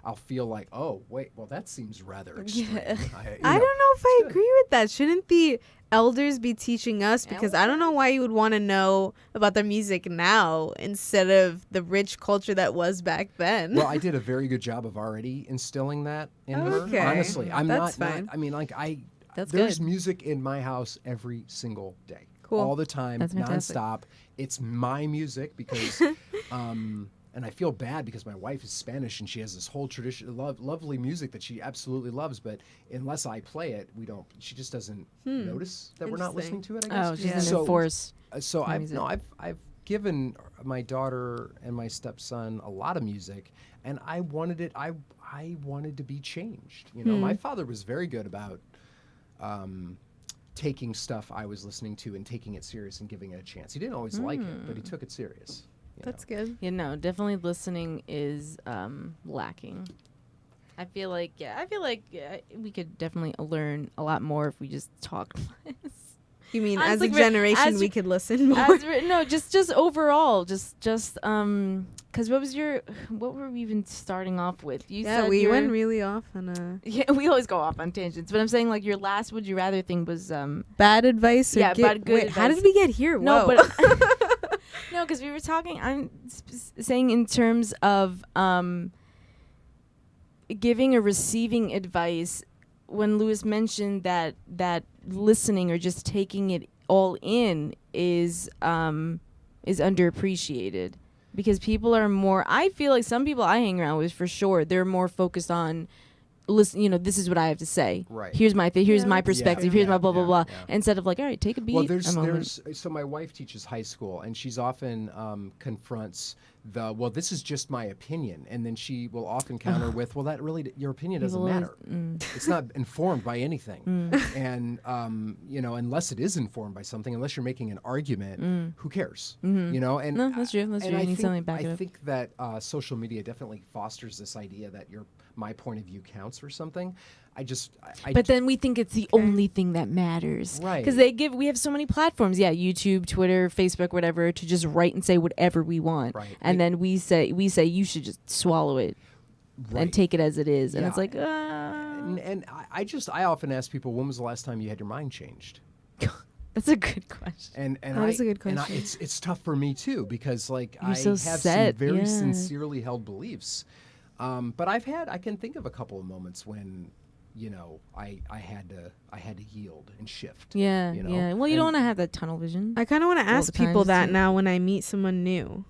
I'll feel like, oh wait, well that seems rather extreme. I don't know if I agree with that. Shouldn't the elders be teaching us? Because I don't know why you would want to know about the music now instead of the rich culture that was back then. Well, I did a very good job of already instilling that in her. Okay. Honestly, I'm That's not. fine. I mean, like That's there's good. music in my house every single day. Cool. All the time, That's fantastic. nonstop. It's my music because, and I feel bad because my wife is Spanish and she has this whole tradition, lovely music that she absolutely loves. But unless I play it, she just doesn't notice that we're not listening to it. I guess. Oh, she's Yeah. gonna enforce. So my I've music. I've given my daughter and my stepson a lot of music, and I wanted it. I wanted to be changed. You know, my father was very good about taking stuff I was listening to and taking it serious and giving it a chance. He didn't always like it, but he took it serious. you That's know. good. You know, definitely listening is lacking. I feel like we could definitely learn a lot more if we just talked less. You mean As as like a re- generation as we re- could listen more? No, just overall, just because what were we even starting off with? You Yeah, said we your- went really off on a Yeah, we always go off on tangents, but I'm saying like your last would you rather thing was bad advice. Or Yeah, bad good Wait, how advice. did we get here? no, Whoa. but no, because we were talking. I'm saying in terms of giving or receiving advice. When Lewis mentioned that listening or just taking it all in is underappreciated because people are more. I feel like some people I hang around with for sure they're more focused on listen. You know, this is what I have to say. Right. Here's my here's Yeah, my that's perspective. true. Here's my blah blah Yeah, blah. yeah. Instead of like, all right, take a beat. Well, a moment. so my wife teaches high school, and she's often confronts this is just my opinion, and then she will often counter with, well, that really your opinion doesn't People always- matter. It's not informed by anything, and unless it is informed by something, unless you're making an argument, who cares? You know, and No, that's true. That's and true. I You need think, something to back it I up. think that social media definitely fosters this idea that my point of view counts or something. But then we think it's the only thing that matters. Right. Because we have so many platforms. Yeah, YouTube, Twitter, Facebook, whatever, to just write and say whatever we want. Right. And then we say you should just swallow it Right. and take it as it is. And Yeah. it's like, And I often ask people, when was the last time you had your mind changed? that's a good question. And That is a good and question. it's tough for me too because like You're I so have set, some very yeah. sincerely held beliefs, but I can think of a couple of moments when I had to yield and shift. Yeah, you know? yeah. Well, you And- don't want to have that tunnel vision. I kind of want to all ask the time, people just that to- now when I meet someone new.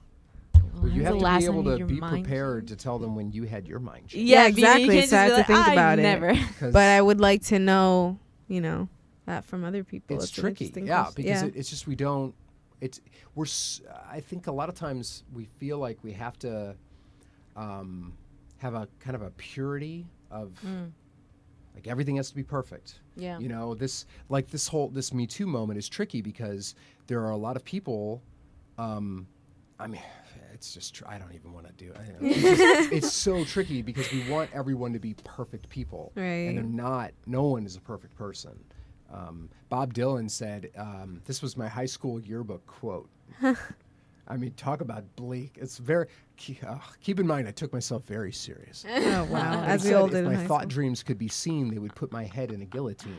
But you When's have the to last be time able you had to your be mind prepared changed? to tell them when you had your mind changed. Yeah, exactly, You can't so I just have be to like, think about it. never. 'Cause But I would like to know, that from other people. it's an tricky, interesting yeah, question. because it's just we don't. I think a lot of times we feel like we have to have a kind of a purity of like everything has to be perfect. Yeah. You know, this Me Too moment is tricky because there are a lot of people. I mean, it's just I don't even want to do it. It's so tricky because we want everyone to be perfect people, Right. and they're not. No one is a perfect person. Bob Dylan said, "This was my high school yearbook quote." I mean, talk about bleak. It's very. Keep in mind, I took myself very serious. Oh wow, He as we said, all if did in my high thought school. dreams could be seen, they would put my head in a guillotine.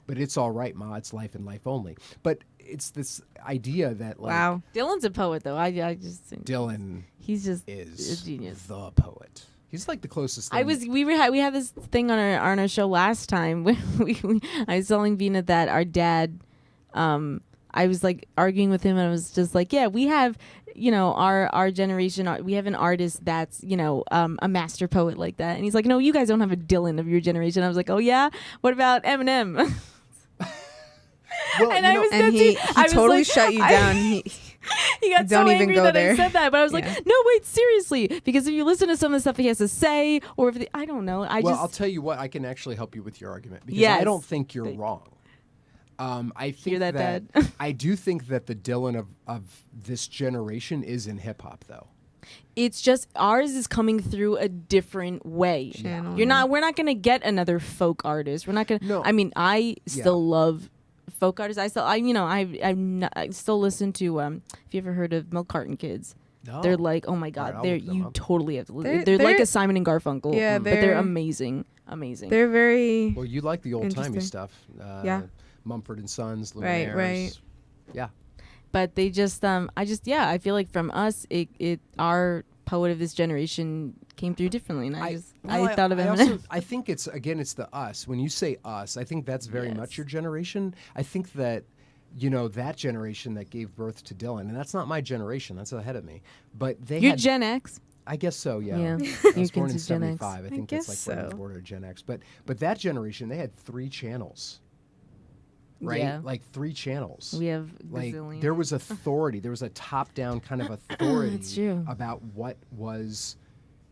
But it's all right, Ma. It's life and life only. But it's this idea that like Wow. Dylan's a poet, though. I just think Dylan he's just is a genius. the poet. He's like the closest thing. We had this thing on our show last time when I was telling Vina that our dad, I was like arguing with him and I was just like, yeah, we have, our generation, we have an artist that's, a master poet like that. And he's like, no, you guys don't have a Dylan of your generation. I was like, oh yeah, what about Eminem? Well, and I was And he I was totally like- shut you down. He got Don't so even angry go that there. I said that, but I was like, Yeah. no, wait, seriously, because if you listen to some of the stuff he has to say, or if I don't know, I'll tell you what. I can actually help you with your argument because Yes. I don't think you're Thank you. wrong. I think Hear that, Dad? I do think that the Dylan of this generation is in hip hop, though. it's just ours is coming through a different way. Channel. We're not gonna get another folk artist. We're not gonna. No. I mean, I still love folk artists. I still listen to. If you ever heard of Milk Carton Kids. No. They're like, oh my God, I'll they're look them you up. totally have to. They're- They're like they're- a Simon and Garfunkel. Yeah, but they're they're- amazing. They're very. Well, you like the old timey Interesting. stuff. Yeah. Mumford and Sons, Right, Lumineers. right. Yeah. But they just I feel like from us our poet of this generation came through differently, and I Well, thought of I Eminem. also, I think it's the us. When you say us, I think that's very much your generation. I think that, that generation that gave birth to Dylan, and that's not my generation. That's ahead of me. But they You're had, Gen X. I guess so. Yeah. Yeah. I You're was born in considered Gen X. '75. I think that's guess like when I was so. born to Gen X. But that generation, they had 3 channels. Right, Yeah. like 3 channels. We have Like gazillion. there was authority. There was a top-down kind of authority That's true. about what was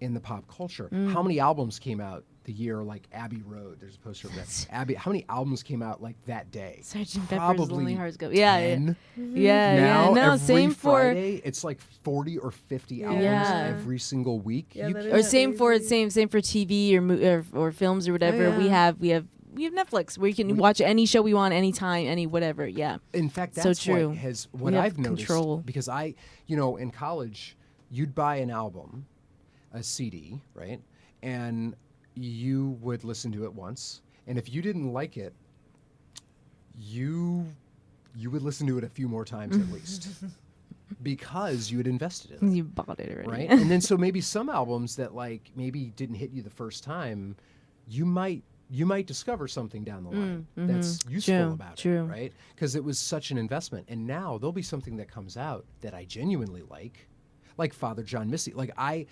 in the pop culture. Mm. How many albums came out the year like Abbey Road? There's a poster of that. Abbey. How many albums came out like that day? Sgt. Pepper's Probably Lonely Hearts Go. Yeah, 10. yeah, Now yeah. No, every same Friday, it's like 40 or 50 albums Yeah. every single week. Yeah, You that can't- Or is same for crazy. same for TV or films or whatever. yeah. We have Netflix where you can watch any show we want anytime, any whatever. Yeah. In fact, So that's true. what We have I've noticed. control. Because in college, you'd buy an album, a CD, right? And you would listen to it once. And if you didn't like it, you would listen to it a few more times at least. Because you had invested in it. You bought it already. Right? And then so maybe some albums that like maybe didn't hit you the first time, you might discover something down the line that's useful True, about true. it, right? Because it was such an investment. And now there'll be something that comes out that I genuinely like Father John Misty. Like I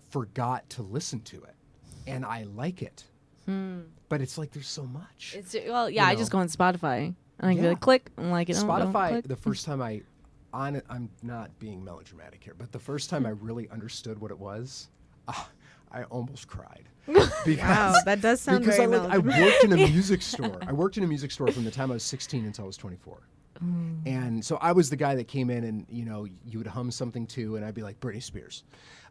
forgot to listen to it, and I like it. But it's like there's so much. It's I just go on Spotify and I can be like click and like it. Don't Spotify. click. The first time I'm not being melodramatic here, but the first time I really understood what it was, I almost cried. Because, Wow, that does sound because very I worked in a music store. I worked in a music store from the time I was 16 until I was 24. And so I was the guy that came in and, you would hum something too, and I'd be like, Britney Spears.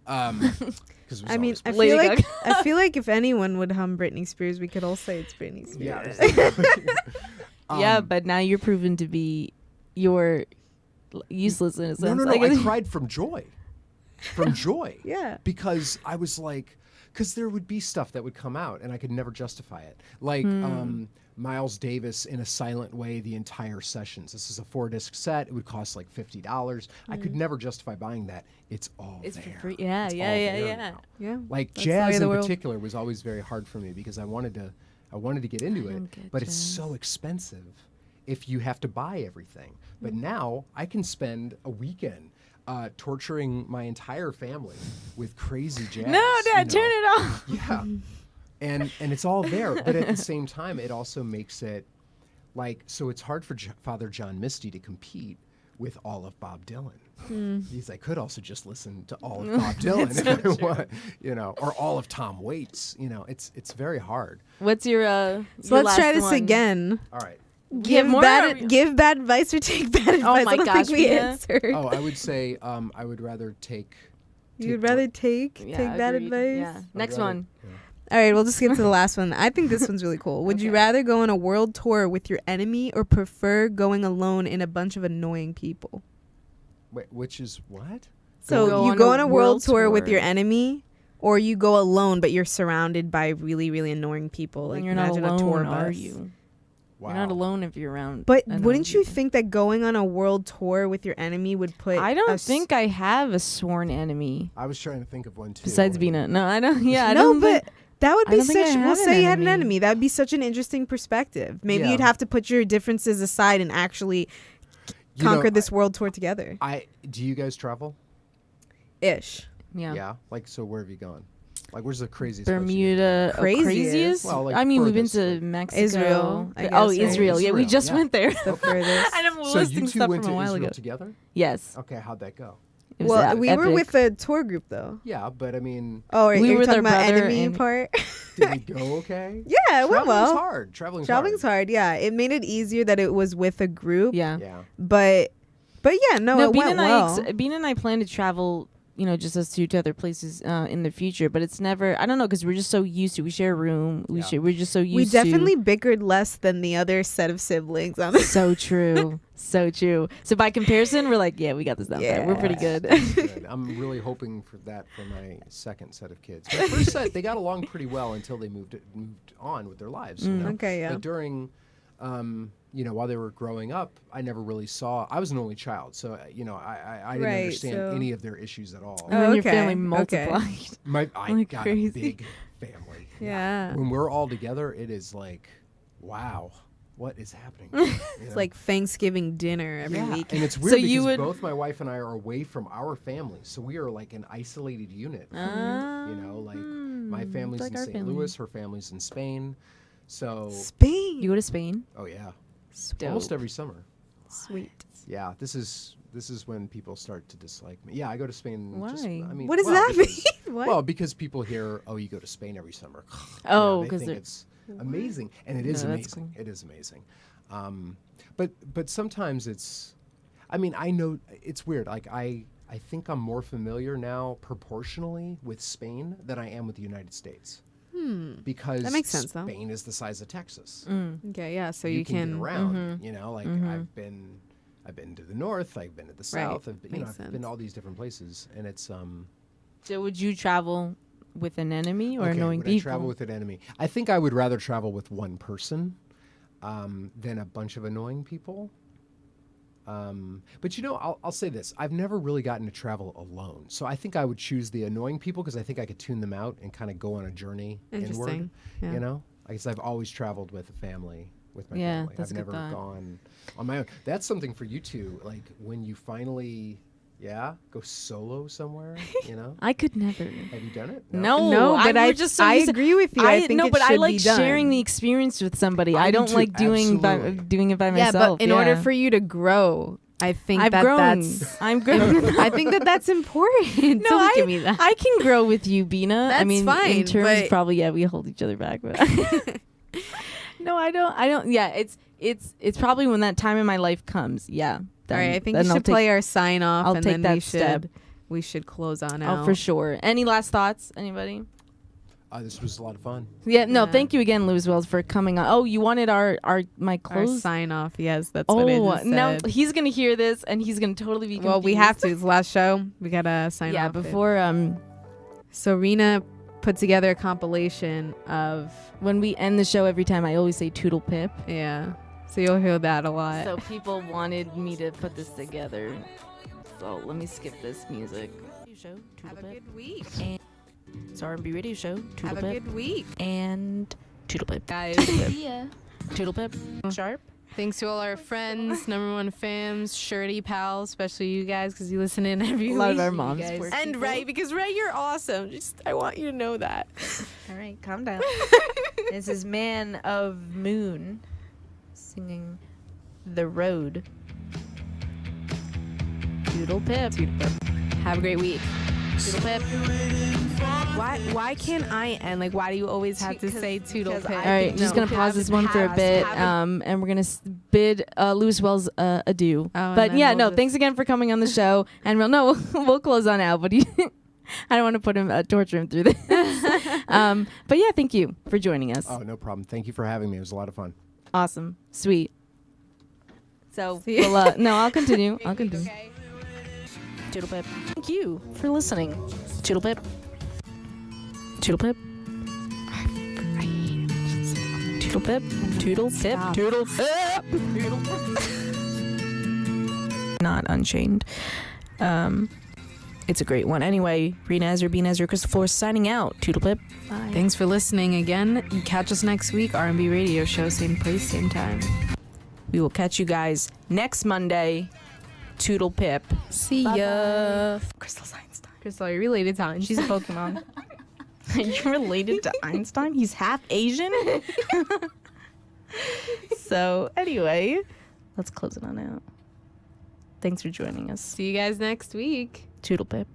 Because I mean, I Lady feel like Gaga. I feel like if anyone would hum Britney Spears, we could all say it's Britney Spears. yeah. Yeah, but now you're proven to be useless in a sense. No. Like, I cried from joy. From joy. Yeah. Because I was like, because there would be stuff that would come out and I could never justify it. Like Miles Davis in a silent way the entire sessions. This is a 4-disc set. It would cost like $50. I could never justify buying that. It's all it's there. for free. Yeah, It's yeah, all yeah, there yeah. now. Yeah. Like That's the way of jazz the in world. particular was always very hard for me because I wanted to get into it, don't get but it's jazz. so expensive if you have to buy everything. But now I can spend a weekend torturing my entire family with crazy jazz. No, Dad, turn it off. Yeah. And it's all there, but at the same time, it also makes it like, so it's hard for Father John Misty to compete with all of Bob Dylan. Because I could also just listen to all of Bob Dylan if I want, or all of Tom Waits. It's very hard. What's your So let's try this one? again. All right. Give more bad or- give bad advice or take bad advice. my I don't gosh, think we Mia. answered. Oh, I would say I would rather take. You'd rather take Yeah, bad agreed. advice? Yeah. Next rather- one. All right, we'll just get to the last one. I think this one's really cool. Would you rather go on a world tour with your enemy or prefer going alone in a bunch of annoying people? Wait, which is what? So Go you on go a on a world world tour with tour. your enemy, or you go alone but you're surrounded by really, really annoying people. Like And you're not imagine alone, a tour are bus. you? Wow. You're not alone if you're around. But annoying wouldn't you people. think that going on a world tour with your enemy would put I don't us- think I have a sworn enemy I was trying to think of one too. besides being a. No, I don't. Yeah, I no, don't but think, that would I be don't think I such. We'll have an say you had an enemy. enemy. That would be such an interesting perspective. Maybe Yeah. you'd have to put your differences aside and actually conquer this world tour together. Do you guys travel? Ish. yeah. Like, so where have you gone? Like, where's the craziest place you've been? Bermuda, Craziest? craziest. Well, like I mean, we've been furthest, to like- Mexico, Israel, I Oh, guess, right? Israel. Yeah, we Israel, just yeah. went there. The furthest. And I'm So listing you two stuff went from to a while Israel ago. together? Yes. Okay, how'd that go? It was Well, we were epic. with a tour group though. Yeah, but I mean, Oh, are We you were talking their about brother enemy and- part? did it go okay? Yeah, it went Traveling's well. hard. Traveling's hard. Yeah, it made it easier that it was with a group. Yeah. Yeah. But yeah, no, it Bean went and well. Bean and I plan to travel, just us two to other places in the future. But it's never. I don't know because we're just so used to. We share a room. Yeah. We're just so used. We definitely to. bickered less than the other set of siblings on this. So true. So true. So by comparison, we're like, yeah, we got this down pat. We're pretty good. Good. I'm really hoping for that for my second set of kids. My first set, they got along pretty well until they moved on with their lives. You know? Okay, yeah. But during while they were growing up, I never really saw. I was an only child, so I didn't Right, understand so- any of their issues at all. And then your okay, family okay. multiplied. I Like got crazy. a big family. Yeah. When we're all together, it is like, wow, what is happening? It's like Thanksgiving dinner every week. And it's weird So you because would- both my wife and I are away from our family, so we are like an isolated unit. Like my family's like in our St. family. Louis, her family's in Spain. So, Spain. You go to Spain? oh yeah, Dope. almost every summer. Sweet. Yeah, this is when people start to dislike me. Yeah, I go to Spain. Just, Why? I mean, What does well, that because- mean? What? Well, because people hear, "Oh, you go to Spain every summer." Oh, they 'cause think they're- it's amazing, and it is No, that's amazing. cool. It is amazing. But sometimes it's. I mean, I know it's weird. Like I think I'm more familiar now proportionally with Spain than I am with the United States. Because That makes sense, though. Spain is the size of Texas. Okay, yeah. So you can get around. Mm-hmm. Like I've been to the north. I've been to the Right. south. I've been, Makes I've been sense. to all these different places, and it's So would you travel with an enemy or okay, knowing would people? I travel with an enemy? I think I would rather travel with one person than a bunch of annoying people. But I'll say this: I've never really gotten to travel alone, so I think I would choose the annoying people because I think I could tune them out and kind of go on a journey inward. Interesting. Yeah. I guess I've always traveled with a family. With my Yeah, family, that's I've a good never thought. gone on my own. That's something for you two. Like when you finally, go solo somewhere. I could never. Have you done it? No, but I I- we're just so I used to- agree with you. I think no, it but I should like be done. sharing the experience with somebody. I I do don't too, like doing absolutely. doing it by Yeah, myself. but in order for you to grow, I think I've that grown. that's. I'm grown. I think that that's important. No, Don't I, give me that. I can grow with you, Bina. I That's mean, fine, in terms, but- probably, we hold each other back. But no, I don't. Yeah, it's probably when that time in my life comes. Yeah. All right, I think then we I'll should take- play our sign off, I'll and take then that we step. should close on out. Oh, for sure. Any last thoughts? Anybody? This was a lot of fun. Yeah. No. Yeah. Thank you again, Louis Wells, for coming on. Oh, you wanted my Our close. sign off. Yes, that's what I Oh just no, said. he's gonna hear this and he's gonna totally be confused. Well, we have to. It's the last show. We gotta sign Yeah. off. Before So Rena put together a compilation of when we end the show, every time I always say Toodle Pip. yeah. So you'll hear that a lot. So people wanted me to put this together. So let me skip this music. Show, Have a Toodle Pip. good week. It's R&B radio show. Toodle Have a Pip good week, and Toodle Pip. guys. Toodle Pip. Sharp. Thanks to all our friends, number one fams, shirty pals, especially you guys because you listen in every week. A lot of our You moms guys. work And people. Ray, because Ray, you're awesome. Just I want you to know that. All right, calm down. This is Man of Moon singing The Road. Toodle Pip. Have a great week. Toodle Pip. Why can't I end? Like, why do you always have to say toodle pip? All right, just gonna pause this one for a bit, and we're gonna bid Louis Wells adieu. and But then yeah, we'll no, just- thanks again for coming on the show, and we'll close on out. But I don't want to put him torture him through this. But yeah, thank you for joining us. Oh, no problem. Thank you for having me. It was a lot of fun. Awesome, sweet. So See ya. we'll, no, I'll continue. I'll continue. Toodle Pip. Thank you for listening. Toodle Pip. Toodle Pip. I hate it. Toodle Pip. Toodle Pip. Toodle Pip. Toodle Pip. Not Unchained. It's a great one. Anyway, Rena Ezra, Bean Ezra, Crystal Force signing out. Toodle Pip. Bye. Thanks for listening again. Catch us next week. R&B Radio Show, same place, same time. We will catch you guys next Monday. Toodle Pip. See ya. Crystal's Einstein. Crystal, are you related to Einstein? She's a Pokemon. Are you related to Einstein? He's half Asian. So anyway, let's close it on out. Thanks for joining us. See you guys next week. Toodle Pip.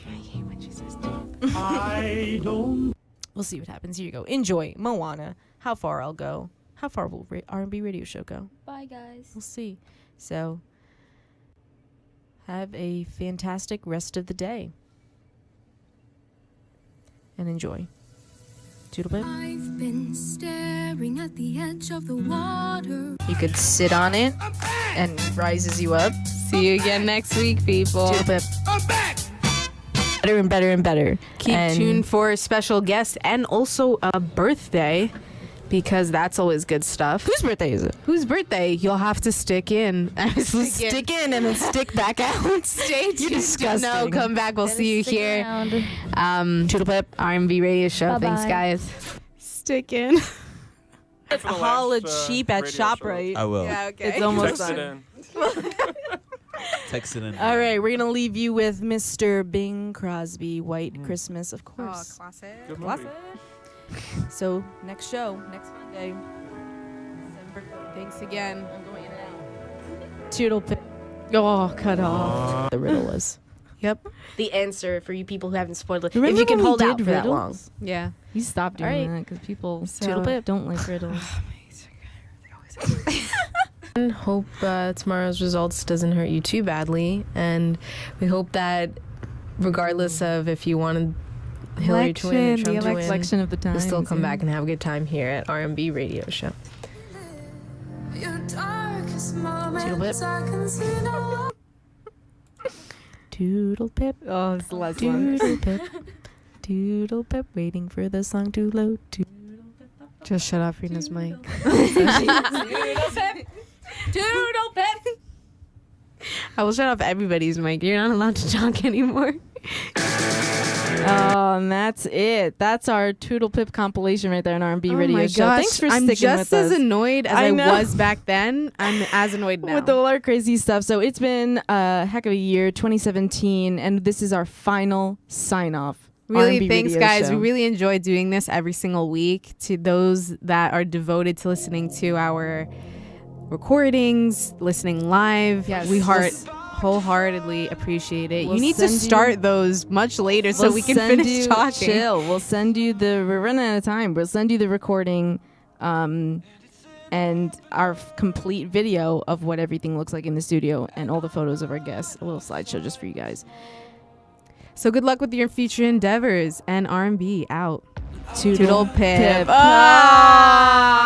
I hate when she says toodle. I don't. We'll see what happens. Here you go. Enjoy Moana. How far I'll go. How far will R&B Radio Show go? Bye, guys. We'll see. So have a fantastic rest of the day. And enjoy. Toodle Pip. I've been staring at the edge of the water. You could sit on it and rises you up. See you again next week, people. Toodle Pip. Better and better and better. Keep And tuned for a special guest and also a birthday. because that's always good stuff. Whose birthday is it? Whose birthday? You'll have to stick in. Stick in and then stick back out. Stay tuned. You're disgusting. No, come back. We'll see you here. Toodle Pip, R&B radio show. Bye-bye. Thanks, guys. Stick in. Holla cheap at ShopRite. I will. Yeah, okay. It's almost Text it done. in. Text it in. All right, we're gonna leave you with Mr. Bing Crosby, White Christmas, of course. classic. Good movie. Classic. So next show, next Monday. December. Thanks again. I'm going in and out. Toodle Pip. Oh, cut off. The riddle was. Yep. The answer for you people who haven't spoiled it. Remember if you can when we hold out did for that long. riddles? Yeah. You stopped doing All right. that because people Toodle Pip. don't like riddles. Hope tomorrow's results doesn't hurt you too badly, and we hope that regardless of if you wanted Hillary to win or Election, Trump the to win, Election of the time. you'll still come back and have a good time here at R&B Radio Show. Toodle Pip. Oh, it's the last one. Toodle Pip. Toodle Pip. Waiting for the song to load. Just shut off Rena's mic. Toodle Pip. I will shut off everybody's mic. You're not allowed to talk anymore. And that's it. That's our Toodle Pip compilation right there on R&B Radio my Show. gosh. Thanks for I'm sticking just with as us. annoyed as I I know. was back then. I'm as annoyed now. With all our crazy stuff. So it's been a heck of a year, 2017, and this is our final sign-off. Really, R&B thanks, Radio guys. Show. We really enjoy doing this every single week. To those that are devoted to listening to our recordings, listening live, Yes, we yes. wholeheartedly appreciate it. We'll You need to send you- start those much later so We'll we can send finish you, talking. Chill. We'll send you we're running out of time. We'll send you the recording and our complete video of what everything looks like in the studio and all the photos of our guests. A little slideshow just for you guys. So good luck with your future endeavors, and R&B out. Toodle Pip. Pip. Ah!